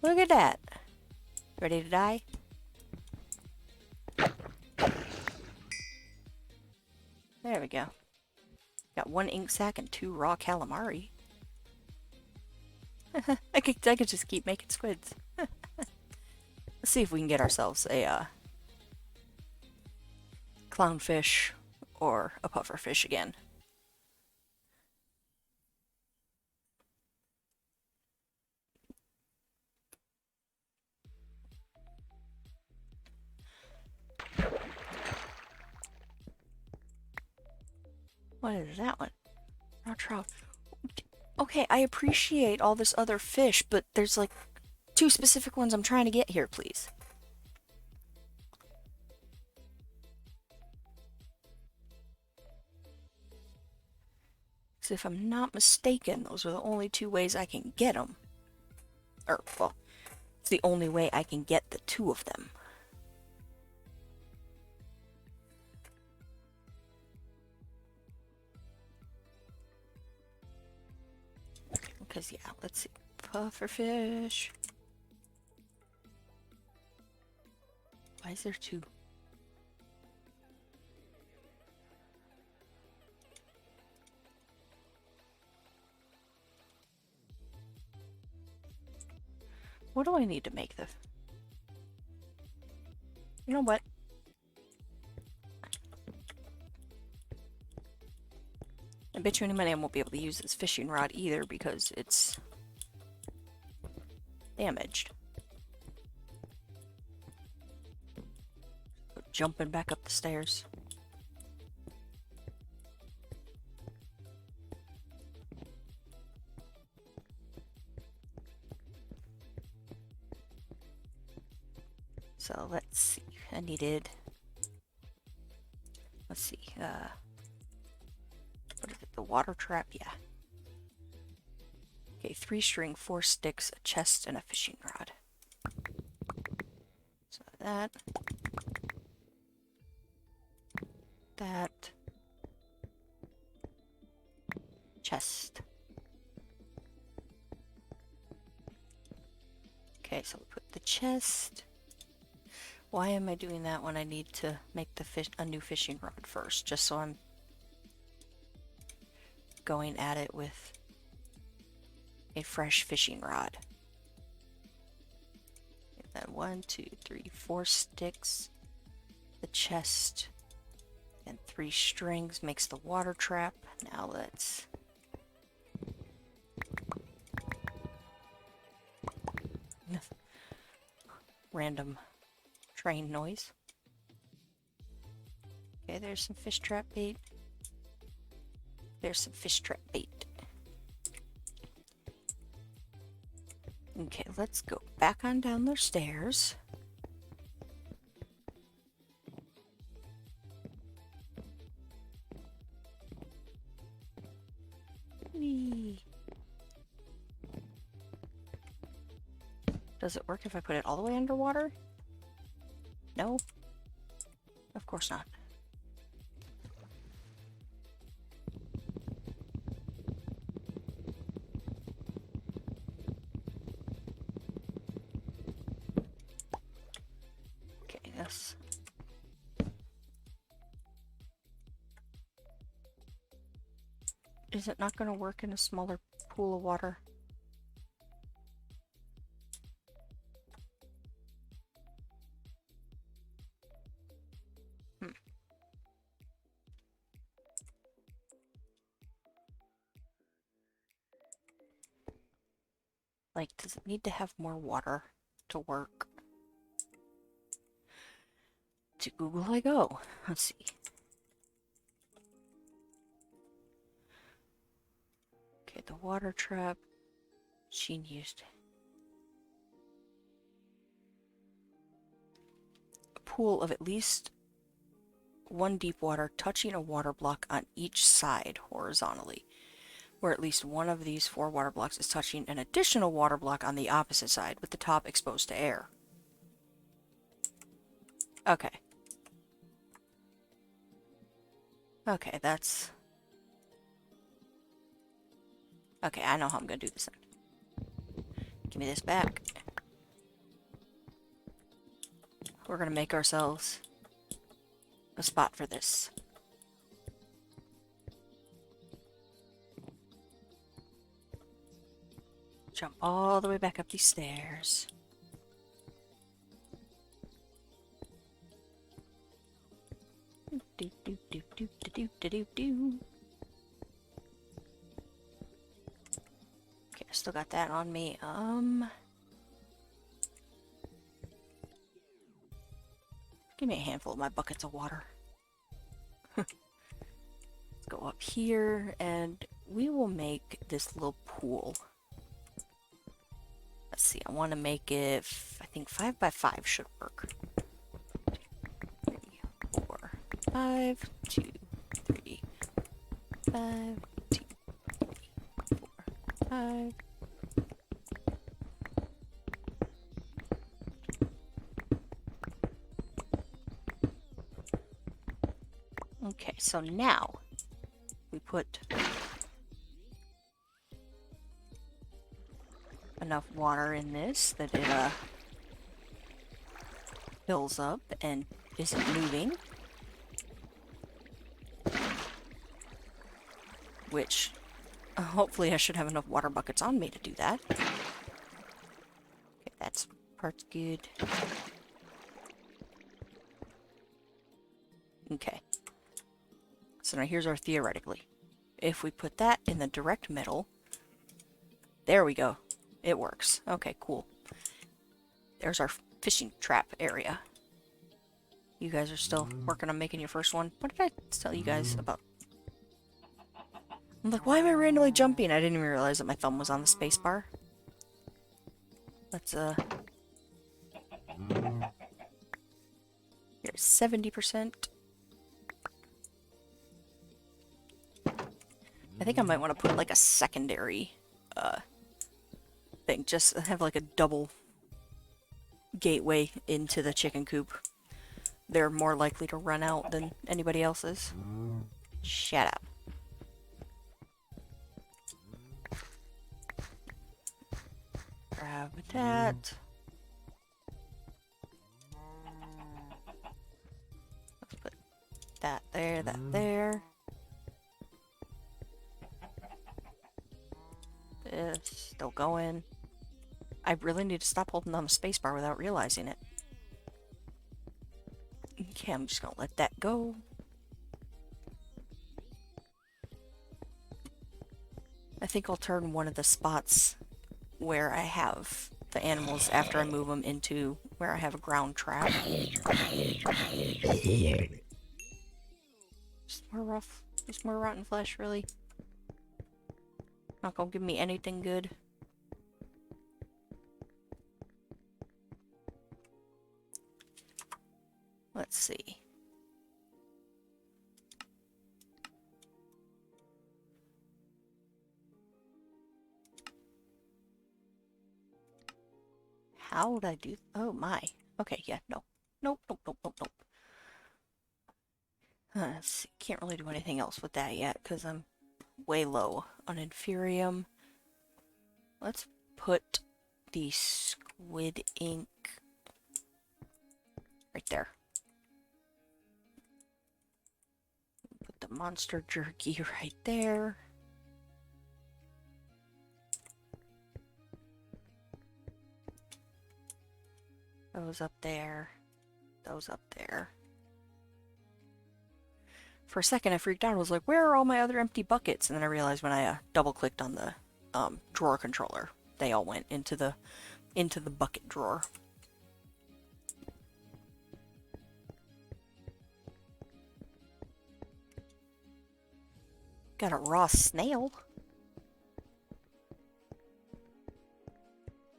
Look at that. Ready to die? There we go. Got 1 ink sac and 2 raw calamari. I could just keep making squids. Let's see if we can get ourselves a clownfish or a pufferfish again. What is that one? Raw trout. Okay, I appreciate all this other fish, but there's like 2 specific ones I'm trying to get here, please. Because if I'm not mistaken, those are the only two ways I can get them. Or, well, it's the only way I can get the two of them. Because, yeah, let's see. Pufferfish. Why is there two? What do I need to make the... You know what? I bet you any money I won't be able to use this fishing rod either because it's damaged. Jumping back up the stairs. So let's see. I needed. Let's see. What is it? The water trap? Yeah. Okay, 3 string, 4 sticks, a chest, and a fishing rod. So that. Chest. Okay, so we put the chest. Why am I doing that when I need to make a new fishing rod first? Just so I'm going at it with a fresh fishing rod. And then 1, 2, 3, 4 sticks, the chest, and 3 strings makes the water trap. Now let's random train noise. Okay, there's some fish trap bait. There's some fish trap bait. Okay, let's go back on down the stairs. Whee. Does it work if I put it all the way underwater? No? Of course not. Okay, yes. Is it not going to work in a smaller pool of water? Like, does it need to have more water to work? To Google I go. Let's see. Okay, the water trap. She used a pool of at least 1 deep water touching a water block on each side horizontally, where at least one of these 4 water blocks is touching an additional water block on the opposite side with the top exposed to air. Okay. Okay, that's... Okay, I know how I'm gonna do this then. Give me this back. We're gonna make ourselves a spot for this. Jump all the way back up these stairs. Do do do do do do do do. Okay, I still got that on me. Give me a handful of my buckets of water. Let's go up here and we will make this little pool. Let's see, I want to make it, I think 5 by 5 should work. 3, 4, 5, 2, 3, 5, 2. Hi. Okay, so now we put enough water in this that it fills up and isn't moving. Which, hopefully I should have enough water buckets on me to do that. Okay, that's part's good. Okay. So now here's our theoretically. If we put that in the direct middle, there we go. It works. Okay, cool. There's our fishing trap area. You guys are still working on making your first one. What did I tell you guys about? I'm like, why am I randomly jumping? I didn't even realize that my thumb was on the space bar. Let's, Here's 70%. I think I might want to put, like, a secondary, thing. Just have, like, a double gateway into the chicken coop. They're more likely to run out than anybody else is. Shut up. Grab that. Let's put that there, that there. This still going. I really need to stop holding on the spacebar without realizing it. Okay, I'm just gonna let that go. I think I'll turn one of the spots where I have the animals after I move them into where I have a ground trap. Just more rough. Just more rotten flesh, really. Not gonna give me anything good. Let's see. How would I do? Oh my. Okay, yeah, no. Nope, nope, nope, nope, nope. Let's see. Can't really do anything else with that yet because I'm way low on Inferium. Let's put the squid ink right there. Put the monster jerky right there. Those up there. Those up there. For a second I freaked out. I was like, where are all my other empty buckets? And then I realized when I double-clicked on the drawer controller, they all went into the bucket drawer. Got a raw snail.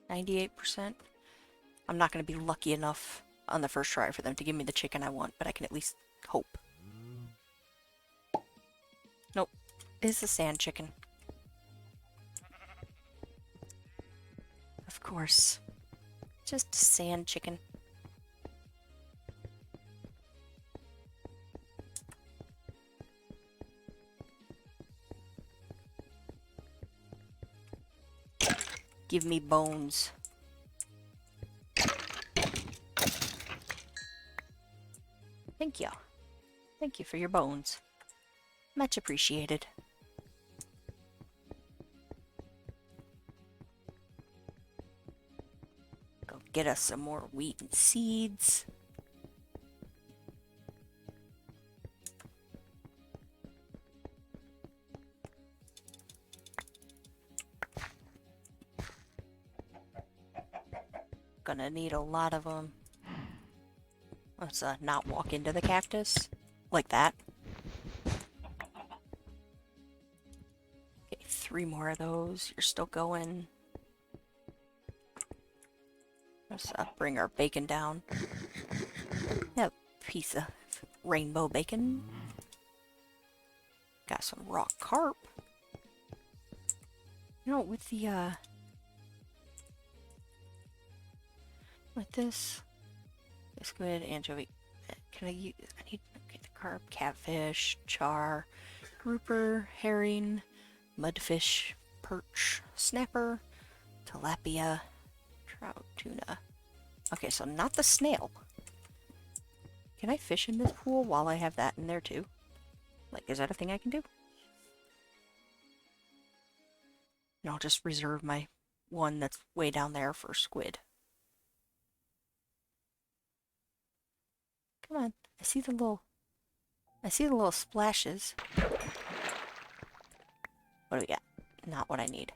98%. I'm not going to be lucky enough on the first try for them to give me the chicken I want, but I can at least hope. Nope. It's a sand chicken. Of course. Just a sand chicken. Give me bones. Thank you. Thank you for your bones. Much appreciated. Go get us some more wheat and seeds. Gonna need a lot of them. Let's not walk into the cactus. Like that. Okay, 3 more of those. You're still going. Let's bring our bacon down. Yeah, piece of rainbow bacon. Got some raw carp. You know, with the, with this squid, anchovy, can I use, I need, okay, the carp, catfish, char, grouper, herring, mudfish, perch, snapper, tilapia, trout, tuna. Okay, so not the snail. Can I fish in this pool while I have that in there too? Like, is that a thing I can do? And I'll just reserve my one that's way down there for squid. Come on, I see the little splashes. What do we got? Not what I need.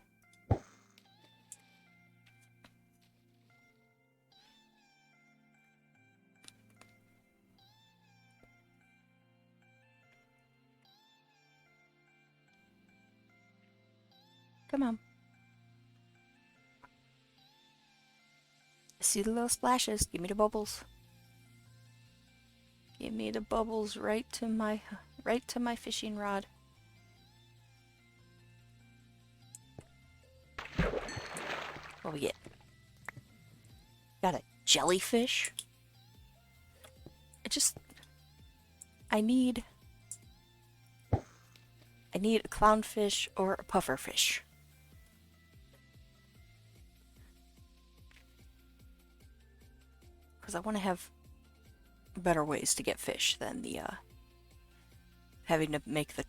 Come on. I see the little splashes. Give me the bubbles. Give me the bubbles right to my fishing rod. What we get? Got a jellyfish. I need a clownfish or a pufferfish. Because I want to have better ways to get fish than the having to make the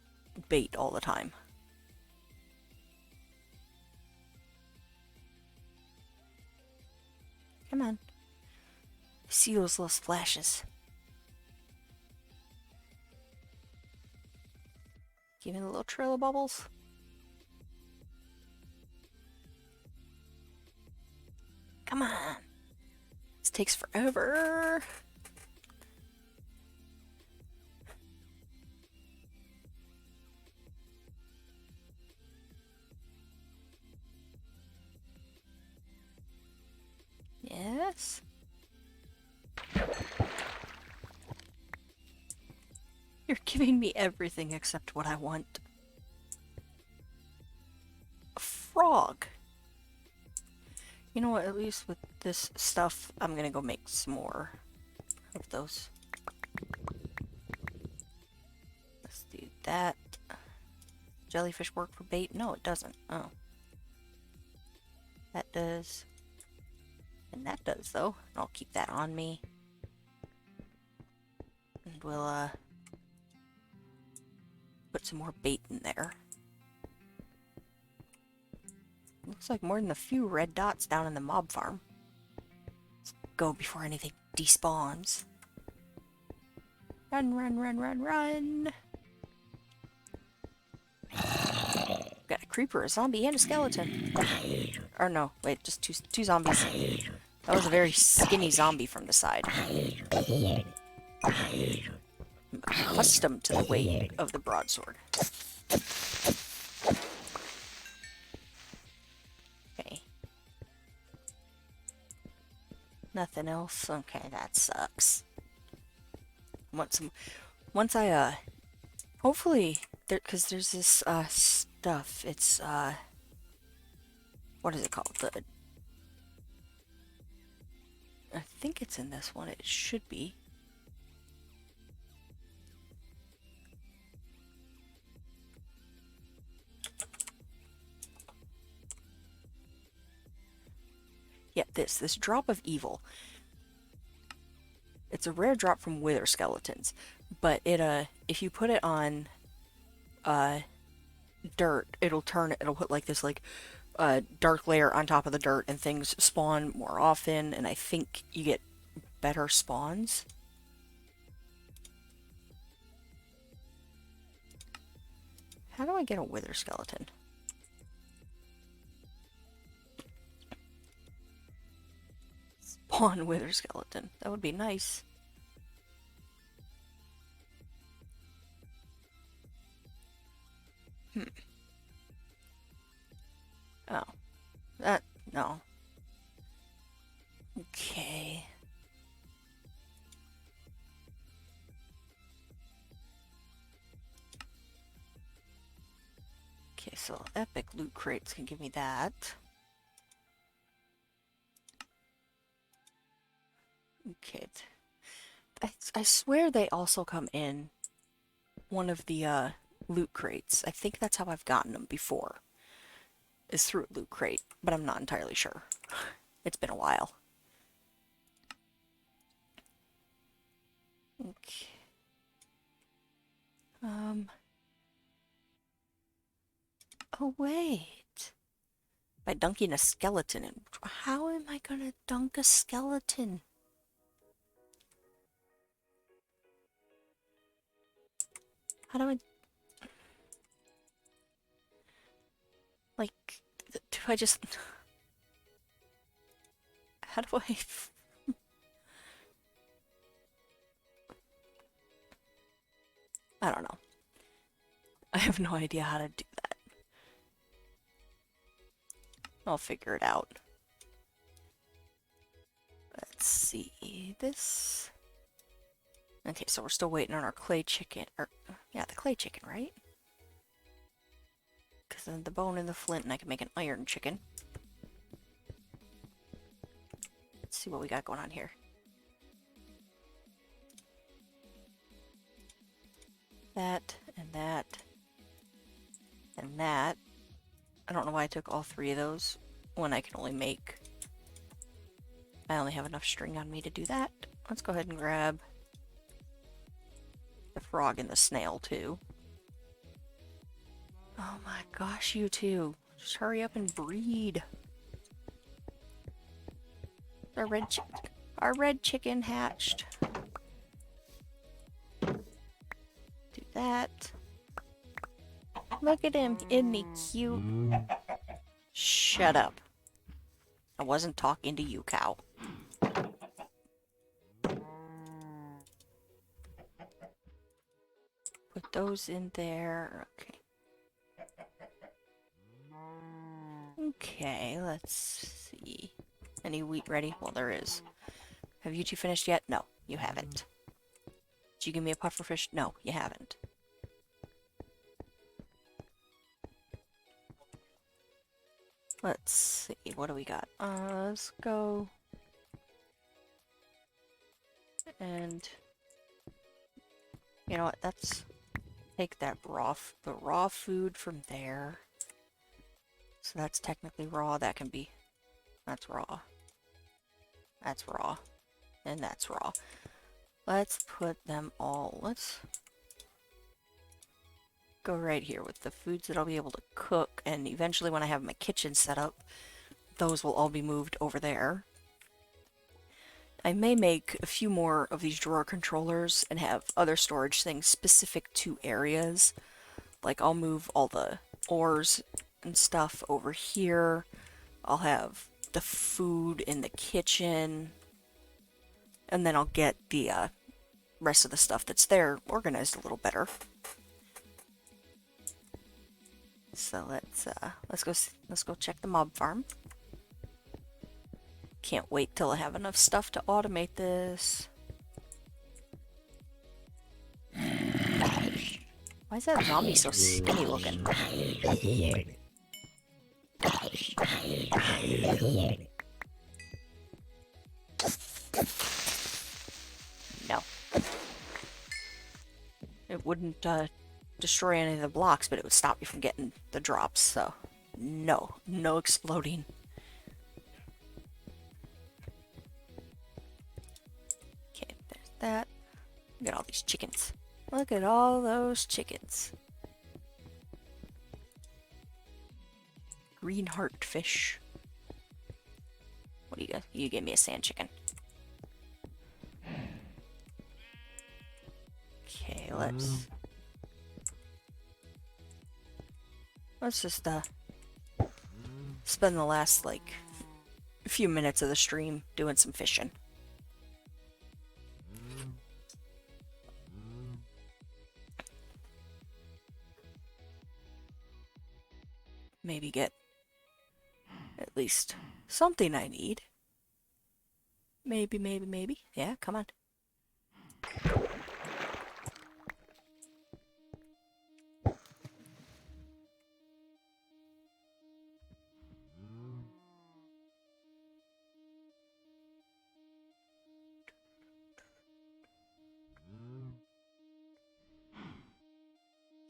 bait all the time. Come on. I see those little splashes. Give me a little trail of bubbles. Come on. This takes forever. Yes. You're giving me everything except what I want. A frog. You know what, at least with this stuff, I'm gonna go make some more of those. Let's do that. Jellyfish work for bait? No, it doesn't. Oh. That does. And that does, though. I'll keep that on me. And we'll, put some more bait in there. Looks like more than a few red dots down in the mob farm. Let's go before anything despawns. Run, run, run, run, run! Got a creeper, a zombie, and a skeleton. Or no, wait, just two zombies. That was a very skinny zombie from the side. I'm accustomed to the weight of the broadsword. Okay. Nothing else? Okay, that sucks. Once I, hopefully, because there's this, stuff, it's, what is it called? I think it's in this one, it should be. Yeah, this drop of evil. It's a rare drop from wither skeletons, but if you put it on, dirt, it'll put like this, like, dark layer on top of the dirt, and things spawn more often, and I think you get better spawns. How do I get a wither skeleton? Spawn wither skeleton. That would be nice. Oh. No. Okay. Okay, so epic loot crates can give me that. Okay. I swear they also come in one of the loot crates. I think that's how I've gotten them before, is through a loot crate, but I'm not entirely sure. It's been a while. Okay. Oh wait. By dunking a skeleton in. How am I gonna dunk a skeleton? How do I... Like, do I just... How do I... I don't know. I have no idea how to do that. I'll figure it out. Let's see. This... Okay, so we're still waiting on our clay chicken. Or, yeah, the clay chicken, right? Because then the bone and the flint, and I can make an iron chicken. Let's see what we got going on here. That, and that, and that. I don't know why I took all three of those when I can only make... I only have enough string on me to do that. Let's go ahead and grab the frog and the snail, too. Oh my gosh, you two. Just hurry up and breed. Our red chicken hatched. Do that. Look at him. Isn't he cute? Shut up. I wasn't talking to you, cow. Put those in there. Okay. Okay, let's see. Any wheat ready? Well, there is. Have you two finished yet? No, you haven't. Did you give me a pufferfish? No, you haven't. Let's see, what do we got? Let's go... And... You know what, that's... Take that the raw food from there. So that's technically raw, that can be... That's raw. That's raw. And that's raw. Let's put them all... Let's... go right here with the foods that I'll be able to cook, and eventually when I have my kitchen set up, those will all be moved over there. I may make a few more of these drawer controllers and have other storage things specific to areas. Like I'll move all the ores and stuff over here. I'll have the food in the kitchen. And then I'll get the rest of the stuff that's there organized a little better. So let's go check the mob farm. Can't wait till I have enough stuff to automate this. Why is that zombie so skinny looking? No. It wouldn't destroy any of the blocks, but it would stop you from getting the drops, so no. No exploding. Okay, there's that. Look at all these chickens. Look at all those chickens. Green heart fish. What do you got? You gave me a sand chicken. Okay, let's just spend the last like few minutes of the stream doing some fishing. Maybe get at least something I need. Maybe. Yeah, come on.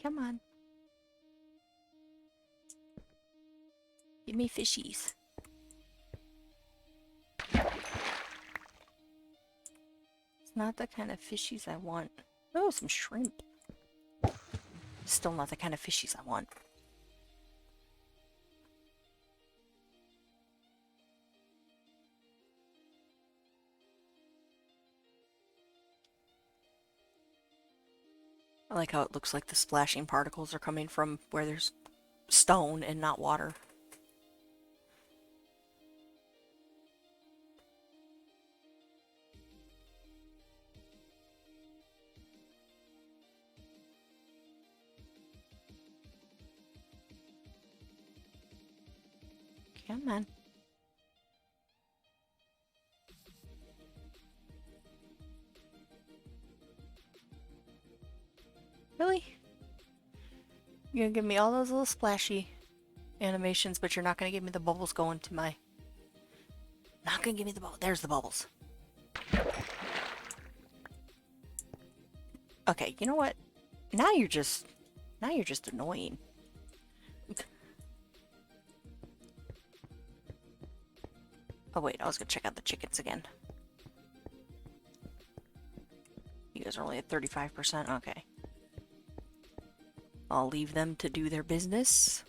Come on. Give me fishies. It's not the kind of fishies I want. Oh, some shrimp. Still not the kind of fishies I want. I like how it looks like the splashing particles are coming from where there's stone and not water. Come on. Really? You're gonna give me all those little splashy animations, but you're not gonna give me the bubbles going to my... Not gonna give me the bubbles. There's the bubbles. Okay, you know what? Now you're just annoying. Oh wait, I was gonna check out the chickens again. You guys are only at 35%, okay. I'll leave them to do their business.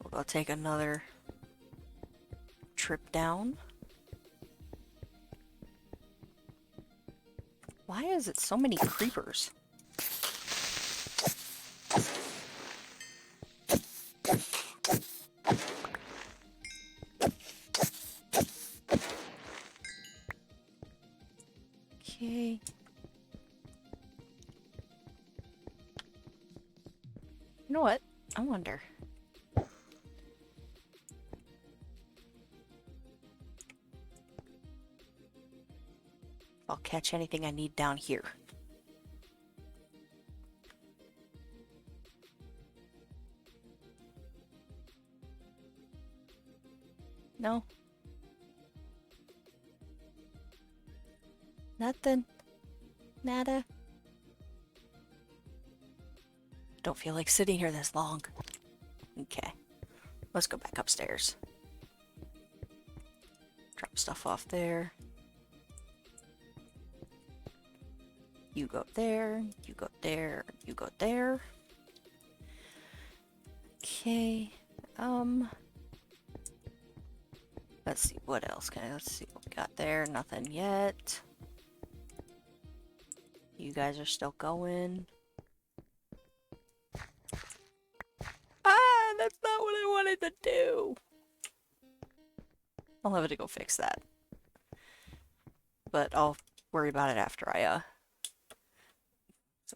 We'll go take another trip down. Why is it so many creepers? Okay. You know what? I wonder. I'll catch anything I need down here. No. Nothing. Nada. Don't feel like sitting here this long. Okay. Let's go back upstairs. Drop stuff off there. You go there, you go there, you go there. Okay. Let's see, what else can I, let's see what we got there. Nothing yet. You guys are still going. Ah, that's not what I wanted to do. I'll have to go fix that. But I'll worry about it after I,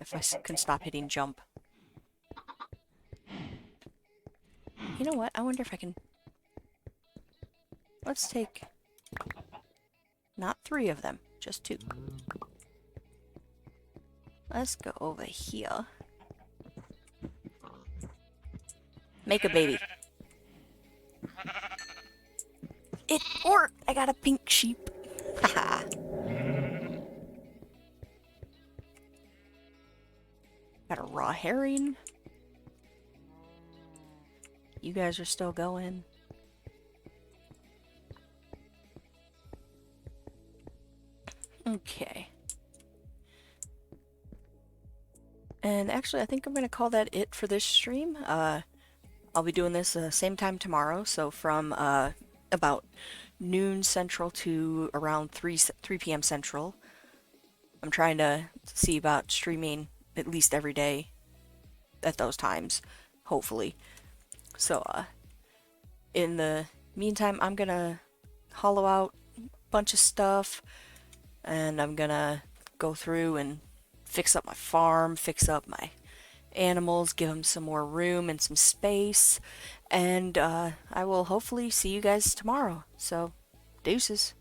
if I can stop hitting jump. You know what? I wonder if I can... Let's take... Not 3 of them, just 2. Let's go over here. Make a baby. It worked! I got a pink sheep. Haha. Got a raw herring. You guys are still going. Okay. And actually, I think I'm going to call that it for this stream. I'll be doing this same time tomorrow, so from about noon Central to around 3 p.m. Central. I'm trying to see about streaming at least every day at those times, hopefully. So, in the meantime, I'm gonna hollow out a bunch of stuff, and I'm gonna go through and fix up my farm, fix up my animals, give them some more room and some space, and I will hopefully see you guys tomorrow. So, deuces.